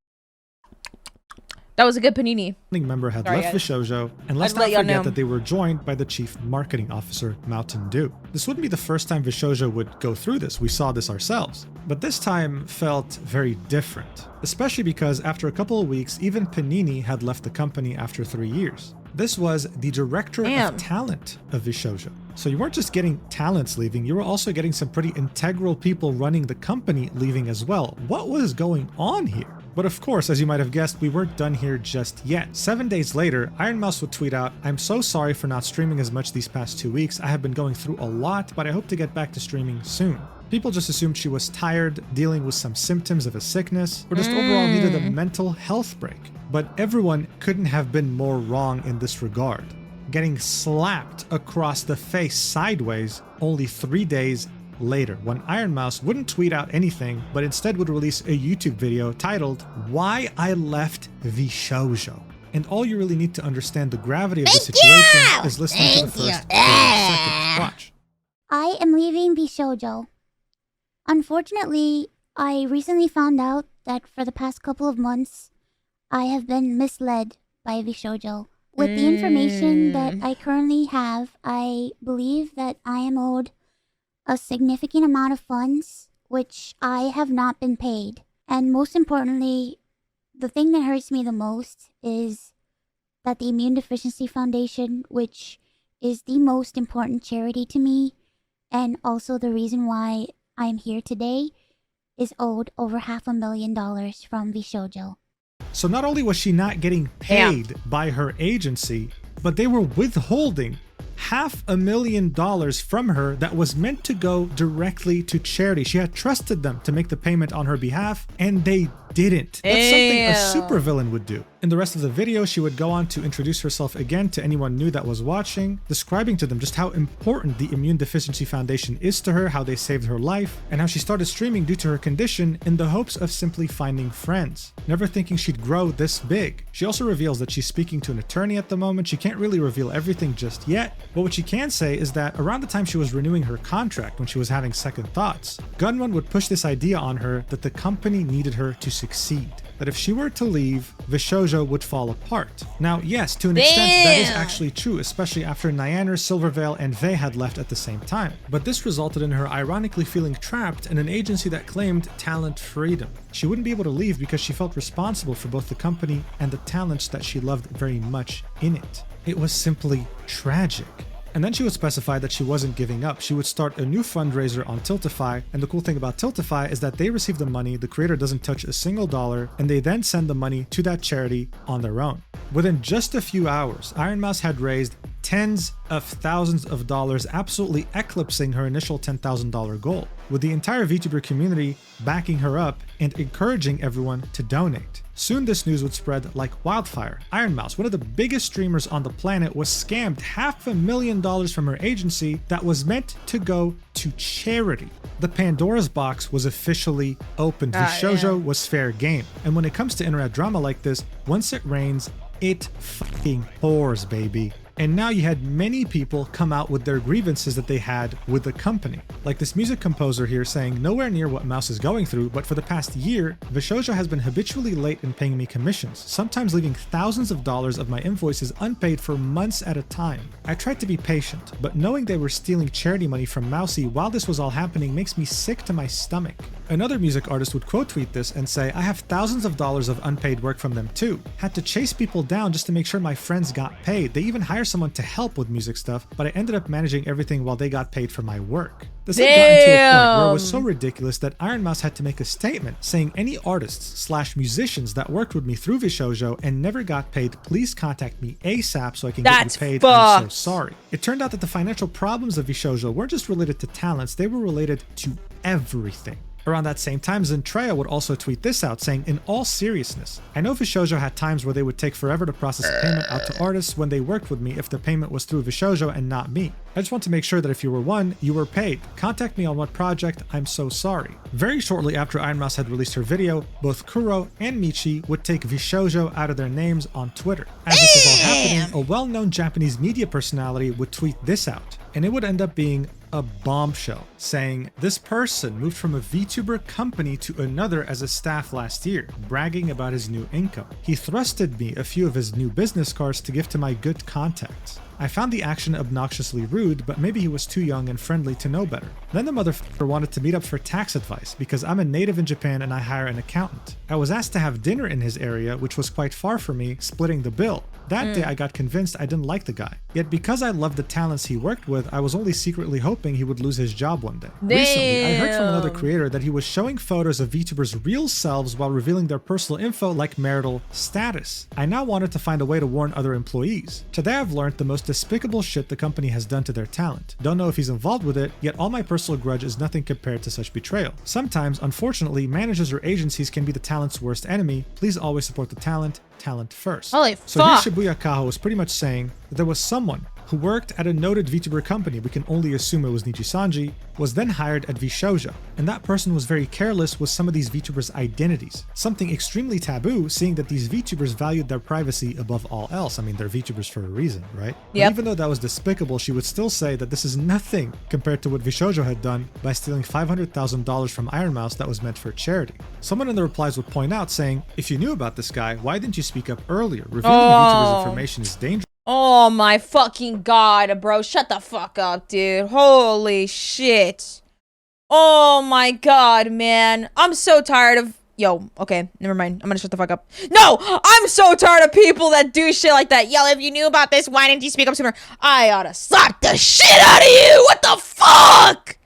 S3: That was a good panini.
S2: member had
S3: Sorry,
S2: left
S3: guys.
S2: VShojo, and let's
S3: I'd
S2: not
S3: let y'all
S2: forget
S3: know.
S2: that they were joined by the chief marketing officer, Mountain Dew. This wouldn't be the first time VShojo would go through this, we saw this ourselves. But this time felt very different, especially because after a couple of weeks, even Panini had left the company after 3 years. This was the director of talent of VShojo. So you weren't just getting talents leaving, you were also getting some pretty integral people running the company leaving as well. What was going on here? But of course, as you might have guessed, we weren't done here just yet. 7 days later, Iron Mouse would tweet out, "I'm so sorry for not streaming as much these past 2 weeks. I have been going through a lot, but I hope to get back to streaming soon." People just assumed she was tired, dealing with some symptoms of a sickness, or just overall needed a mental health break. But everyone couldn't have been more wrong in this regard. Getting slapped across the face sideways only 3 days later, when Iron Mouse wouldn't tweet out anything, but instead would release a YouTube video titled, "Why I Left VShojo." And all you really need to understand the gravity of the situation is listening to the first 30 seconds. Watch.
S9: I am leaving VShojo. Unfortunately, I recently found out that for the past couple of months, I have been misled by VShojo. With the information that I currently have, I believe that I am owed a significant amount of funds, which I have not been paid. And most importantly, the thing that hurts me the most is that the Immune Deficiency Foundation, which is the most important charity to me, and also the reason why I'm here today, is owed over $500,000 from VShojo.
S2: So not only was she not getting paid by her agency, but they were withholding $500,000 from her that was meant to go directly to charity. She had trusted them to make the payment on her behalf, and they didn't. That's something a supervillain would do. In the rest of the video, she would go on to introduce herself again to anyone new that was watching, describing to them just how important the Immune Deficiency Foundation is to her, how they saved her life, and how she started streaming due to her condition in the hopes of simply finding friends, never thinking she'd grow this big. She also reveals that she's speaking to an attorney at the moment. She can't really reveal everything just yet, but what she can say is that around the time she was renewing her contract, when she was having second thoughts, Gunman would push this idea on her that the company needed her to succeed, that if she were to leave, VShojo would fall apart. Now, yes, to an extent, that is actually true, especially after Nyaner, Silverveil, and Vey had left at the same time. But this resulted in her ironically feeling trapped in an agency that claimed talent freedom. She wouldn't be able to leave because she felt responsible for both the company and the talents that she loved very much in it. It was simply tragic. And then she would specify that she wasn't giving up. She would start a new fundraiser on Tiltify, and the cool thing about Tiltify is that they receive the money, the creator doesn't touch a single dollar, and they then send the money to that charity on their own. Within just a few hours, Iron Mouse had raised tens of thousands of dollars, absolutely eclipsing her initial $10,000 goal, with the entire VTuber community backing her up and encouraging everyone to donate. Soon this news would spread like wildfire. Iron Mouse, one of the biggest streamers on the planet, was scammed $500,000 from her agency that was meant to go to charity. The Pandora's box was officially opened. VShojo was fair game. And when it comes to internet drama like this, once it rains, it fucking pours, baby. And now you had many people come out with their grievances that they had with the company. Like this music composer here saying nowhere near what Mouse is going through, but for the past year, VShojo has been habitually late in paying me commissions, sometimes leaving thousands of dollars of my invoices unpaid for months at a time. I tried to be patient, but knowing they were stealing charity money from Mousy while this was all happening makes me sick to my stomach. Another music artist would quote tweet this and say, I have thousands of dollars of unpaid work from them too. Had to chase people down just to make sure my friends got paid. They even hire someone to help with music stuff, but I ended up managing everything while they got paid for my work. This had gotten to a point where it was so ridiculous that Iron Mouse had to make a statement saying any artists/musicians that worked with me through VShojo and never got paid, please contact me ASAP so I can get you paid. I'm so sorry. It turned out that the financial problems of VShojo weren't just related to talents, they were related to everything. Around that same time, Zentreya would also tweet this out, saying, in all seriousness, I know VShojo had times where they would take forever to process payment out to artists when they worked with me if the payment was through VShojo and not me. I just want to make sure that if you were one, you were paid. Contact me on what project, I'm so sorry. Very shortly after Iron Mouse had released her video, both Kuro and Michi would take VShojo out of their names on Twitter. As this was all happening, a well-known Japanese media personality would tweet this out, and it would end up being a bombshell, saying, this person moved from a VTuber company to another as a staff last year, bragging about his new income. He thrusted me a few of his new business cards to give to my good contacts. I found the action obnoxiously rude, but maybe he was too young and friendly to know better. Then the motherfucker wanted to meet up for tax advice because I'm a native in Japan and I hire an accountant. I was asked to have dinner in his area, which was quite far from me, splitting the bill. That day I got convinced I didn't like the guy. Yet because I loved the talents he worked with, I was only secretly hoping he would lose his job one day. Recently, I heard from another creator that he was showing photos of VTubers' real selves while revealing their personal info like marital status. I now wanted to find a way to warn other employees. Today I've learned the most despicable shit the company has done to their talent. Don't know if he's involved with it, yet all my personal grudge is nothing compared to such betrayal. Sometimes, unfortunately, managers or agencies can be the talent's worst enemy. Please always support the talent first.
S3: Holy
S2: so
S3: fuck.
S2: Here Shibuya Kaho was pretty much saying that there was someone who worked at a noted VTuber company, we can only assume it was Nichisanji, was then hired at VShojo, and that person was very careless with some of these VTubers' identities. Something extremely taboo, seeing that these VTubers valued their privacy above all else. I mean, they're VTubers for a reason, right?
S3: Yep.
S2: But even though that was despicable, she would still say that this is nothing compared to what VShojo had done by stealing $500,000 from Iron Mouse that was meant for charity. Someone in the replies would point out saying, if you knew about this guy, why didn't you speak up earlier? Revealing VTubers' information is dangerous.
S3: Oh my fucking god, bro. Shut the fuck up, dude. Holy shit. Oh my god, man. I'm so tired of... Yo, okay, never mind. I'm gonna shut the fuck up. No! I'm so tired of people that do shit like that. Yo, if you knew about this, why didn't you speak up sooner? I oughta slap the shit out of you! What the fuck?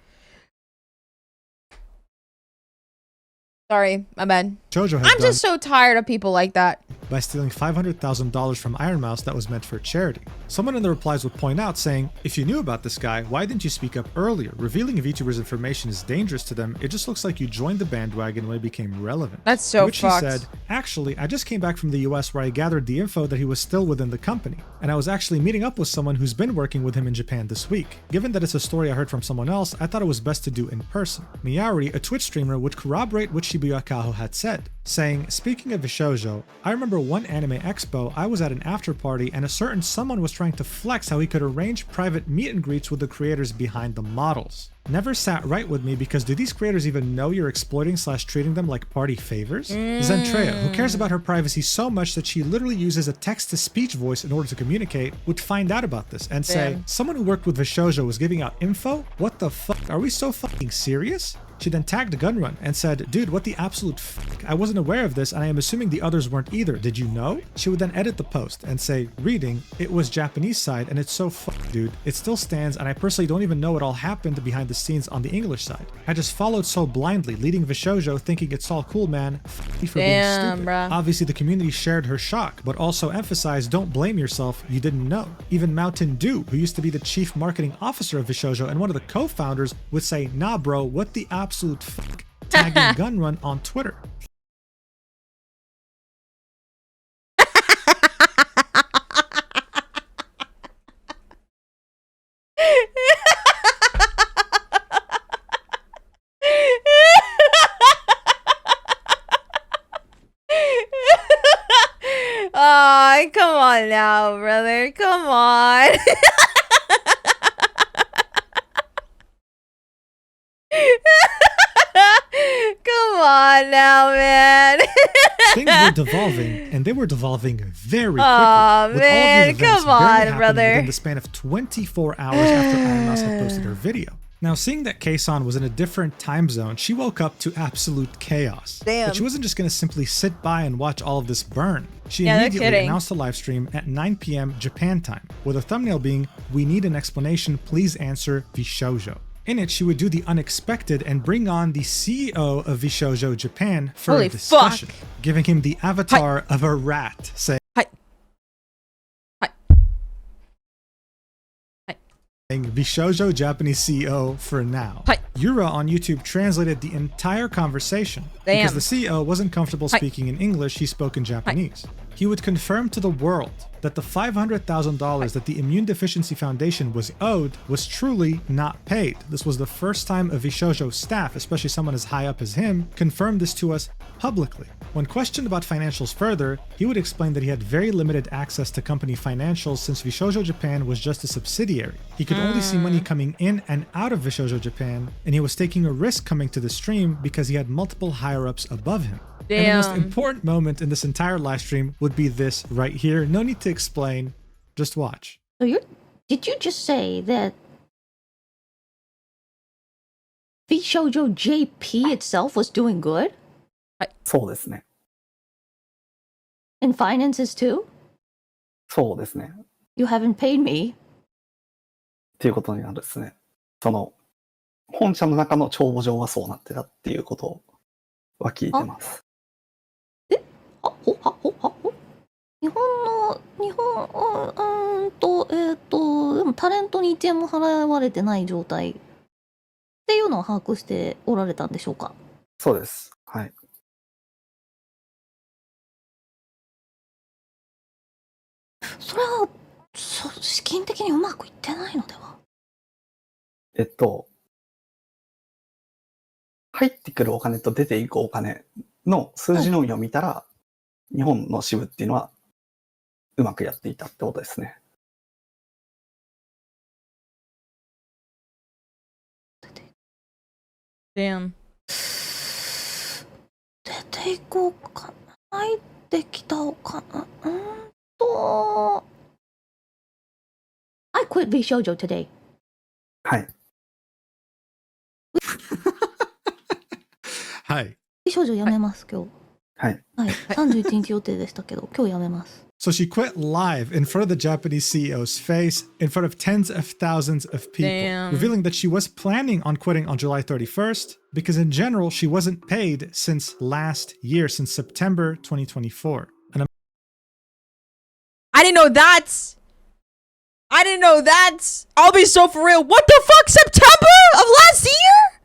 S3: Sorry, my bad. I'm just so tired of people like that.
S2: By stealing $500,000 from Iron Mouse that was meant for charity. Someone in the replies would point out saying, if you knew about this guy, why didn't you speak up earlier? Revealing a VTuber's information is dangerous to them. It just looks like you joined the bandwagon when it became relevant.
S3: That's so
S2: Which
S3: fucked.
S2: she said, actually, I just came back from the US where I gathered the info that he was still within the company. And I was actually meeting up with someone who's been working with him in Japan this week. Given that it's a story I heard from someone else, I thought it was best to do in person. Miyauri, a Twitch streamer, would corroborate what Shibuya Kaho had said, saying, speaking of VShojo, I remember one anime expo, I was at an after party and a certain someone was trying to flex how he could arrange private meet and greets with the creators behind the models. never sat right with me because do these creators even know you're exploiting / treating them like party favors? Zentrea, who cares about her privacy so much that she literally uses a text-to-speech voice in order to communicate, would find out about this and say, someone who worked with VShojo was giving out info? What the fuck? Are we so fucking serious? She then tagged Gunrun and said, dude, what the absolute fuck? I wasn't aware of this and I am assuming the others weren't either. Did you know? She would then edit the post and say, reading, it was Japanese side and it's so fuck, dude. It still stands and I personally don't even know what all happened behind the scenes on the English side. I just followed so blindly, leading VShojo thinking it's all cool, man. Fuck me for being stupid.
S3: Bruh.
S2: Obviously the community shared her shock, but also emphasized don't blame yourself, you didn't know. Even Mountain Dew, who used to be the chief marketing officer of VShojo and one of the co-founders, would say, nah bro, what the absolute fuck? Tagging Gunrun on Twitter.
S3: Oh, come on now, brother. Come on. Come on now, man.
S2: Things were devolving, and they were devolving very quickly.
S3: Aw,
S2: with
S3: man,
S2: all of these events
S3: come on,
S2: barely happening
S3: brother.
S2: Within the span of 24 hours after Anniepants had posted her video. Now, seeing that Keisan was in a different time zone, she woke up to absolute chaos.
S3: Damn.
S2: But she wasn't just going to simply sit by and watch all of this burn. She
S3: Yeah, no
S2: immediately
S3: kidding.
S2: announced a live stream at 9 p.m. Japan time, with a thumbnail being, we need an explanation, please answer VShojo. In it, she would do the unexpected and bring on the CEO of VShojo Japan for
S3: Holy
S2: a discussion,
S3: fuck.
S2: giving him the avatar of a rat, saying, VShojo Japanese CEO for now. Yura on YouTube translated the entire conversation because the CEO wasn't comfortable speaking in English, he spoke in Japanese. He would confirm to the world that the $500,000 that the Immune Deficiency Foundation was owed was truly not paid. This was the first time a VShojo staff, especially someone as high up as him, confirmed this to us publicly. When questioned about financials further, he would explain that he had very limited access to company financials since VShojo Japan was just a subsidiary. He could only see money coming in and out of VShojo Japan, and he was taking a risk coming to the stream because he had multiple higher-ups above him. And the most important moment in this entire live stream would be this right here. No need to explain, just watch.
S8: So did you just say that VShojo JP itself was doing good?
S10: そうですね。
S8: In finances too?
S10: そうですね。
S8: You haven't paid me.
S10: っていうことになるですね。その、本社の中の帳簿上はそうなってたっていうことは聞いてます。
S8: でもタレントに1円も払われてない状態っていうのを把握しておられたんでしょうか？
S10: そうです。はい。
S8: それは資金的にうまくいってないのでは？
S10: 入ってくるお金と出ていくお金の数字のみを見たら、日本の支部っていうのはうまくやっていたってことですね。
S3: Damn.
S8: 出ていこうかな。入ってきたお金。I quit VShojo today.
S10: はい。
S2: はい。
S8: VShojo 辞めます、今日。
S10: はい。
S8: はい。31日予定でしたけど、今日辞めます。
S2: So she quit live in front of the Japanese CEO's face, in front of tens of thousands of people, revealing that she was planning on quitting on July 31st because in general, she wasn't paid since last year, since September 2024. And
S3: I didn't know that. I didn't know that. I'll be so for real. What the fuck? September of last year?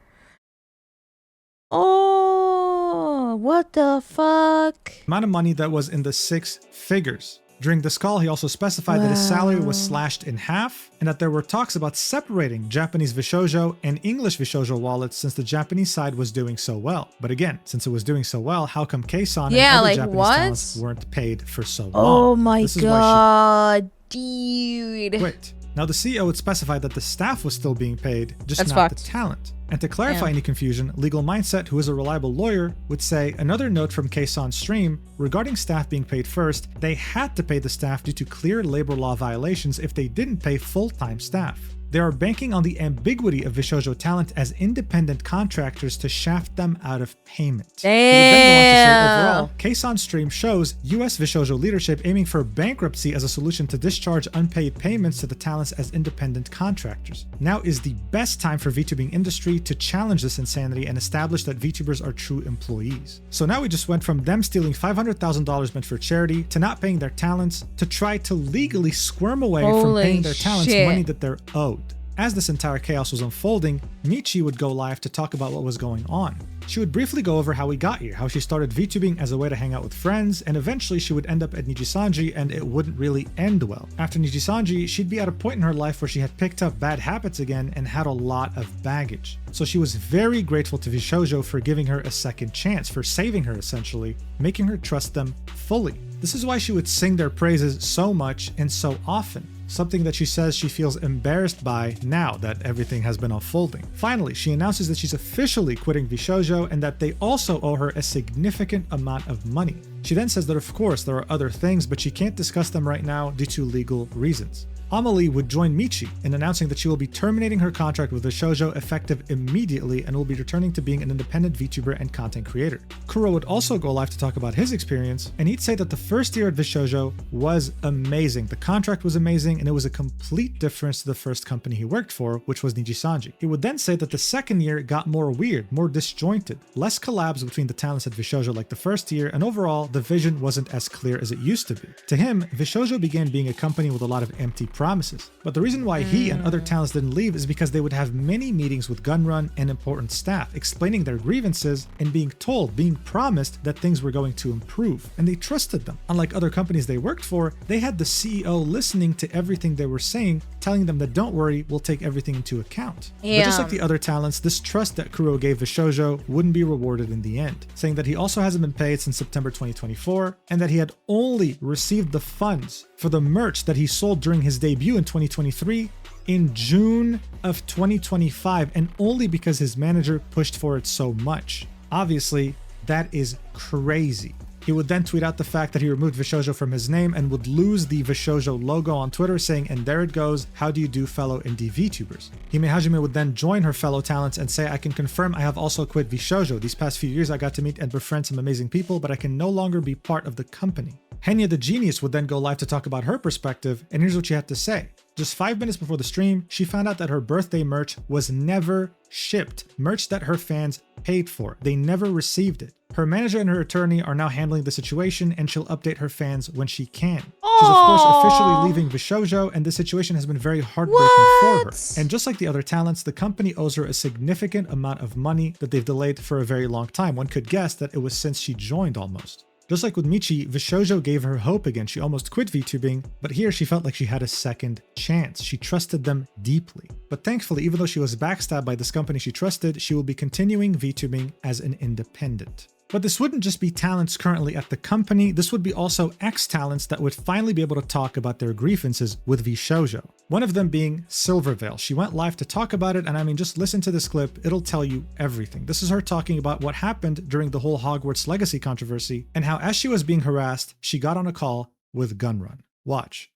S3: Oh, what the fuck?
S2: amount of money that was in the 6 figures. During this call, he also specified that his salary was slashed in half and that there were talks about separating Japanese VShojo and English VShojo wallets since the Japanese side was doing so well. But again, since it was doing so well, how come Keisan and other Japanese talents weren't paid for so long?
S3: Oh my
S2: This is
S3: god, dude.
S2: Wait. Now, the CEO would specify that the staff was still being paid, just
S3: That's
S2: not
S3: fucked.
S2: the talent. And to clarify
S3: Damn.
S2: any confusion, Legal Mindset, who is a reliable lawyer, would say another note from Keisan's stream regarding staff being paid first, they had to pay the staff due to clear labor law violations if they didn't pay full-time staff. They are banking on the ambiguity of VShojo talent as independent contractors to shaft them out of payment. He would then go on to say, overall, Keisan's stream shows US VShojo leadership aiming for bankruptcy as a solution to discharge unpaid payments to the talents as independent contractors. Now is the best time for VTubing industry to challenge this insanity and establish that VTubers are true employees. So now we just went from them stealing $500,000 meant for charity to not paying their talents to try to legally squirm away from
S3: Holy
S2: paying their talents
S3: shit.
S2: money that they're owed. As this entire chaos was unfolding, Michi would go live to talk about what was going on. She would briefly go over how we got here, how she started VTubing as a way to hang out with friends, and eventually she would end up at Nijisanji and it wouldn't really end well. After Nijisanji, she'd be at a point in her life where she had picked up bad habits again and had a lot of baggage. So she was very grateful to VShojo for giving her a second chance, for saving her essentially, making her trust them fully. This is why she would sing their praises so much and so often. Something that she says she feels embarrassed by now that everything has been unfolding. Finally, she announces that she's officially quitting VShojo and that they also owe her a significant amount of money. She then says that of course there are other things, but she can't discuss them right now due to legal reasons. Amelie would join Michi in announcing that she will be terminating her contract with VShojo effective immediately and will be returning to being an independent VTuber and content creator. Kuro would also go live to talk about his experience, and he'd say that the first year at VShojo was amazing. The contract was amazing, and it was a complete difference to the first company he worked for, which was Nijisanji. He would then say that the second year got more weird, more disjointed, less collabs between the talents at VShojo like the first year, and overall, the vision wasn't as clear as it used to be. To him, VShojo began being a company with a lot of empty promises. But the reason why he and other talents didn't leave is because they would have many meetings with Gunrun and important staff, explaining their grievances and being told, being promised that things were going to improve. And they trusted them. Unlike other companies they worked for, they had the CEO listening to everything they were saying, telling them that don't worry, we'll take everything into account. But just like the other talents, this trust that Kuro gave VShojo wouldn't be rewarded in the end, saying that he also hasn't been paid since September 2024 and that he had only received the funds for the merch that he sold during his debut in 2023 in June of 2025, and only because his manager pushed for it so much. Obviously, that is crazy. He would then tweet out the fact that he removed VShojo from his name and would lose the VShojo logo on Twitter, saying, "And there it goes, how do you do, fellow indie VTubers?" Hime Hajime would then join her fellow talents and say, "I can confirm I have also quit VShojo. These past few years I got to meet and befriend some amazing people, but I can no longer be part of the company." Henya the Genius would then go live to talk about her perspective, and here's what she had to say. Just 5 minutes before the stream, she found out that her birthday merch was never shipped. Merch that her fans paid for. They never received it. Her manager and her attorney are now handling the situation, and she'll update her fans when she can. She's of course officially leaving VShojo, and the situation has been very heartbreaking for her. And just like the other talents, the company owes her a significant amount of money that they've delayed for a very long time. One could guess that it was since she joined almost. Just like with Michi, VShojo gave her hope again. She almost quit VTubing, but here she felt like she had a second chance. She trusted them deeply. But thankfully, even though she was backstabbed by this company she trusted, she will be continuing VTubing as an independent. But this wouldn't just be talents currently at the company, this would be also ex-talents that would finally be able to talk about their grievances with VShojo. One of them being Silvervale. She went live to talk about it, and I mean, just listen to this clip, it'll tell you everything. This is her talking about what happened during the whole Hogwarts Legacy controversy, and how as she was being harassed, she got on a call with Gunrun. Watch.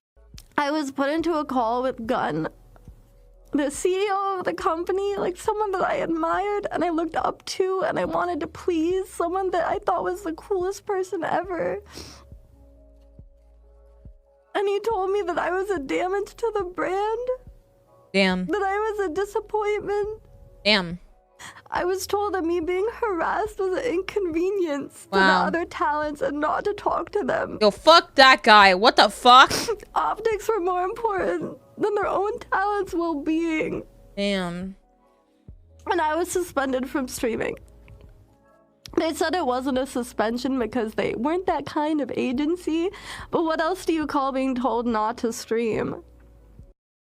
S11: I was put into a call with Gun, the CEO of the company, like someone that I admired and I looked up to and I wanted to please, someone that I thought was the coolest person ever. And he told me that I was a damage to the brand.
S3: Damn.
S11: That I was a disappointment.
S3: Damn.
S11: I was told that me being harassed was an inconvenience to the other talents and not to talk to them.
S3: Yo, fuck that guy. What the fuck?
S11: Optics were more important than their own talents' well-being.
S3: Damn.
S11: And I was suspended from streaming. They said it wasn't a suspension because they weren't that kind of agency, but what else do you call being told not to stream?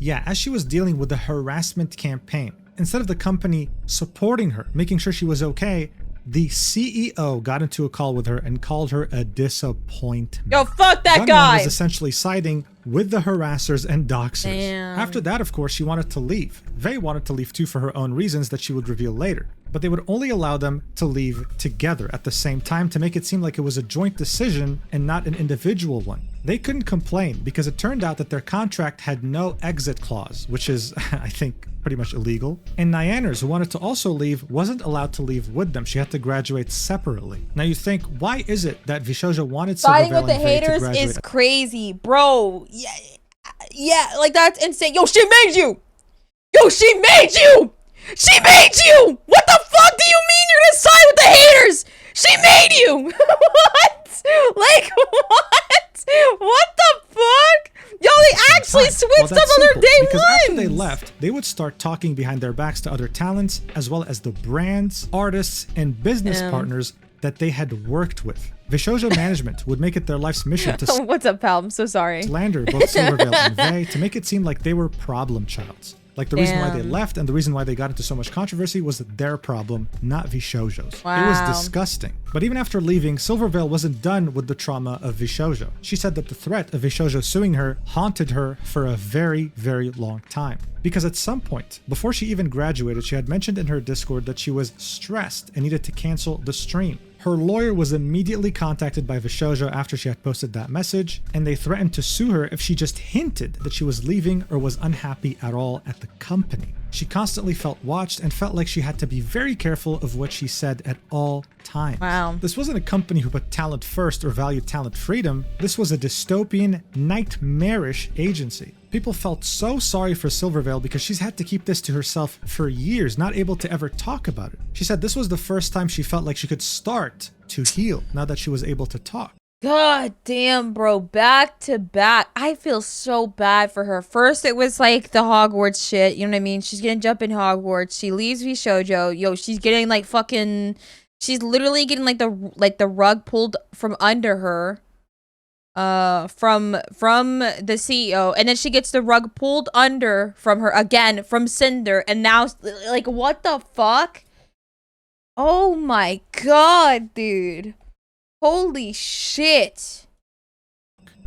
S2: Yeah, as she was dealing with the harassment campaign, instead of the company supporting her, making sure she was okay, The CEO got into a call with her and called her a disappointment.
S3: Yo, fuck that
S2: Gunwon
S3: guy!
S2: was essentially siding with the harassers and doxers.
S3: Damn.
S2: After that, of course, she wanted to leave. Vei wanted to leave too for her own reasons that she would reveal later. But they would only allow them to leave together at the same time to make it seem like it was a joint decision and not an individual one. They couldn't complain because it turned out that their contract had no exit clause, which is, I think, pretty much illegal. And Nyaners, who wanted to also leave, wasn't allowed to leave with them. She had to graduate separately. Now you think, why is it that VShojo wanted
S3: Siding
S2: Silverveil
S3: with the
S2: and Vei to
S3: haters
S2: graduate?
S3: is crazy, bro. Yeah, like that's insane. Yo, she made you. Yo, she made you. She made you. What the fuck do you mean you're gonna side with the haters? She made you. What? Like what? What the fuck? Yo, they actually switched up on their day
S2: because
S3: one.
S2: after they left, they would start talking behind their backs to other talents, as well as the brands, artists, and business partners that they had worked with. VShojo management would make it their life's mission to
S3: What's up, pal? I'm so sorry.
S2: slander both Silverveil and Vei to make it seem like they were problem childs. Like the reason why they left and the reason why they got into so much controversy was their problem, not VShojo's.
S3: Wow.
S2: It was disgusting. But even after leaving, Silverveil wasn't done with the trauma of VShojo. She said that the threat of VShojo suing her haunted her for a very, very long time. Because at some point, before she even graduated, she had mentioned in her Discord that she was stressed and needed to cancel the stream. Her lawyer was immediately contacted by VShojo after she had posted that message, and they threatened to sue her if she just hinted that she was leaving or was unhappy at all at the company. She constantly felt watched and felt like she had to be very careful of what she said at all times.
S3: Wow.
S2: This wasn't a company who put talent first or valued talent freedom. This was a dystopian, nightmarish agency. People felt so sorry for Silverveil because she's had to keep this to herself for years, not able to ever talk about it. She said this was the first time she felt like she could start to heal now that she was able to talk.
S3: God damn, bro. Back to back. I feel so bad for her. First, it was like the Hogwarts shit. You know what I mean? She's gonna jump in Hogwarts. She leaves VShojo. Yo, she's getting like fucking... She's literally getting like the rug pulled from under her. From the CEO. And then she gets the rug pulled under from her again from Cinder. And now, like, what the fuck? Oh my god, dude. Holy shit.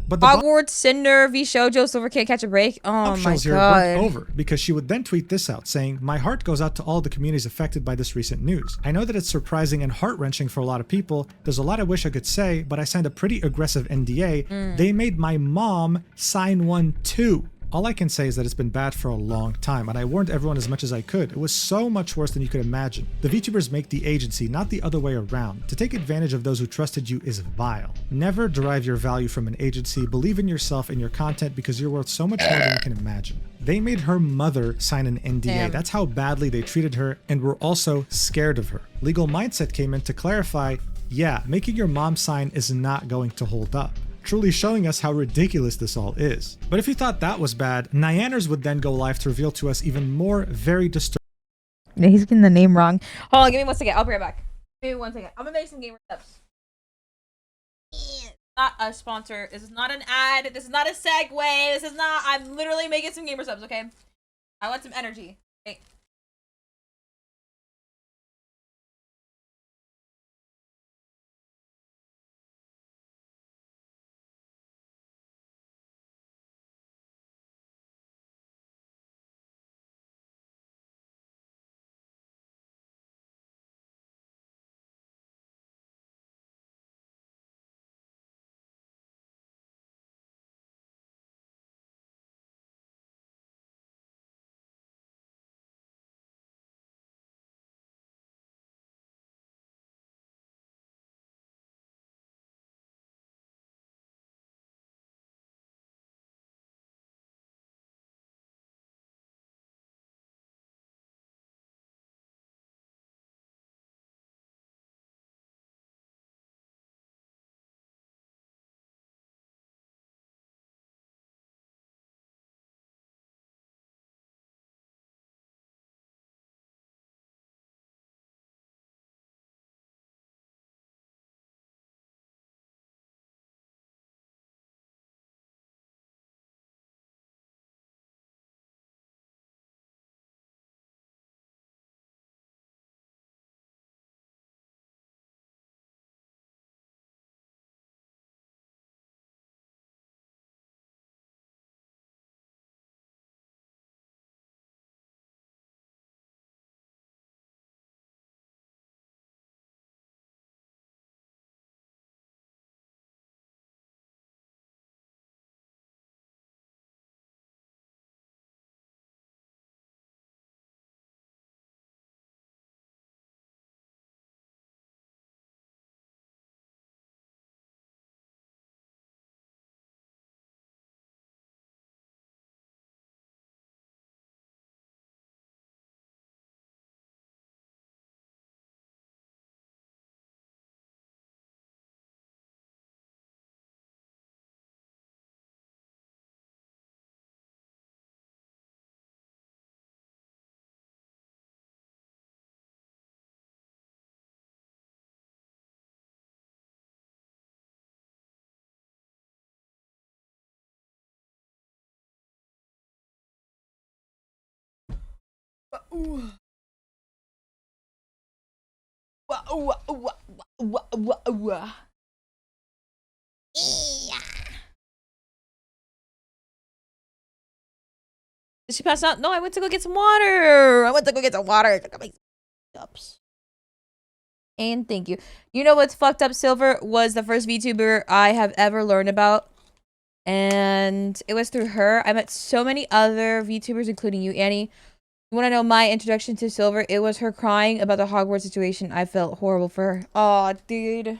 S2: But the
S3: Hogwarts, Cinder, VShojo, Silver can't catch a break. Oh my
S2: bombshells here
S3: god.
S2: weren't over because she would then tweet this out saying, "My heart goes out to all the communities affected by this recent news. I know that it's surprising and heart-wrenching for a lot of people. There's a lot I wish I could say, but I signed a pretty aggressive NDA. They made my mom sign one too. All I can say is that it's been bad for a long time, and I warned everyone as much as I could. It was so much worse than you could imagine. The VTubers make the agency, not the other way around. To take advantage of those who trusted you is vile. Never derive your value from an agency. Believe in yourself and your content because you're worth so much more than you can imagine." They made her mother sign an NDA.
S3: Damn.
S2: That's how badly they treated her and were also scared of her. Legal Mindset came in to clarify, yeah, making your mom sign is not going to hold up. Truly showing us how ridiculous this all is. But if you thought that was bad, Nyaners would then go live to reveal to us even more very disturbing.
S3: Yeah, he's getting the name wrong. Hold on, give me 1 second. I'll be right back. Give me 1 second. I'm gonna make some gamer steps. Not a sponsor. This is not an ad. This is not a segue. This is not. I'm literally making some gamer subs, okay? I want some energy. Okay. Did she pass out? No, I went to go get some water. I went to go get some water. And thank you. You know what's fucked up? Silver was the first VTuber I have ever learned about. And it was through her. I met so many other VTubers, including you, Annie. You want to know my introduction to Silver? It was her crying about the Hogwarts situation. I felt horrible for her. Oh, dude.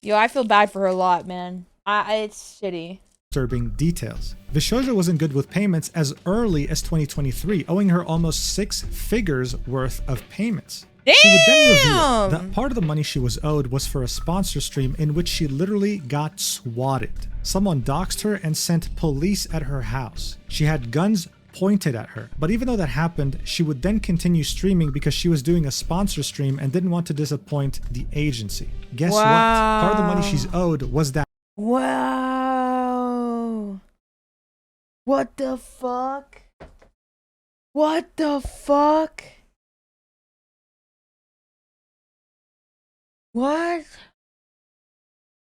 S3: Yo, I feel bad for her a lot, man. It's shitty.
S2: Disturbing details. VShojo wasn't good with payments as early as 2023, owing her almost 6 figures worth of payments.
S3: Damn!
S2: She would then reveal that part of the money she was owed was for a sponsor stream in which she literally got swatted. Someone doxed her and sent police at her house. She had guns pointed at her. But even though that happened, she would then continue streaming because she was doing a sponsor stream and didn't want to disappoint the agency. Guess what? Part of the money she's owed was that.
S3: Wow. What the fuck? What the fuck? What?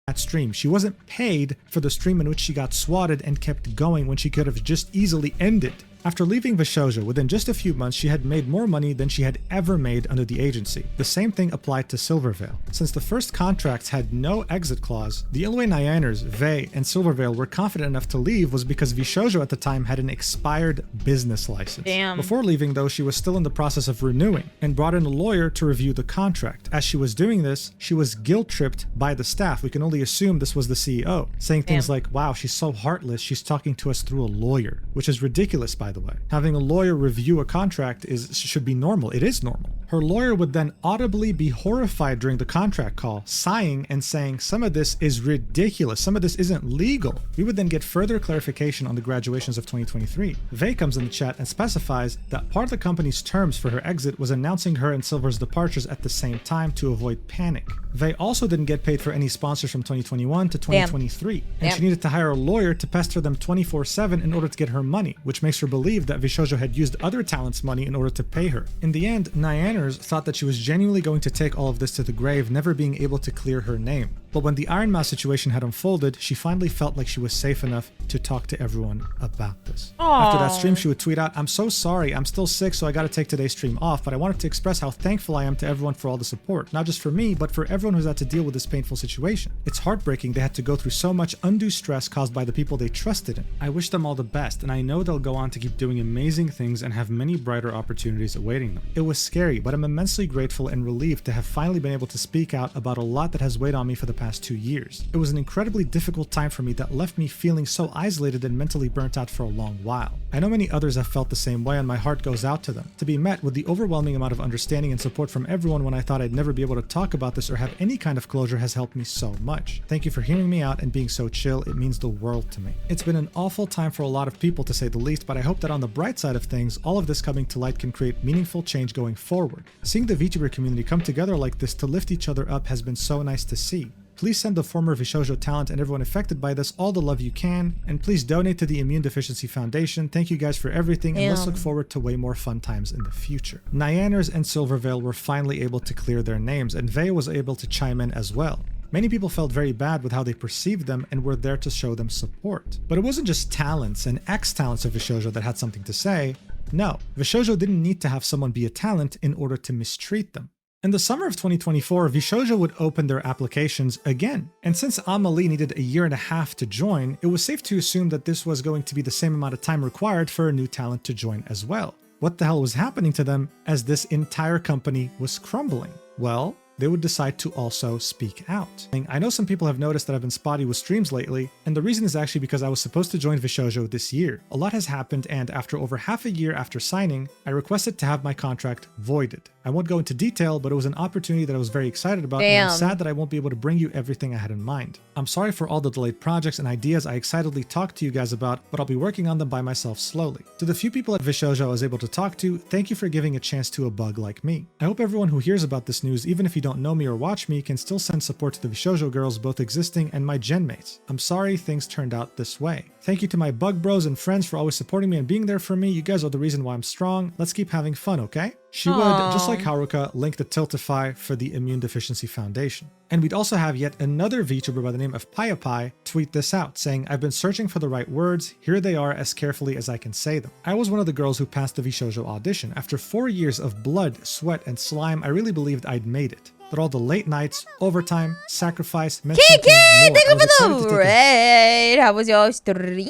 S2: That stream. She wasn't paid for the stream in which she got swatted and kept going when she could have just easily ended. After leaving VShojo, within just a few months, she had made more money than she had ever made under the agency. The same thing applied to Silvervale. Since the first contracts had no exit clause, the only way Nyaners, Vey, and Silvervale were confident enough to leave was because VShojo at the time had an expired business license.
S3: Damn.
S2: Before leaving, though, she was still in the process of renewing and brought in a lawyer to review the contract. As she was doing this, she was guilt-tripped by the staff. We can only assume this was the CEO, saying things like, wow, she's so heartless, she's talking to us through a lawyer, which is ridiculous, by the way. Having a lawyer review a contract should be normal. It is normal. Her lawyer would then audibly be horrified during the contract call, sighing and saying, some of this is ridiculous, some of this isn't legal. We would then get further clarification on the graduations of 2023. Vey comes in the chat and specifies that part of the company's terms for her exit was announcing her and Silver's departures at the same time to avoid panic. Vey also didn't get paid for any sponsors from 2021 to 2023, and she needed to hire a lawyer to pester them 24/7 in order to get her money, which makes her believe that VShojo had used other talents' money in order to pay her. In the end, Nyaners thought that she was genuinely going to take all of this to the grave, never being able to clear her name. But when the Iron Mouse situation had unfolded, she finally felt like she was safe enough to talk to everyone about this.
S3: Aww.
S2: After that stream, she would tweet out, I'm so sorry, I'm still sick, so I gotta take today's stream off, but I wanted to express how thankful I am to everyone for all the support. Not just for me, but for everyone who's had to deal with this painful situation. It's heartbreaking they had to go through so much undue stress caused by the people they trusted in. I wish them all the best, and I know they'll go on to keep doing amazing things and have many brighter opportunities awaiting them. It was scary, but I'm immensely grateful and relieved to have finally been able to speak out about a lot that has weighed on me for the past 2 years. It was an incredibly difficult time for me that left me feeling so isolated and mentally burnt out for a long while. I know many others have felt the same way, and my heart goes out to them. To be met with the overwhelming amount of understanding and support from everyone when I thought I'd never be able to talk about this or have any kind of closure has helped me so much. Thank you for hearing me out and being so chill. It means the world to me. It's been an awful time for a lot of people, to say the least, but I hope that on the bright side of things, all of this coming to light can create meaningful change going forward. Seeing the VTuber community come together like this to lift each other up has been so nice to see. Please send the former VShojo talent and everyone affected by this all the love you can, and please donate to the Immune Deficiency Foundation. Thank you guys for everything, and let's look forward to way more fun times in the future. Nyaners and Silvervale were finally able to clear their names, and Vey was able to chime in as well. Many people felt very bad with how they perceived them and were there to show them support. But it wasn't just talents and ex-talents of VShojo that had something to say. No, VShojo didn't need to have someone be a talent in order to mistreat them. In the summer of 2024, VShojo would open their applications again. And since Amelie needed a year and a half to join, it was safe to assume that this was going to be the same amount of time required for a new talent to join as well. What the hell was happening to them as this entire company was crumbling? Well, they would decide to also speak out. I know some people have noticed that I've been spotty with streams lately, and the reason is actually because I was supposed to join VShojo this year. A lot has happened, and after over half a year after signing, I requested to have my contract voided. I won't go into detail, but it was an opportunity that I was very excited about, and I'm sad that I won't be able to bring you everything I had in mind. I'm sorry for all the delayed projects and ideas I excitedly talked to you guys about, but I'll be working on them by myself slowly. To the few people at VShojo I was able to talk to, thank you for giving a chance to a bug like me. I hope everyone who hears about this news, even if you don't don't know me or watch me can still send support to the VShojo girls, both existing and my gen mates. I'm sorry things turned out this way. Thank you to my bug bros and friends for always supporting me and being there for me. You guys are the reason why I'm strong. Let's keep having fun, okay? She would, just like Haruka, link the Tiltify for the Immune Deficiency Foundation. And we'd also have yet another VTuber by the name of PayaPie tweet this out, saying, I've been searching for the right words. Here they are as carefully as I can say them. I was one of the girls who passed the VShojo audition. After 4 years of blood, sweat, and slime, I really believed I'd made it. But all the late nights, overtime, sacrifice, meant something more.
S3: Thank you for the raid. How was your stream?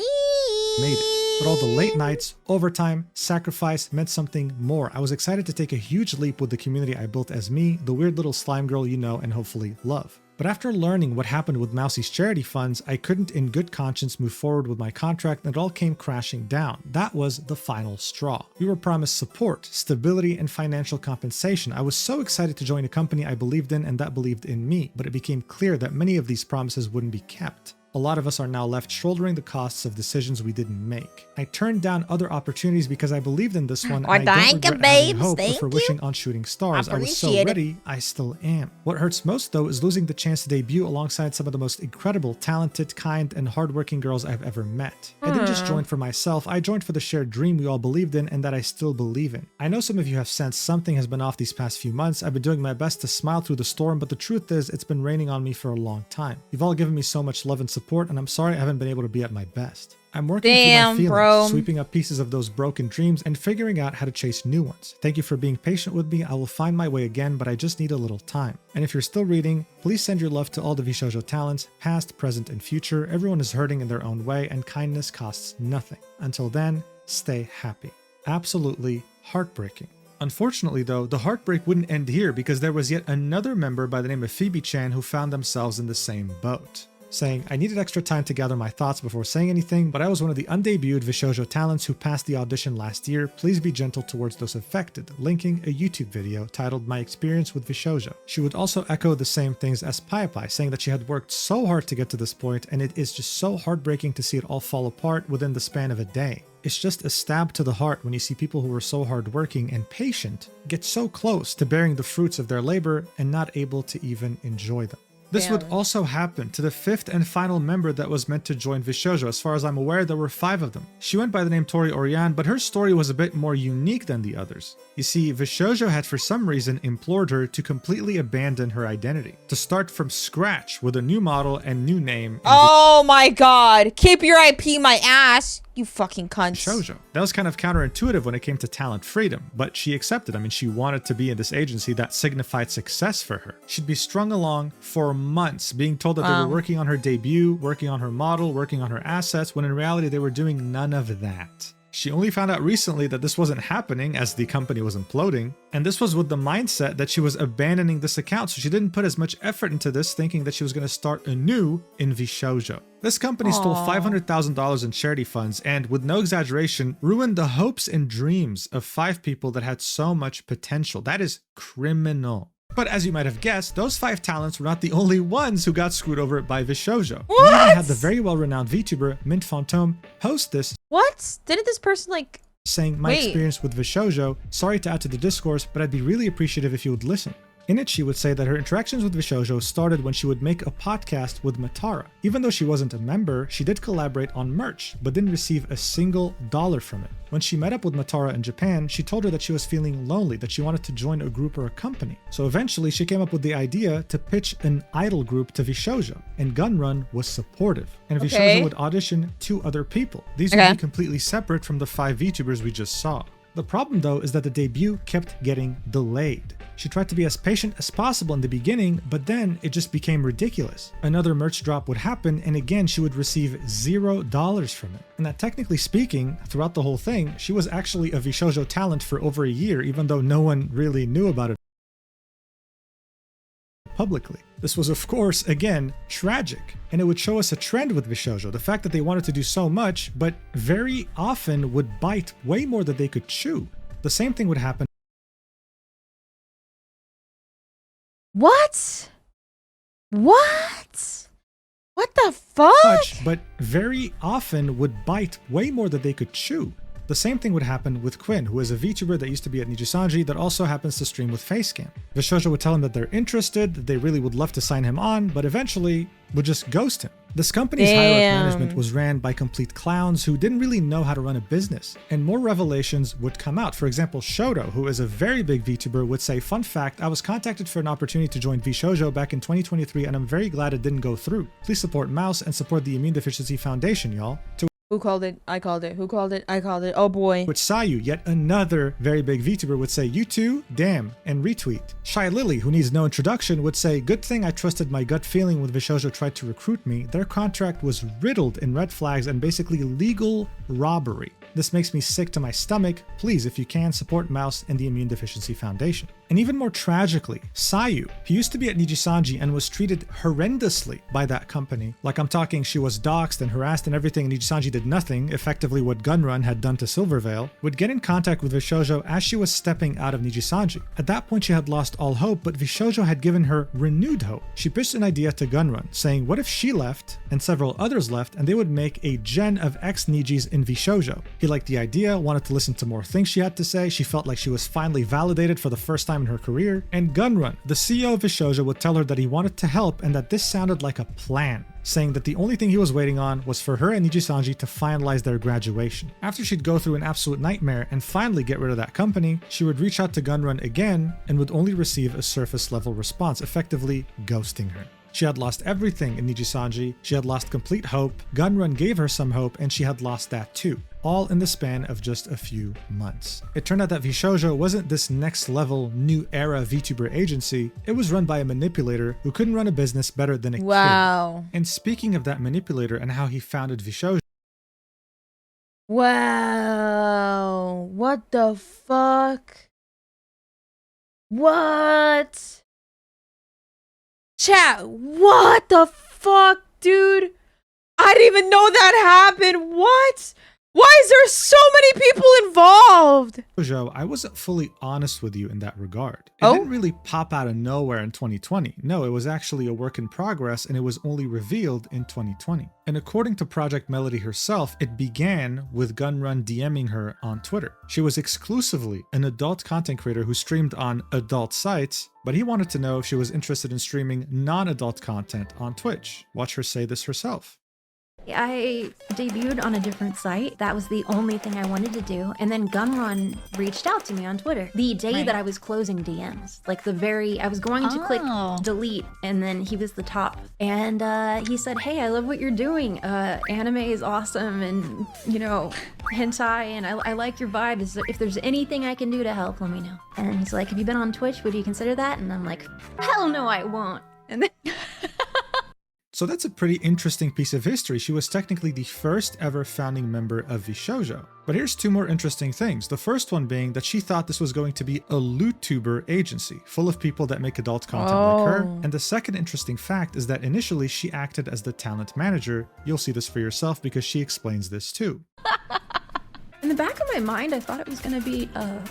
S2: Made it. But all the late nights, overtime, sacrifice meant something more. I was excited to take a huge leap with the community I built as me, the weird little slime girl you know and hopefully love. But after learning what happened with Mousie's charity funds, I couldn't in good conscience move forward with my contract and it all came crashing down. That was the final straw. We were promised support, stability, and financial compensation. I was so excited to join a company I believed in and that believed in me, but it became clear that many of these promises wouldn't be kept. A lot of us are now left shouldering the costs of decisions we didn't make. I turned down other opportunities because I believed in this one, and I don't regret having hope or for wishing on shooting stars. I was so ready, I still am. What hurts most though is losing the chance to debut alongside some of the most incredible, talented, kind, and hardworking girls I've ever met. I didn't just join for myself, I joined for the shared dream we all believed in and that I still believe in. I know some of you have sensed something has been off these past few months. I've been doing my best to smile through the storm, but the truth is it's been raining on me for a long time. You've all given me so much love and support, and I'm sorry I haven't been able to be at my best. I'm working through my feelings, sweeping up pieces of those broken dreams and figuring out how to chase new ones. Thank you for being patient with me. I will find my way again, but I just need a little time. And if you're still reading, please send your love to all the VShojo talents, past, present, and future. Everyone is hurting in their own way, and kindness costs nothing. Until then, stay happy. Absolutely heartbreaking. Unfortunately though, the heartbreak wouldn't end here because there was yet another member by the name of Phoebe-chan who found themselves in the same boat. Saying, I needed extra time to gather my thoughts before saying anything, but I was one of the undebuted VShojo talents who passed the audition last year. Please be gentle towards those affected, linking a YouTube video titled My Experience with VShojo. She would also echo the same things as PayaPie, saying that she had worked so hard to get to this point, and it is just so heartbreaking to see it all fall apart within the span of a day. It's just a stab to the heart when you see people who were so hardworking and patient get so close to bearing the fruits of their labor and not able to even enjoy them. This would also happen to the fifth and final member that was meant to join VShojo. As far as I'm aware, there were 5 of them. She went by the name Tori Orion, but her story was a bit more unique than the others. You see, VShojo had for some reason implored her to completely abandon her identity, to start from scratch with a new model and new name.
S3: Oh my god, keep your IP my ass, you fucking cunt.
S2: VShojo. That was kind of counterintuitive when it came to talent freedom, but she accepted. I mean, she wanted to be in this agency that signified success for her. She'd be strung along for months, being told that they were working on her debut, working on her model, working on her assets, when in reality they were doing none of that. She only found out recently that this wasn't happening as the company was imploding, and this was with the mindset that she was abandoning this account, so she didn't put as much effort into this, thinking that she was going to start anew in VShojo. This company stole $500,000 in charity funds and, with no exaggeration, ruined the hopes and dreams of 5 people that had so much potential. That is criminal. But as you might have guessed, those 5 talents were not the only ones who got screwed over by VShojo. We even had the very well-renowned VTuber, Mint Fantôme, post this.
S3: What? Didn't this person like...
S2: saying, my experience with VShojo, sorry to add to the discourse, but I'd be really appreciative if you would listen. In it, she would say that her interactions with VShojo started when she would make a podcast with Matara. Even though she wasn't a member, she did collaborate on merch, but didn't receive a single dollar from it. When she met up with Matara in Japan, she told her that she was feeling lonely, that she wanted to join a group or a company. So eventually, she came up with the idea to pitch an idol group to VShojo, and Gunrun was supportive. And VShojo would audition 2 other people. These would be completely separate from the 5 VTubers we just saw. The problem though is that the debut kept getting delayed. She tried to be as patient as possible in the beginning, but then it just became ridiculous. Another merch drop would happen, and again she would receive $0 from it. And that, technically speaking, throughout the whole thing, she was actually a VShojo talent for over a year, even though no one really knew about it publicly. This was, of course, again, tragic, and it would show us a trend with VShojo, the fact that they wanted to do so much, but very often would bite way more than they could chew. The same thing would happen.
S3: What? What? What the fuck?
S2: But very often would bite way more than they could chew. The same thing would happen with Quinn, who is a VTuber that used to be at Nijisanji that also happens to stream with Facecam. VShojo would tell him that they're interested, that they really would love to sign him on, but eventually would just ghost him. This company's higher-up management was ran by complete clowns who didn't really know how to run a business, and more revelations would come out. For example, Shoto, who is a very big VTuber, would say, "Fun fact, I was contacted for an opportunity to join VShojo back in 2023, and I'm very glad it didn't go through. Please support Mouse and support the Immune Deficiency Foundation, y'all."
S3: Who called it? I called it. Who called it? I called it. Oh boy.
S2: Which Sayu, yet another very big VTuber, would say, "You too? Damn," and retweet. Shy Lily, who needs no introduction, would say, "Good thing I trusted my gut feeling when VShojo tried to recruit me. Their contract was riddled in red flags and basically legal robbery. This makes me sick to my stomach. Please, if you can, support Mouse and the Immune Deficiency Foundation." And even more tragically, Sayu, who used to be at Nijisanji and was treated horrendously by that company. Like, I'm talking, she was doxxed and harassed and everything, and Nijisanji did nothing, effectively what Gunrun had done to Silvervale, would get in contact with VShojo as she was stepping out of Nijisanji. At that point, she had lost all hope, but VShojo had given her renewed hope. She pitched an idea to Gunrun, saying, what if she left and several others left and they would make a gen of ex-Nijis in VShojo? He liked the idea, wanted to listen to more things she had to say. She felt like she was finally validated for the first time in her career. And Gunrun, the CEO of VShojo, would tell her that he wanted to help and that this sounded like a plan, saying that the only thing he was waiting on was for her and Nijisanji to finalize their graduation. After she'd go through an absolute nightmare and finally get rid of that company, she would reach out to Gunrun again and would only receive a surface level response, effectively ghosting her. She had lost everything in Nijisanji, she had lost complete hope, Gunrun gave her some hope, and she had lost that too. All in the span of just a few months. It turned out that VShojo wasn't this next level new era VTuber agency, it was run by a manipulator who couldn't run a business better than a kid. And speaking of that manipulator and how he founded VShojo.
S3: Wow. What the fuck? What? Chat, what the fuck, dude? I didn't even know that happened. What? Why is there so many people involved?
S2: VShojo, I wasn't fully honest with you in that regard. It didn't really pop out of nowhere in 2020. No, it was actually a work in progress and it was only revealed in 2020. And according to Project Melody herself, it began with Gunrun DMing her on Twitter. She was exclusively an adult content creator who streamed on adult sites, but he wanted to know if she was interested in streaming non-adult content on Twitch. Watch her say this herself.
S12: I debuted on a different site. That was the only thing I wanted to do. And then Gunrun reached out to me on Twitter the day that I was closing DMs. Like I was going to click delete and then he was the top. And he said, hey, I love what you're doing. Anime is awesome and, you know, hentai and I like your vibe. If there's anything I can do to help, let me know. And he's like, have you been on Twitch? Would you consider that? And I'm like, hell no, I won't. And then...
S2: So that's a pretty interesting piece of history. She was technically the first ever founding member of VShojo. But here's two more interesting things. The first one being that she thought this was going to be a LootTuber agency, full of people that make adult content like her. And the second interesting fact is that initially she acted as the talent manager. You'll see this for yourself because she explains this too.
S12: In the back of my mind, I thought it was going to be a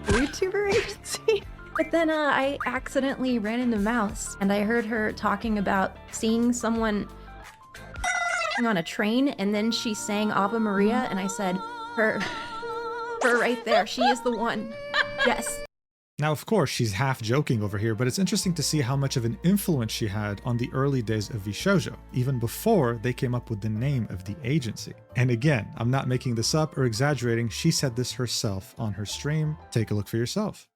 S12: VTuber agency. But then I accidentally ran into Mouse and I heard her talking about seeing someone on a train and then she sang Ave Maria and I said, her right there, she is the one. Yes.
S2: Now, of course, she's half joking over here, but it's interesting to see how much of an influence she had on the early days of VShojo, even before they came up with the name of the agency. And again, I'm not making this up or exaggerating, she said this herself on her stream. Take a look for yourself.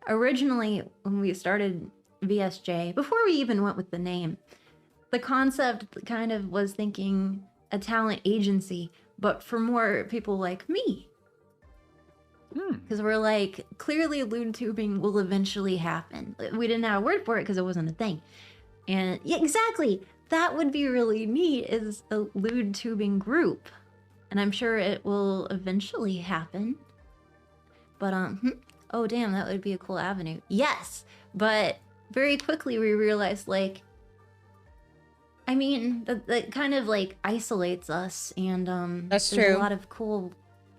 S12: Originally, when we started VSJ, before we even went with the name, the concept kind of was thinking a talent agency, but for more people like me. Because we're like, clearly LootTubing will eventually happen. We didn't have a word for it because it wasn't a thing. And yeah, exactly, that would be really neat, is a LootTubing group. And I'm sure it will eventually happen. But oh damn, that would be a cool avenue. Yes, but very quickly we realized, like, I mean, that kind of like isolates us, and
S3: that's
S12: there's
S3: true.
S12: a lot of cool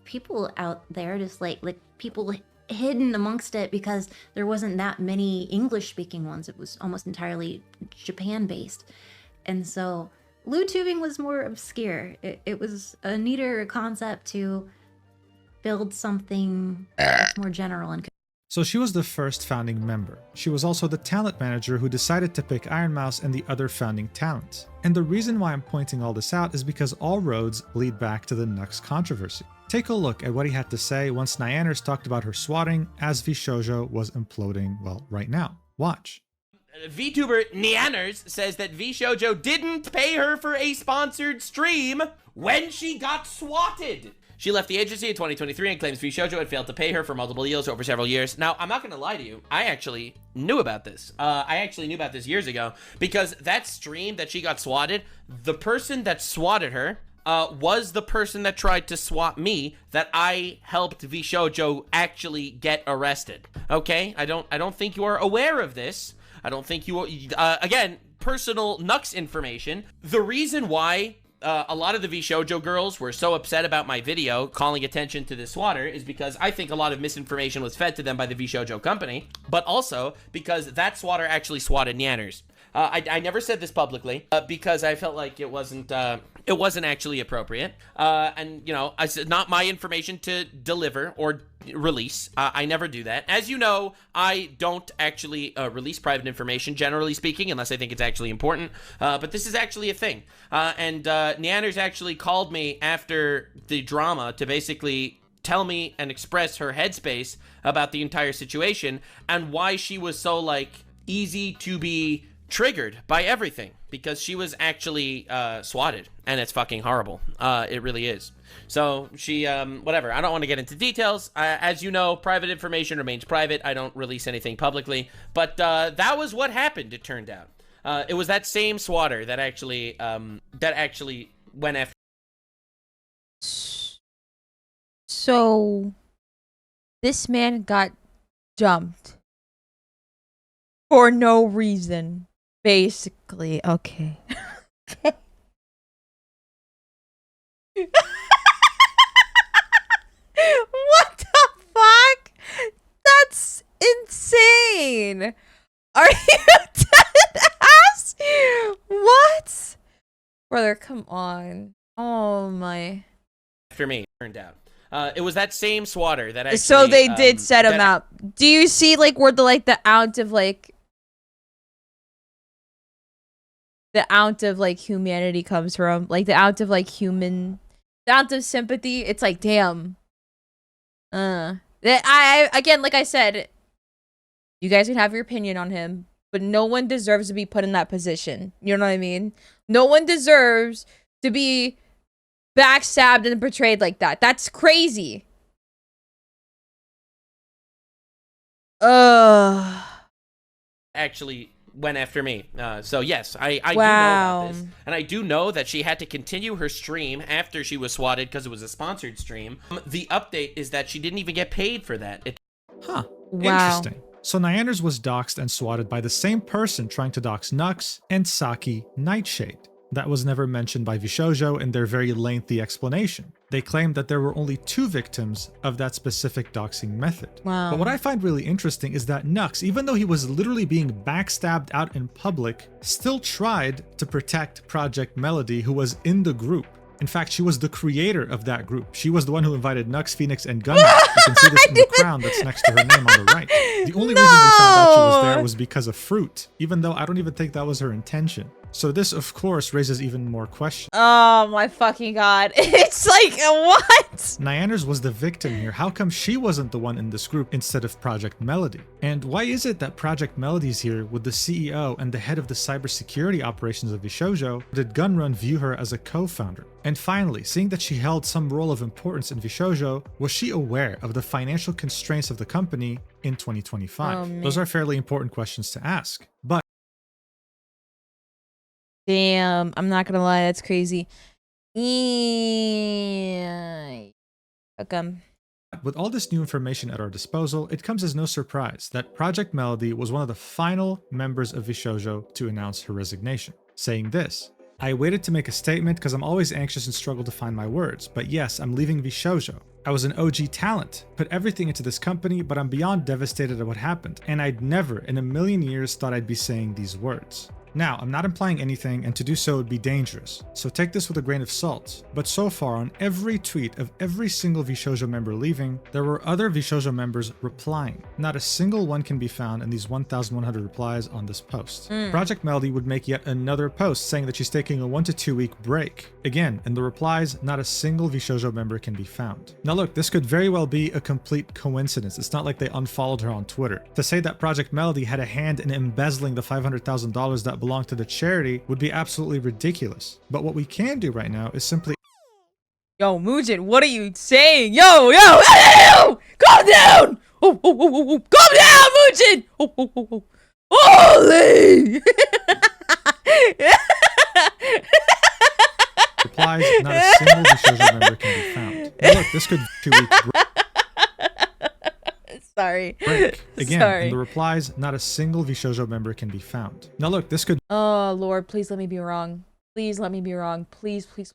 S12: people out there, just like people hidden amongst it because there wasn't that many English-speaking ones. It was almost entirely Japan-based, and so LootTubing was more obscure. It was a neater concept to build something that's more general and
S2: So she was the first founding member. She was also the talent manager who decided to pick Iron Mouse and the other founding talents. And the reason why I'm pointing all this out is because all roads lead back to the Nux controversy. Take a look at what he had to say once Nyanners talked about her swatting as VShojo was imploding, well, right now. Watch.
S13: VTuber Nyanners says that VShojo didn't pay her for a sponsored stream when she got swatted. She left the agency in 2023 and claims VShojo had failed to pay her for multiple deals over several years. Now, I'm not going to lie to you. I actually knew about this. I actually knew about this years ago because that stream that she got swatted, the person that swatted her was the person that tried to swat me that I helped VShojo actually get arrested. Okay? I don't think you are aware of this. I don't think you again, personal Nux information. The reason why a lot of the VShojo girls were so upset about my video calling attention to this swatter is because I think a lot of misinformation was fed to them by the VShojo company, but also because that swatter actually swatted Nyanners. I never said this publicly because I felt like it wasn't actually appropriate. And, you know, it's not my information to deliver or release. I never do that. As you know, I don't actually release private information, generally speaking, unless I think it's actually important. But this is actually a thing. And Nyanners actually called me after the drama to basically tell me and express her headspace about the entire situation and why she was so, like, easy to be triggered by everything, because she was actually swatted, and it's fucking horrible. It really is. So she whatever, I don't want to get into details. As you know, private information remains private. I don't release anything publicly, but that was what happened. It turned out it was that same swatter that actually went after.
S3: So this man got dumped for no reason. Basically, okay. What the fuck? That's insane. Are you dead ass? What? Brother, come on. Oh my.
S13: After me, turned out. It was that same swatter that actually.
S3: So they did set him up. Do you see like where the ounce of humanity comes from? Like the ounce of the ounce of sympathy. It's like, damn. I again, like I said, you guys can have your opinion on him, but no one deserves to be put in that position. You know what I mean? No one deserves to be backstabbed and betrayed like that. That's crazy.
S13: Actually went after me. So yes, I do know about this. And I do know that she had to continue her stream after she was swatted because it was a sponsored stream. The update is that she didn't even get paid for that.
S2: Wow. Interesting. So Nyanners was doxxed and swatted by the same person trying to dox Nux and Saki Nightshade. That was never mentioned by VShojo in their very lengthy explanation. They claimed that there were only 2 victims of that specific doxing method.
S3: Wow.
S2: But what I find really interesting is that Nux, even though he was literally being backstabbed out in public, still tried to protect Project Melody, who was in the group. In fact, she was the creator of that group. She was the one who invited Nux, Phoenix, and Gunman. You can see this in the crown that's next to her name on the right. The only reason we found out she was there was because of fruit, even though I don't even think that was her intention. So this, of course, raises even more questions.
S3: Oh my fucking god. It's like, what?
S2: Nyanners was the victim here. How come she wasn't the one in this group instead of Project Melody? And why is it that Project Melody's here with the CEO and the head of the cybersecurity operations of VShojo? Did Gunrun view her as a co-founder? And finally, seeing that she held some role of importance in VShojo, was she aware of the financial constraints of the company in 2025? Those are fairly important questions to ask. But
S3: damn, I'm not gonna lie, that's crazy. Okay.
S2: With all this new information at our disposal, it comes as no surprise that Project Melody was one of the final members of VShojo to announce her resignation, saying this: "I waited to make a statement because I'm always anxious and struggle to find my words, but yes, I'm leaving VShojo. I was an OG talent, put everything into this company, but I'm beyond devastated at what happened, and I'd never in a million years thought I'd be saying these words. Now, I'm not implying anything, and to do so would be dangerous, so take this with a grain of salt. But so far, on every tweet of every single VShojo member leaving, there were other VShojo members replying. Not a single one can be found in these 1,100 replies on this post. Project Melody would make yet another post saying that she's taking a 1 to 2 week break. Again, in the replies, not a single VShojo member can be found. Now look, this could very well be a complete coincidence. It's not like they unfollowed her on Twitter. To say that Project Melody had a hand in embezzling the $500,000 that belonged to the charity would be absolutely ridiculous. But what we can do right now is simply...
S3: Yo, Mujin, what are you saying? Yo, calm down! Calm down, Mujin! Holy!
S2: replies, not a single VShojo member can be found. Now look, this could be 2 weeks
S3: Sorry.
S2: break. Again,
S3: Sorry.
S2: in the replies, not a single VShojo member can be found. Now look, this could...
S3: Oh, Lord, please let me be wrong. Please let me be wrong. Please, please.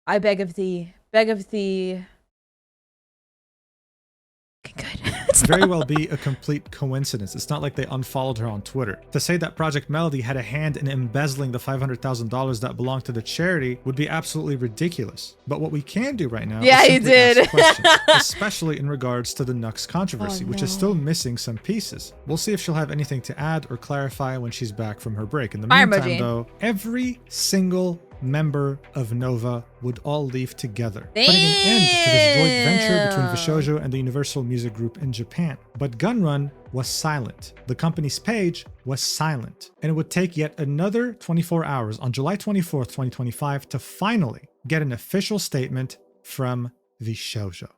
S3: I beg of thee. Beg of thee. Okay, good.
S2: very well be a complete coincidence. It's not like they unfollowed her on Twitter. To say that Project Melody had a hand in embezzling the $500,000 that belonged to the charity would be absolutely ridiculous. But what we can do right now is simply ask questions, especially in regards to the Nux controversy, which is still missing some pieces. We'll see if she'll have anything to add or clarify when she's back from her break. In the meantime, though, every single member of Nova would all leave together, putting an end to this joint venture between VShojo and the Universal Music Group in Japan. But Gunrun was silent. The company's page was silent. And it would take yet another 24 hours on July 24th, 2025 to finally get an official statement from VShojo.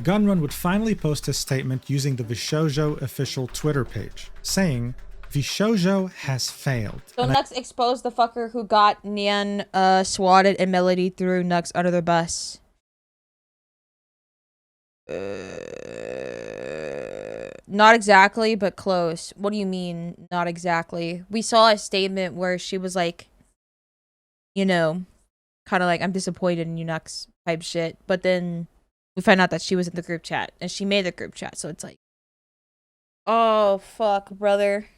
S2: Gunrun would finally post his statement using the VShojo official Twitter page, saying, VShojo has failed.
S3: So Nux exposed the fucker who got Nian swatted and Melody threw Nux under the bus. Not exactly, but close. What do you mean, not exactly? We saw a statement where she was like, you know, kind of like, I'm disappointed in you, Nux type shit. But then we find out that she was in the group chat and she made the group chat. So it's like, oh, fuck, brother.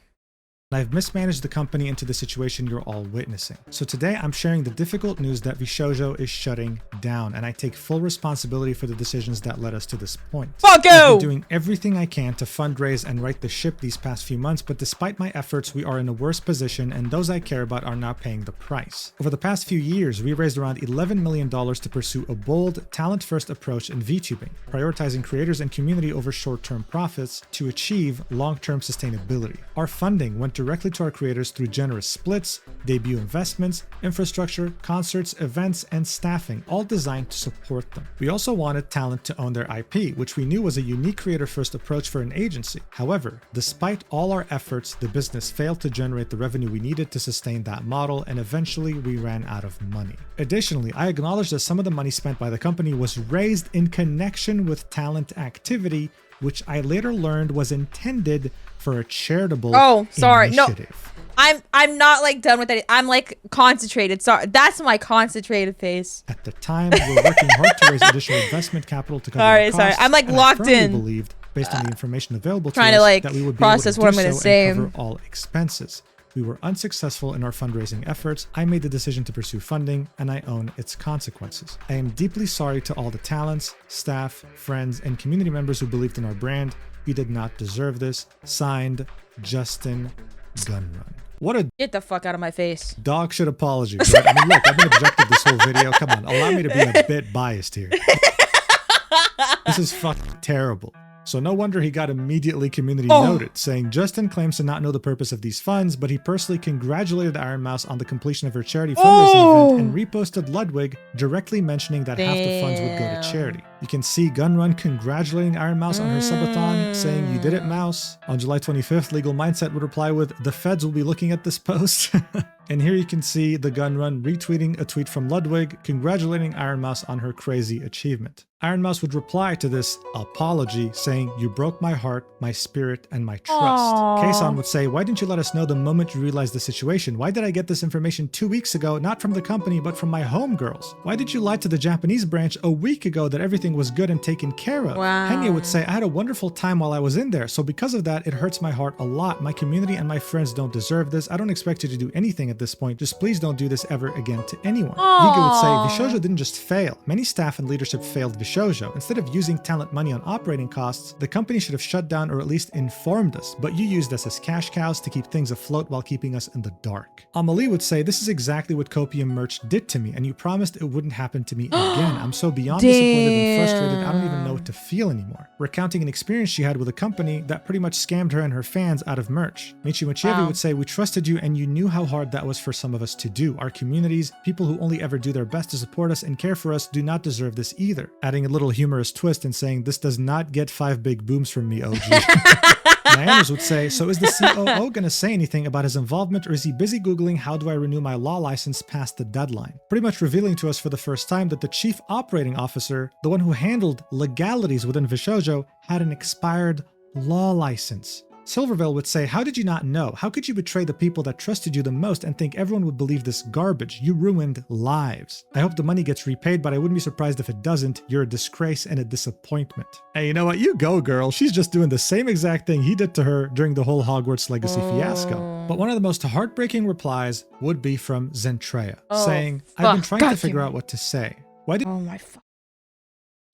S2: I've mismanaged the company into the situation you're all witnessing. So today I'm sharing the difficult news that VShojo is shutting down, and I take full responsibility for the decisions that led us to this point.
S3: Fuck you!
S2: I've been doing everything I can to fundraise and right the ship these past few months, but despite my efforts, we are in a worse position and those I care about are not paying the price. Over the past few years, we raised around $11 million to pursue a bold, talent-first approach in VTubing, prioritizing creators and community over short-term profits to achieve long-term sustainability. Our funding went directly to our creators through generous splits, debut investments, infrastructure, concerts, events, and staffing, all designed to support them. We also wanted talent to own their IP, which we knew was a unique creator-first approach for an agency. However, despite all our efforts, the business failed to generate the revenue we needed to sustain that model, and eventually we ran out of money. Additionally, I acknowledge that some of the money spent by the company was raised in connection with talent activity, which I later learned was intended for a charitable initiative.
S3: No, I'm not like done with that. I'm like concentrated. Sorry, that's my concentrated face.
S2: At the time, we were working hard to raise additional investment capital to cover our costs.
S3: I'm like locked in.
S2: I believed, based on the information available to
S3: trying
S2: us,
S3: to like
S2: that we would be
S3: process
S2: able
S3: what
S2: to
S3: I'm
S2: do
S3: gonna
S2: so
S3: say
S2: and cover all expenses. We were unsuccessful in our fundraising efforts. I made the decision to pursue funding, and I own its consequences. I am deeply sorry to all the talents, staff, friends, and community members who believed in our brand. You did not deserve this. Signed, Justin Gunrun. What a
S3: get the fuck out of my face.
S2: Dog shit apology, right? I mean, look, I've been objective this whole video. Come on, allow me to be a bit biased here. This is fucking terrible. So no wonder he got immediately community noted, saying Justin claims to not know the purpose of these funds, but he personally congratulated Iron Mouse on the completion of her charity fundraising event and reposted Ludwig, directly mentioning that half the funds would go to charity. You can see Gunrun congratulating Iron Mouse on her subathon, saying, "You did it, Mouse." On July 25th, Legal Mindset would reply with, "The feds will be looking at this post." And here you can see the gun run retweeting a tweet from Ludwig congratulating Iron Mouse on her crazy achievement. Iron Mouse would reply to this apology saying, "You broke my heart, my spirit, and my trust." Keisan would say, "Why didn't you let us know the moment you realized the situation? Why did I get this information 2 weeks ago, not from the company, but from my homegirls? Why did you lie to the Japanese branch a week ago that everything was good and taken care of?"
S3: Wow.
S2: Henya would say, "I had a wonderful time while I was in there, so because of that, it hurts my heart a lot. My community and my friends don't deserve this. I don't expect you to do anything at this point. Just please don't do this ever again to anyone." Giga would say, "VShojo didn't just fail. Many staff and leadership failed VShojo. Instead of using talent money on operating costs, the company should have shut down or at least informed us, but you used us as cash cows to keep things afloat while keeping us in the dark." Amelie would say, "This is exactly what Copium Merch did to me, and you promised it wouldn't happen to me again. I'm so beyond disappointed and frustrated, I don't even know what to feel anymore." Recounting an experience she had with a company that pretty much scammed her and her fans out of merch. Michi Mochievi would say, "We trusted you and you knew how hard that was for some of us to do. Our communities, people who only ever do their best to support us and care for us, do not deserve this either." Adding a little humorous twist and saying, "This does not get 5 big booms from me, OG." Nyanners would say, "So is the COO gonna say anything about his involvement, or is he busy Googling how do I renew my law license past the deadline?" Pretty much revealing to us for the first time that the chief operating officer, the one who handled legalities within VShojo, had an expired law license. Silvervale would say, "How did you not know? How could you betray the people that trusted you the most and think everyone would believe this garbage? You ruined lives. I hope the money gets repaid, but I wouldn't be surprised if it doesn't. You're a disgrace and a disappointment." Hey, you know what? You go, girl. She's just doing the same exact thing he did to her during the whole Hogwarts Legacy fiasco. But one of the most heartbreaking replies would be from Zentreya, saying, "I've been trying to figure out what to say. Why did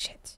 S3: Shit.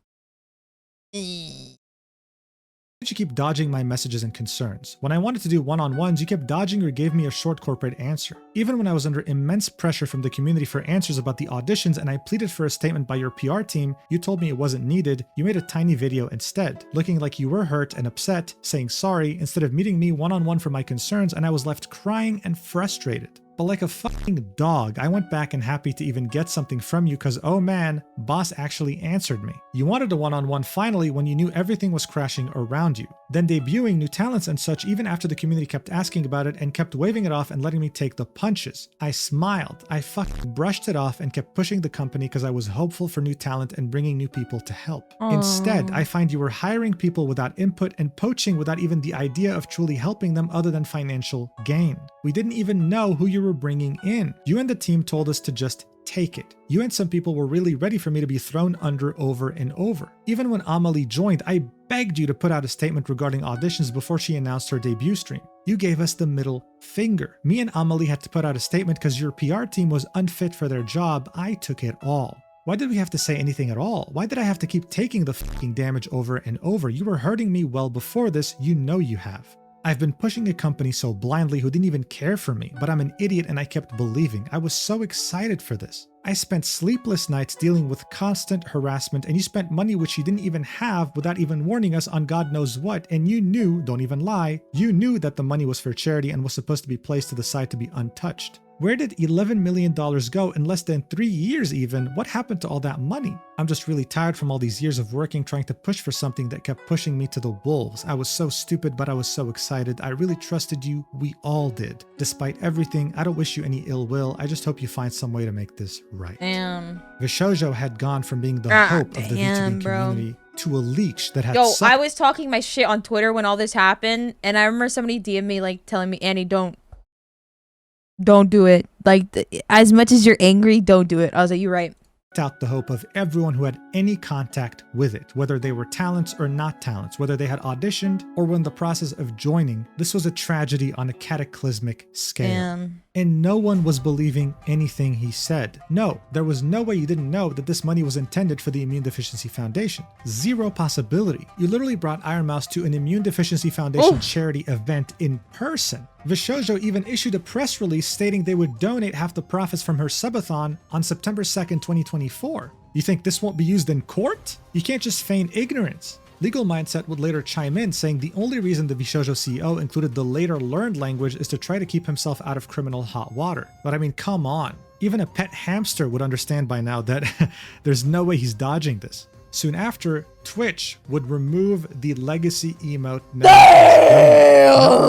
S2: you keep dodging my messages and concerns? When I wanted to do one-on-ones, you kept dodging or gave me a short corporate answer. Even when I was under immense pressure from the community for answers about the auditions and I pleaded for a statement by your PR team, you told me it wasn't needed. You made a tiny video instead, looking like you were hurt and upset, saying sorry, instead of meeting me one-on-one for my concerns, and I was left crying and frustrated. But like a fucking dog, I went back and happy to even get something from you because, oh man, boss actually answered me. You wanted a one-on-one finally when you knew everything was crashing around you. Then debuting new talents and such even after the community kept asking about it and kept waving it off and letting me take the punches. I smiled. I fucking brushed it off and kept pushing the company because I was hopeful for new talent and bringing new people to help. Instead, I find you were hiring people without input and poaching without even the idea of truly helping them other than financial gain. We didn't even know who you were bringing in. You and the team told us to just take it. You and some people were really ready for me to be thrown under over and over. Even when Amelie joined, I begged you to put out a statement regarding auditions before she announced her debut stream. You gave us the middle finger. Me and Amelie had to put out a statement because your PR team was unfit for their job. I took it all. Why did we have to say anything at all? Why did I have to keep taking the fucking damage over and over? You were hurting me well before this. You know you have. I've been pushing a company so blindly who didn't even care for me, but I'm an idiot and I kept believing. I was so excited for this. I spent sleepless nights dealing with constant harassment, and you spent money which you didn't even have without even warning us on God knows what, and you knew, don't even lie, you knew that the money was for charity and was supposed to be placed to the side to be untouched. Where did $11 million go in less than 3 years even? What happened to all that money? I'm just really tired from all these years of working trying to push for something that kept pushing me to the wolves. I was so stupid, but I was so excited. I really trusted you. We all did. Despite everything, I don't wish you any ill will. I just hope you find some way to make this right.
S3: Damn.
S2: VShojo had gone from being the hope of the VTuber community to a leech that had
S3: I was talking my shit on Twitter when all this happened, and I remember somebody DM'd me like telling me, "Annie, don't do it. Like, as much as you're angry, don't do it." I was like, "You're right."
S2: Out the hope of everyone who had any contact with it, whether they were talents or not talents, whether they had auditioned or were in the process of joining. This was a tragedy on a cataclysmic scale. And no one was believing anything he said. No, there was no way you didn't know that this money was intended for the Immune Deficiency Foundation. Zero possibility. You literally brought Iron Mouse to an Immune Deficiency Foundation charity event in person. VShojo even issued a press release stating they would donate half the profits from her subathon on September 2nd, 2024. You think this won't be used in court? You can't just feign ignorance. Legal Mindset would later chime in, saying the only reason the VShojo CEO included the later learned language is to try to keep himself out of criminal hot water. But I mean, come on. Even a pet hamster would understand by now that there's no way he's dodging this. Soon after, Twitch would remove the legacy emote not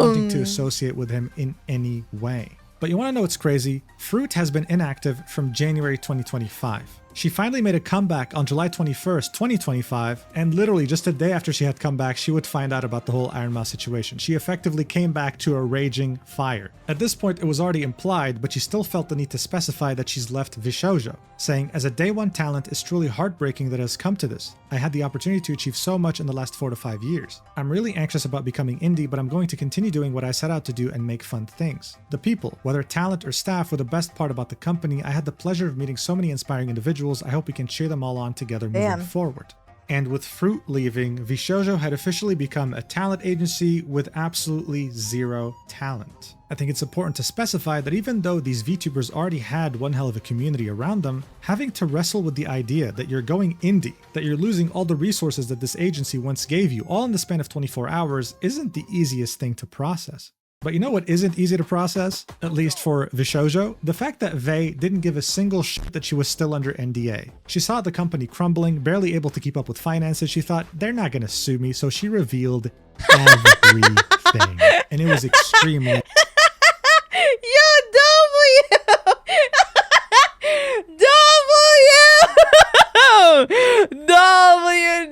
S2: wanting to associate with him in any way. But you want to know what's crazy? Fruit has been inactive from January 2025. She finally made a comeback on July 21st, 2025, and literally just a day after she had come back, she would find out about the whole Iron Mouse situation. She effectively came back to a raging fire. At this point, it was already implied, but she still felt the need to specify that she's left VShojo, saying, as a day one talent, it's truly heartbreaking that it has come to this. I had the opportunity to achieve so much in the last 4 to 5 years. I'm really anxious about becoming indie, but I'm going to continue doing what I set out to do and make fun things. The people, whether talent or staff, were the best part about the company. I had the pleasure of meeting so many inspiring individuals. I hope we can cheer them all on together moving forward. And with Fruit leaving, VShojo had officially become a talent agency with absolutely zero talent. I think it's important to specify that even though these VTubers already had one hell of a community around them, having to wrestle with the idea that you're going indie, that you're losing all the resources that this agency once gave you, all in the span of 24 hours, isn't the easiest thing to process. But you know what isn't easy to process? At least for VShojo? The fact that Vey didn't give a single shit that she was still under NDA. She saw the company crumbling, barely able to keep up with finances. She thought, they're not gonna sue me, so she revealed everything. And it was extremely...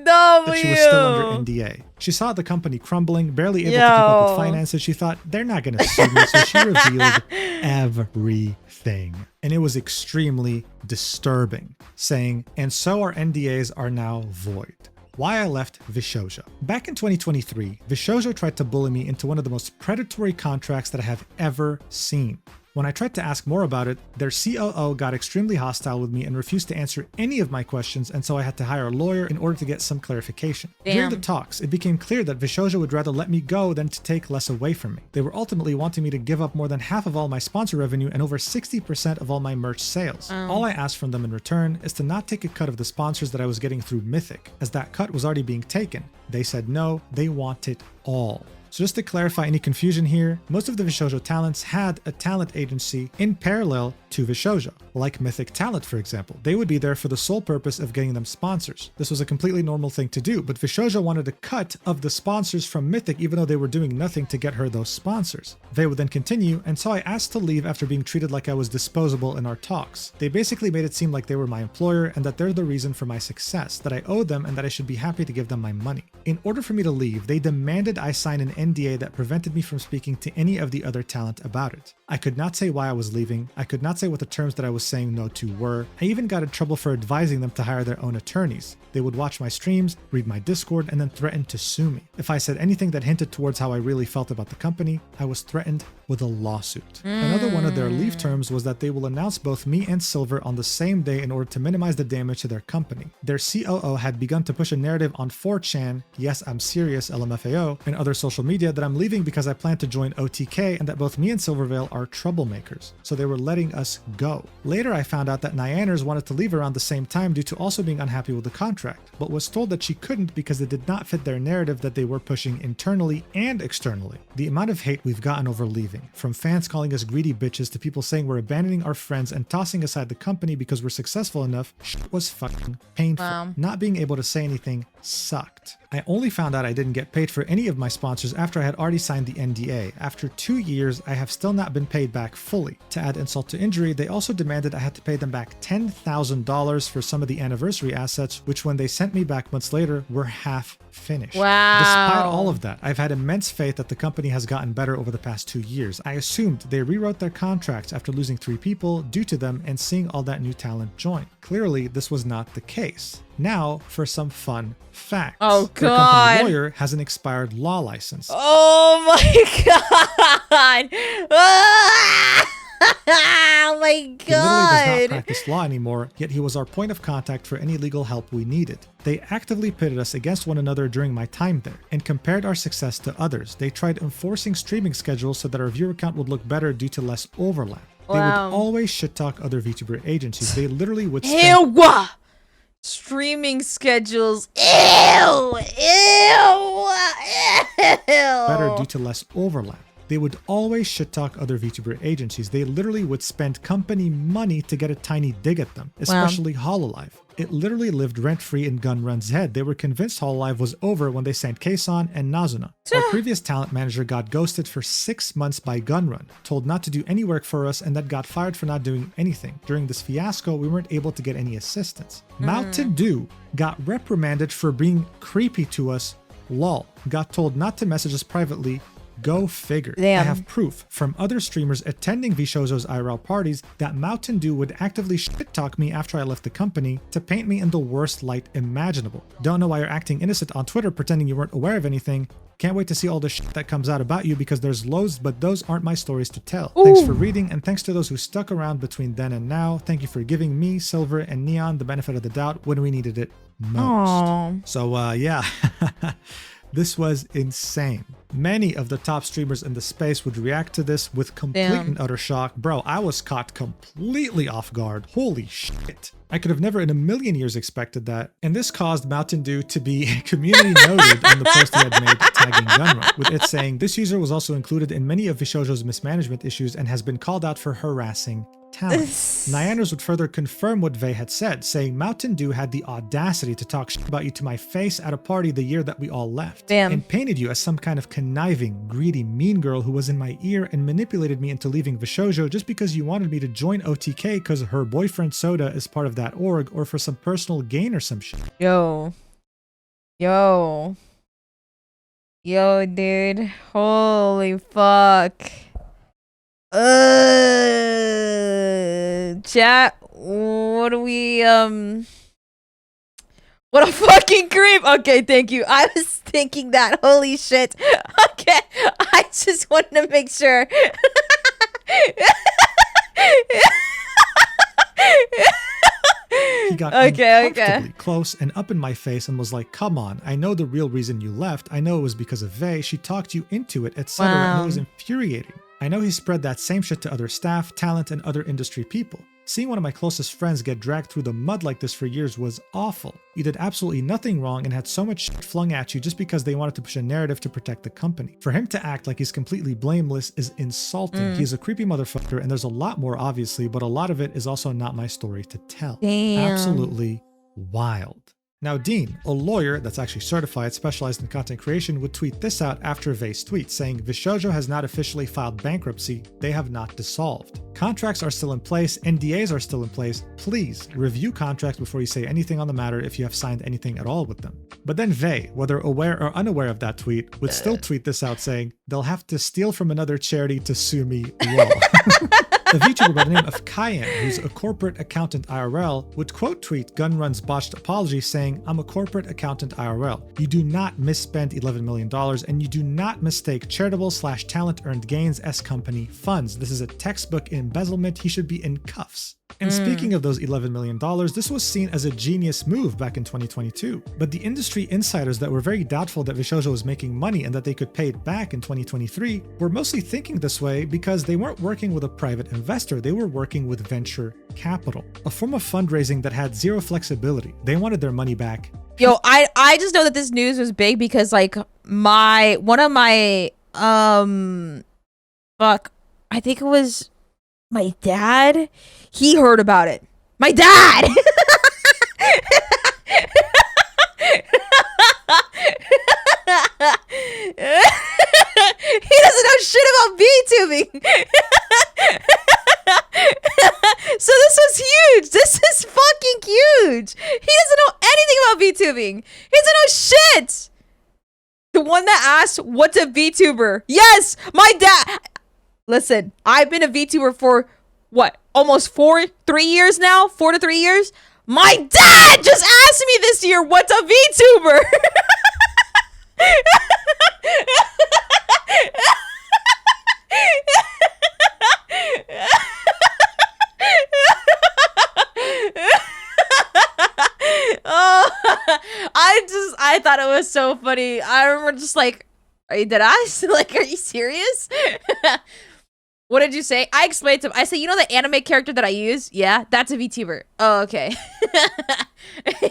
S2: that she was still under NDA. She saw the company crumbling, barely able to keep up with finances. She thought, they're not going to sue me, so she revealed everything. And it was extremely disturbing, saying, and so our NDAs are now void. Why I left VShojo. Back in 2023, VShojo tried to bully me into one of the most predatory contracts that I have ever seen. When I tried to ask more about it, their COO got extremely hostile with me and refused to answer any of my questions, and so I had to hire a lawyer in order to get some clarification. During the talks, it became clear that VShojo would rather let me go than to take less away from me. They were ultimately wanting me to give up more than half of all my sponsor revenue and over 60% of all my merch sales. All I asked from them in return is to not take a cut of the sponsors that I was getting through Mythic, as that cut was already being taken. They said no, they want it all. So just to clarify any confusion here, most of the VShojo talents had a talent agency in parallel to VShojo, like Mythic Talent, for example. They would be there for the sole purpose of getting them sponsors. This was a completely normal thing to do, but VShojo wanted a cut of the sponsors from Mythic even though they were doing nothing to get her those sponsors. They would then continue, and so I asked to leave after being treated like I was disposable in our talks. They basically made it seem like they were my employer and that they're the reason for my success, that I owe them and that I should be happy to give them my money. In order for me to leave, they demanded I sign an NDA that prevented me from speaking to any of the other talent about it. I could not say why I was leaving. I could not say what the terms that I was saying no to were. I even got in trouble for advising them to hire their own attorneys. They would watch my streams, read my Discord, and then threaten to sue me. If I said anything that hinted towards how I really felt about the company, I was threatened with a lawsuit. Another one of their leave terms was that they will announce both me and Silver on the same day in order to minimize the damage to their company. Their COO had begun to push a narrative on 4chan, yes I'm serious LMFAO, and other social media that I'm leaving because I plan to join OTK and that both me and Silvervale are troublemakers, so they were letting us go. Later I found out that Nyaners wanted to leave around the same time due to also being unhappy with the contract, but was told that she couldn't because it did not fit their narrative that they were pushing internally and externally. The amount of hate we've gotten over leaving, from fans calling us greedy bitches to people saying we're abandoning our friends and tossing aside the company because we're successful enough, was fucking painful. Not being able to say anything sucked. I only found out I didn't get paid for any of my sponsors after I had already signed the NDA. After 2 years, I have still not been paid back fully. To add insult to injury, they also demanded I had to pay them back $10,000 for some of the anniversary assets, which when they sent me back months later were half finished.
S3: Wow.
S2: Despite all of that, I've had immense faith that the company has gotten better over the past 2 years. I assumed they rewrote their contracts after losing 3 people due to them and seeing all that new talent join. Clearly, this was not the case. Now, for some fun facts.
S3: Oh,
S2: Their
S3: God.
S2: company lawyer has an expired law license.
S3: Oh, my God. Oh, my
S2: He literally does not
S3: God.
S2: practice law anymore, yet he was our point of contact for any legal help we needed. They actively pitted us against one another during my time there, and compared our success to others. They tried enforcing streaming schedules so that our viewer count would look better due to less overlap. They would always shit-talk other VTuber agencies. They literally would spend...
S3: Ew! Streaming schedules. Ew! Ew! Ew!
S2: better due to less overlap. they would always shit talk other VTuber agencies. They literally would spend company money to get a tiny dig at them, especially Hololive. It literally lived rent-free in Gunrun's head. They were convinced Hololive was over when they signed Kason and Nazuna. Our previous talent manager got ghosted for 6 months by Gunrun, told not to do any work for us, and then got fired for not doing anything. During this fiasco, we weren't able to get any assistance. Mountain Dew got reprimanded for being creepy to us. Lol. Got told not to message us privately. Go figure.
S3: Damn.
S2: I have proof from other streamers attending VShojo's IRL parties that Mountain Dew would actively shit-talk me after I left the company to paint me in the worst light imaginable. Don't know why you're acting innocent on Twitter pretending you weren't aware of anything. Can't wait to see all the shit that comes out about you because there's loads, but those aren't my stories to tell.
S3: Ooh.
S2: Thanks for reading, and thanks to those who stuck around between then and now. Thank you for giving me, Silver, and Neon the benefit of the doubt when we needed it most.
S3: Aww.
S2: So, yeah. This was insane. Many of the top streamers in the space would react to this with complete and utter shock. Bro, I was caught completely off guard. Holy shit. I could have never in a million years expected that. And this caused Mountain Dew to be community noted on the post he had made tagging Gunrun, with it saying, this user was also included in many of VShojo's mismanagement issues and has been called out for harassing talent. Nyaners would further confirm what Vey had said, saying Mountain Dew had the audacity to talk shit about you to my face at a party the year that we all left. And painted you as some kind of conniving, greedy, mean girl who was in my ear and manipulated me into leaving VShojo just because you wanted me to join OTK because her boyfriend Soda is part of that org or for some personal gain or some shit.
S3: Yo, dude. Holy fuck. Chat, what do we, what a fucking creep. Okay, thank you. I was thinking that. Holy shit. Okay, I just wanted to make sure.
S2: He got uncomfortably close and up in my face and was like, come on, I know the real reason you left. I know it was because of Vey. She talked you into it, etc. And it was infuriating. I know he spread that same shit to other staff, talent, and other industry people. Seeing one of my closest friends get dragged through the mud like this for years was awful. You did absolutely nothing wrong and had so much shit flung at you just because they wanted to push a narrative to protect the company. For him to act like he's completely blameless is insulting. He's a creepy motherfucker, and there's a lot more obviously, but a lot of it is also not my story to tell.
S3: Damn.
S2: Absolutely wild. Now, Dean, a lawyer that's actually certified, specialized in content creation, would tweet this out after Vey's tweet, saying, VShojo has not officially filed bankruptcy. They have not dissolved. Contracts are still in place. NDAs are still in place. Please review contracts before you say anything on the matter if you have signed anything at all with them. But then Vey, whether aware or unaware of that tweet, would still tweet this out saying, they'll have to steal from another charity to sue me. Lol. A VTuber by the name of Cayenne, who's a corporate accountant IRL, would quote tweet Gunrun's botched apology saying, I'm a corporate accountant IRL. You do not misspend $11 million and you do not mistake charitable/talent earned gains as company funds. This is a textbook embezzlement. He should be in cuffs. And speaking of those $11 million, this was seen as a genius move back in 2022. But the industry insiders that were very doubtful that VShojo was making money and that they could pay it back in 2023 were mostly thinking this way because they weren't working with a private investor, they were working with venture capital, a form of fundraising that had zero flexibility. They wanted their money back.
S3: Yo, I just know that this news was big because like one of my I think it was my dad, he heard about it. My dad! He doesn't know shit about VTubing. So this was huge. This is fucking huge. He doesn't know anything about VTubing. He doesn't know shit. The one that asked, what's a VTuber? Yes, my dad. Listen, I've been a VTuber for what? Almost 3 years now? 4 to 3 years? My dad just asked me this year, what's a VTuber? I thought it was so funny. I remember just like, are you dead ass? Like, are you serious? What did you say? I explained to him. I said, you know the anime character that I use? Yeah, that's a VTuber. Oh, okay.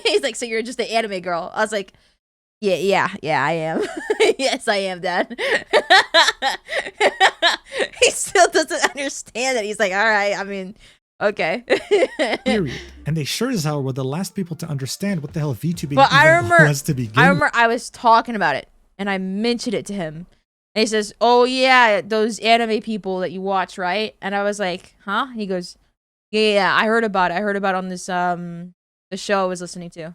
S3: He's like, so you're just an anime girl. I was like, Yeah, I am. Yes, I am, Dad. He still doesn't understand it. He's like, all right, I mean, okay.
S2: Period. And they sure as hell were the last people to understand what the hell VTubing
S3: But
S2: even was to begin.
S3: I remember I was talking about it, and I mentioned it to him. And he says, oh, yeah, those anime people that you watch, right? And I was like, huh? He goes, yeah, I heard about it. I heard about it on this, the show I was listening to. I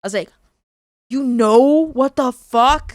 S3: was like, you know what the fuck?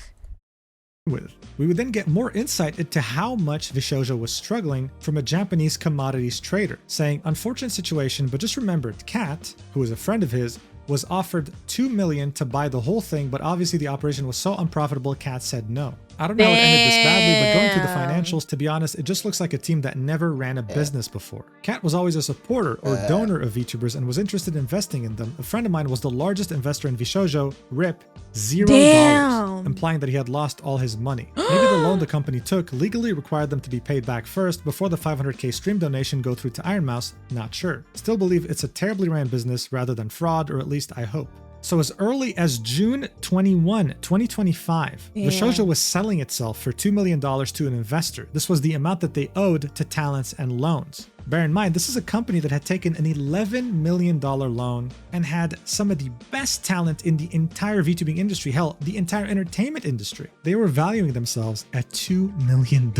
S2: We would then get more insight into how much VShojo was struggling from a Japanese commodities trader, saying, unfortunate situation, but just remembered Kat, who was a friend of his, was offered $2 million to buy the whole thing, but obviously the operation was so unprofitable, Kat said no. I don't know how it ended this badly, but going through the financials, to be honest, it just looks like a team that never ran a business before. Kat was always a supporter or donor of VTubers and was interested in investing in them. A friend of mine was the largest investor in VShojo, RIP, $0, implying that he had lost all his money. Maybe the loan the company took legally required them to be paid back first before the 500k stream donation go through to Iron Mouse, not sure. Still believe it's a terribly ran business rather than fraud, or at least I hope. So as early as June 21, 2025, VShojo was selling itself for $2 million to an investor. This was the amount that they owed to talents and loans. Bear in mind, this is a company that had taken an $11 million loan and had some of the best talent in the entire VTubing industry, hell, the entire entertainment industry. They were valuing themselves at $2 million.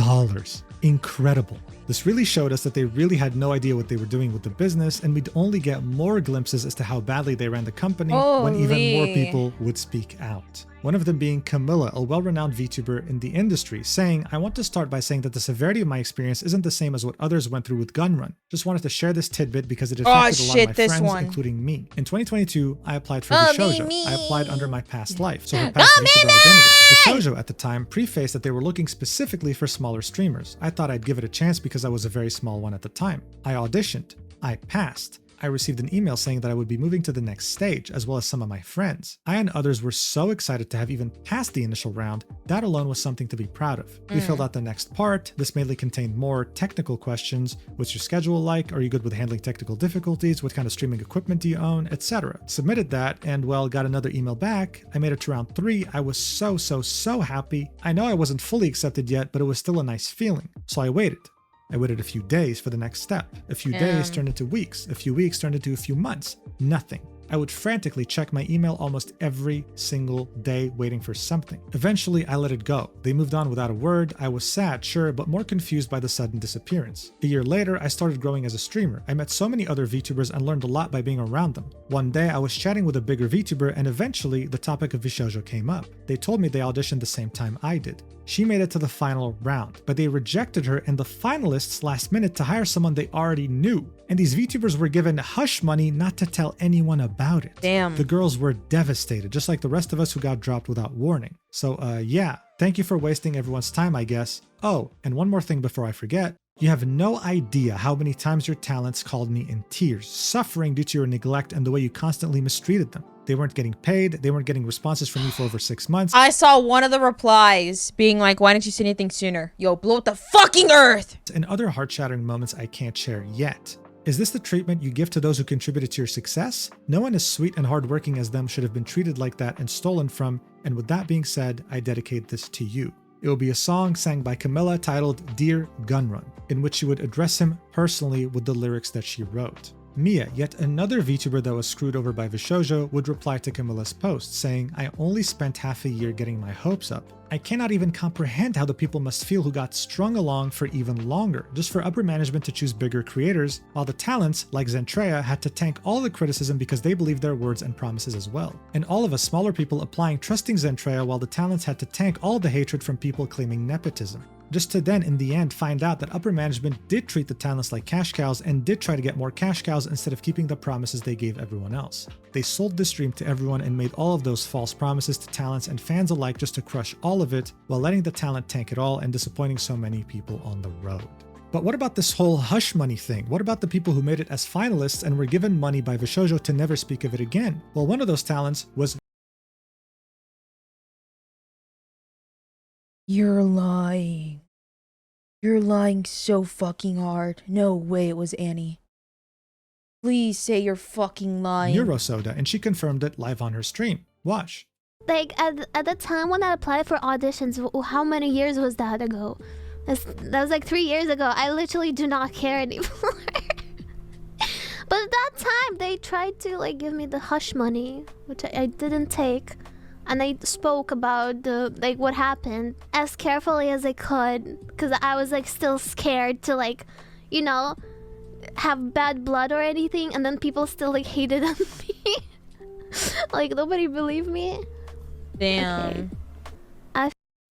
S2: Incredible. This really showed us that they really had no idea what they were doing with the business, and we'd only get more glimpses as to how badly they ran the company when even more people would speak out. One of them being Camilla, a well-renowned VTuber in the industry, saying, I want to start by saying that the severity of my experience isn't the same as what others went through with Gunrun. Just wanted to share this tidbit because it affected a lot of my friends, including me. In 2022, I applied for VShojo. I applied under my past life, so her past VTuber identity. VShojo at the time prefaced that they were looking specifically for smaller streamers. I thought I'd give it a chance because I was a very small one at the time. I auditioned. I passed. I received an email saying that I would be moving to the next stage, as well as some of my friends. I and others were so excited to have even passed the initial round. That alone was something to be proud of. We filled out the next part. This mainly contained more technical questions. What's your schedule like? Are you good with handling technical difficulties? What kind of streaming equipment do you own? Etc. Submitted that and, well, got another email back. I made it to round 3. I was so happy. I know I wasn't fully accepted yet, but it was still a nice feeling. So I waited. I waited a few days for the next step. A few days turned into weeks. A few weeks turned into a few months. Nothing. I would frantically check my email almost every single day waiting for something. Eventually, I let it go. They moved on without a word. I was sad, sure, but more confused by the sudden disappearance. A year later, I started growing as a streamer. I met so many other VTubers and learned a lot by being around them. One day, I was chatting with a bigger VTuber and eventually, the topic of VShojo came up. They told me they auditioned the same time I did. She made it to the final round, but they rejected her and the finalists last minute to hire someone they already knew. And these VTubers were given hush money not to tell anyone about it.
S3: Damn.
S2: The girls were devastated, just like the rest of us who got dropped without warning. So yeah, thank you for wasting everyone's time, I guess. Oh, and one more thing before I forget. You have no idea how many times your talents called me in tears, suffering due to your neglect and the way you constantly mistreated them. They weren't getting paid, they weren't getting responses from me for over 6 months.
S3: I saw one of the replies being like, why didn't you say anything sooner? Yo, blow up the fucking earth!
S2: And other heart-shattering moments I can't share yet. Is this the treatment you give to those who contributed to your success? No one as sweet and hardworking as them should have been treated like that and stolen from, and with that being said, I dedicate this to you. It will be a song sang by Camilla titled Dear Gunrun, in which she would address him personally with the lyrics that she wrote. Mia, yet another VTuber that was screwed over by VShojo, would reply to Camilla's post, saying, I only spent half a year getting my hopes up. I cannot even comprehend how the people must feel who got strung along for even longer, just for upper management to choose bigger creators, while the talents, like Zentreya, had to tank all the criticism because they believed their words and promises as well. And all of us smaller people applying trusting Zentreya while the talents had to tank all the hatred from people claiming nepotism. Just to then, in the end, find out that upper management did treat the talents like cash cows and did try to get more cash cows instead of keeping the promises they gave everyone else. They sold this dream to everyone and made all of those false promises to talents and fans alike just to crush all of it, while letting the talent tank it all and disappointing so many people on the road. But what about this whole hush money thing? What about the people who made it as finalists and were given money by VShojo to never speak of it again? Well, one of those talents was...
S3: You're lying. You're lying so fucking hard. No way it was Annie. Please say you're fucking lying.
S2: VShojo, and she confirmed it live on her stream. Watch.
S4: like at the time when I applied for auditions, how many years was that ago? That was like 3 years ago. I literally do not care anymore. But at that time, they tried to like give me the hush money, which I didn't take, and I spoke about the like what happened as carefully as I could, because I was like still scared to like, you know, have bad blood or anything, and then people still like hated on me. Like nobody believed me.
S3: Damn.
S4: Okay.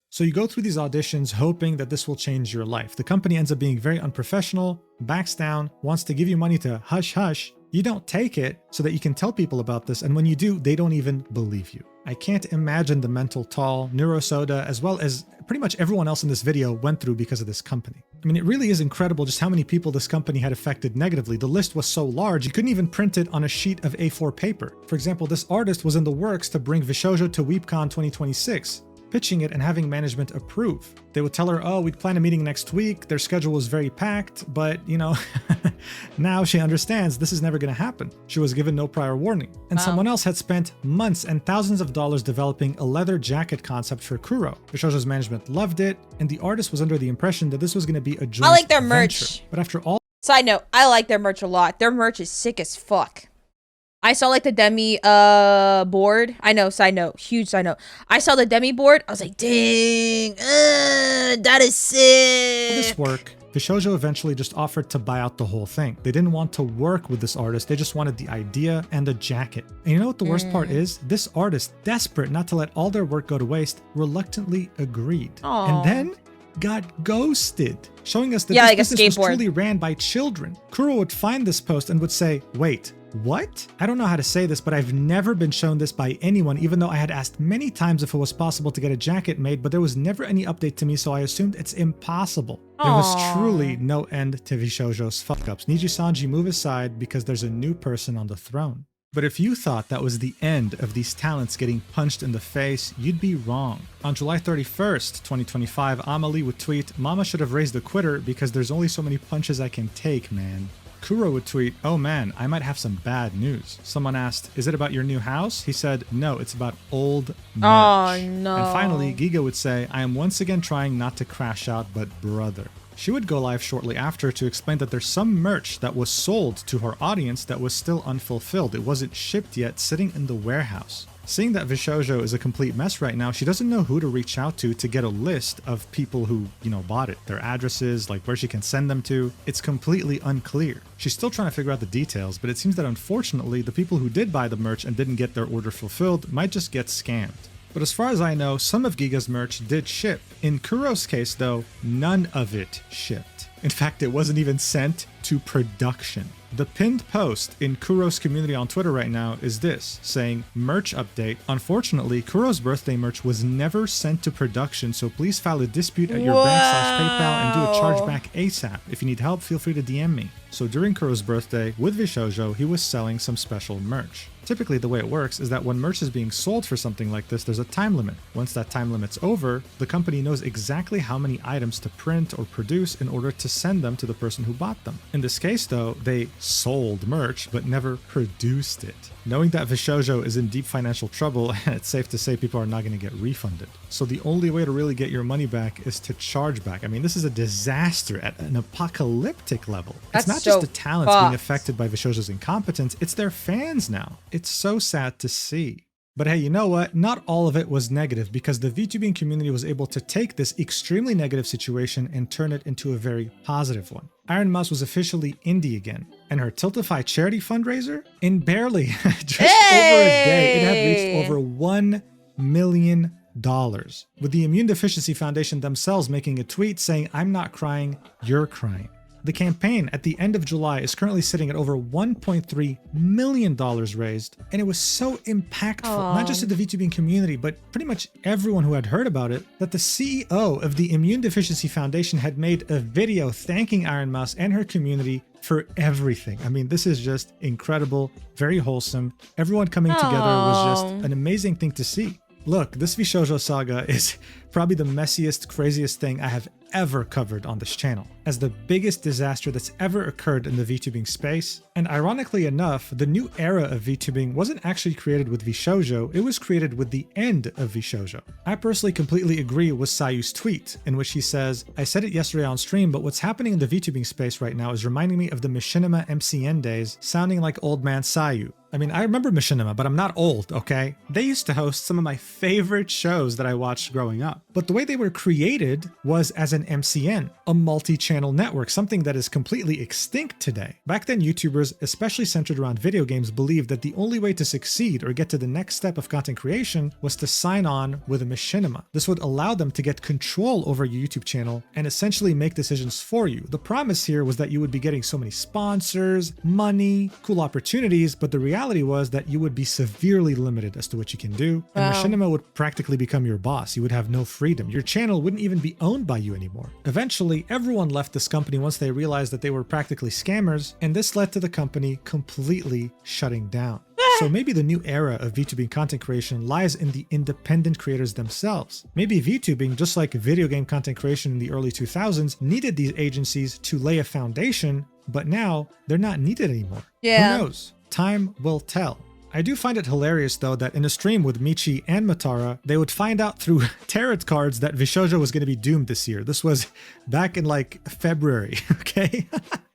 S2: So you go through these auditions hoping that this will change your life. The company ends up being very unprofessional, backs down, wants to give you money to hush hush. You don't take it so that you can tell people about this, and when you do, they don't even believe you. I can't imagine the mental toll Neurosoda, as well as pretty much everyone else in this video, went through because of this company. I mean, it really is incredible just how many people this company had affected negatively. The list was so large, you couldn't even print it on a sheet of A4 paper. For example, this artist was in the works to bring VShojo to WeebCon 2026. Pitching it and having management approve. They would tell her, oh, we'd plan a meeting next week. Their schedule was very packed, but you know, now she understands this is never going to happen. She was given no prior warning. And someone else had spent months and thousands of dollars developing a leather jacket concept for Kuro. VShojo's management loved it, and the artist was under the impression that this was going to be a joint
S3: I like their
S2: venture.
S3: merch.
S2: But after all—
S3: Side note, I like their merch a lot. Their merch is sick as fuck. I saw like the demi board. I know, side note, huge side note. I saw the demi board. I was like, dang, that is sick.
S2: For this work, VShojo eventually just offered to buy out the whole thing. They didn't want to work with this artist. They just wanted the idea and the jacket. And you know what the worst part is? This artist, desperate not to let all their work go to waste, reluctantly agreed.
S3: Aww.
S2: And then got ghosted, showing us that
S3: Yeah,
S2: this
S3: like a
S2: business was
S3: skateboard.
S2: truly ran by children. Kuro would find this post and would say, wait, what? I don't know how to say this, but I've never been shown this by anyone, even though I had asked many times if it was possible to get a jacket made, but there was never any update to me, so I assumed it's impossible. There was truly no end to VShojo's fuck-ups. Niji Sanji, move aside because there's a new person on the throne. But if you thought that was the end of these talents getting punched in the face, you'd be wrong. On July 31st, 2025, Amelie would tweet, "Mama should have raised a quitter because there's only so many punches I can take, man." Kuro would tweet, "Oh man, I might have some bad news." Someone asked, "Is it about your new house?" He said, "No, it's about old merch."
S3: Oh no.
S2: And finally, Giga would say, "I am once again trying not to crash out, but brother." She would go live shortly after to explain that there's some merch that was sold to her audience that was still unfulfilled. It wasn't shipped yet, sitting in the warehouse. Seeing that VShojo is a complete mess right now, she doesn't know who to reach out to get a list of people who, bought it. Their addresses, like where she can send them to. It's completely unclear. She's still trying to figure out the details, but it seems that unfortunately, the people who did buy the merch and didn't get their order fulfilled might just get scammed. But as far as I know, some of Giga's merch did ship. In Kuro's case though, none of it shipped. In fact, it wasn't even sent to production. The pinned post in Kuro's community on Twitter right now is this, saying, "Merch update. Unfortunately, Kuro's birthday merch was never sent to production, so please file a dispute at your bank/PayPal and do a chargeback ASAP. If you need help, feel free to DM me." So during Kuro's birthday, with VShojo, he was selling some special merch. Typically, the way it works is that when merch is being sold for something like this, there's a time limit. Once that time limit's over, the company knows exactly how many items to print or produce in order to send them to the person who bought them. In this case, though, they sold merch, but never produced it. Knowing that VShojo is in deep financial trouble, it's safe to say people are not going to get refunded. So the only way to really get your money back is to charge back. I mean, this is a disaster at an apocalyptic level.
S3: That's
S2: it's not
S3: so
S2: just the talents being
S3: fucked.
S2: affected by VShojo's incompetence, it's their fans now. It's so sad to see. But hey, you know what? Not all of it was negative, because the VTubing community was able to take this extremely negative situation and turn it into a very positive one. Iron Mouse was officially indie again, and her Tiltify charity fundraiser, in barely just over a day, it had reached over $1 million. With the Immune Deficiency Foundation themselves making a tweet saying, "I'm not crying, you're crying." The campaign at the end of July is currently sitting at over $1.3 million raised, and it was so impactful, not just to the VTubing community, but pretty much everyone who had heard about it, that the CEO of the Immune Deficiency Foundation had made a video thanking Iron Mouse and her community for everything. I mean, this is just incredible, very wholesome. Everyone coming together was just an amazing thing to see. Look, this VShojo saga is probably the messiest, craziest thing I have ever covered on this channel, as the biggest disaster that's ever occurred in the VTubing space. And ironically enough, the new era of VTubing wasn't actually created with VShojo, it was created with the end of VShojo. I personally completely agree with Sayu's tweet, in which he says, "I said it yesterday on stream, but what's happening in the VTubing space right now is reminding me of the Machinima MCN days, sounding like old man Sayu." I mean, I remember Machinima, but I'm not old, okay? They used to host some of my favorite shows that I watched growing up. But the way they were created was as an MCN, a multi-channel network, something that is completely extinct today. Back then, YouTubers, especially centered around video games, believed that the only way to succeed or get to the next step of content creation was to sign on with a Machinima. This would allow them to get control over your YouTube channel and essentially make decisions for you. The promise here was that you would be getting so many sponsors, money, cool opportunities, but the reality was that you would be severely limited as to what you can do, and Machinima would practically become your boss. You would have no freedom. Your channel wouldn't even be owned by you anymore. Eventually, everyone left this company once they realized that they were practically scammers, and this led to the company completely shutting down. So maybe the new era of VTubing content creation lies in the independent creators themselves. Maybe VTubing, just like video game content creation in the early 2000s, needed these agencies to lay a foundation, but now they're not needed anymore.
S3: Yeah.
S2: Who knows? Time will tell. I do find it hilarious though that in a stream with Michi and Matara, they would find out through tarot cards that VShojo was going to be doomed this year. This was back in like February, okay?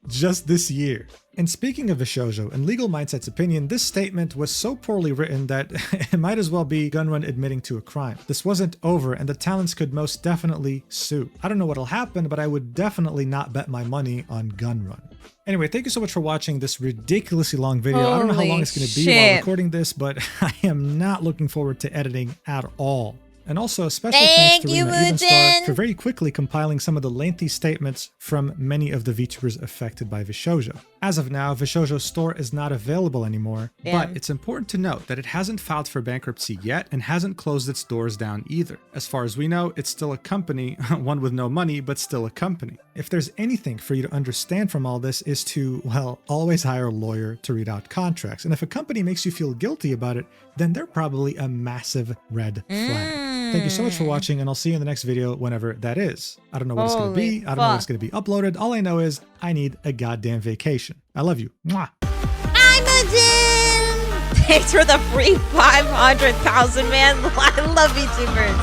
S2: Just this year. And speaking of VShojo, in Legal Mindset's opinion, this statement was so poorly written that it might as well be Gunrun admitting to a crime. This wasn't over, and the talents could most definitely sue. I don't know what'll happen, but I would definitely not bet my money on Gunrun. Anyway, thank you so much for watching this ridiculously long video. I don't know how long it's going to be while recording this, but I am not looking forward to editing at all. And also a special thanks to Rima Evenstar for very quickly compiling some of the lengthy statements from many of the VTubers affected by VShojo. As of now, VShojo's store is not available anymore, but it's important to note that it hasn't filed for bankruptcy yet and hasn't closed its doors down either. As far as we know, it's still a company, one with no money, but still a company. If there's anything for you to understand from all this is to, well, always hire a lawyer to read out contracts. And if a company makes you feel guilty about it, then they're probably a massive red flag. Thank you so much for watching, and I'll see you in the next video whenever that is. I don't know what it's going to be. I don't know when it's going to be uploaded. All I know is I need a goddamn vacation. I love you. Mwah.
S3: I'm Mujin! Thanks for the free 500,000, man. I love VTubers.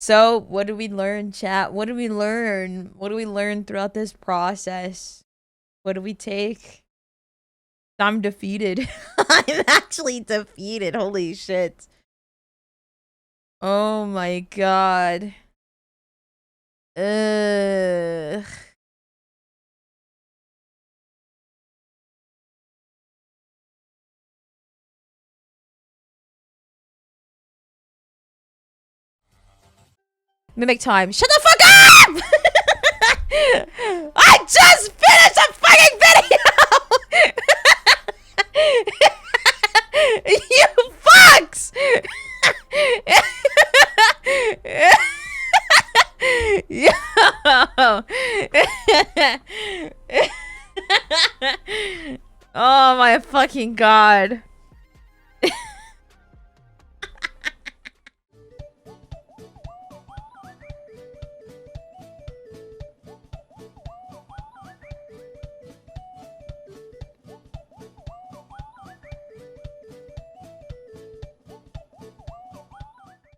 S3: So, what did we learn, chat? What did we learn? What did we learn throughout this process? What did we take? I'm defeated. I'm actually defeated. Holy shit. Oh my god. Ugh. Mimic time. Shut the fuck up! I just finished a fucking video! You fucks! Yo! Oh my fucking god.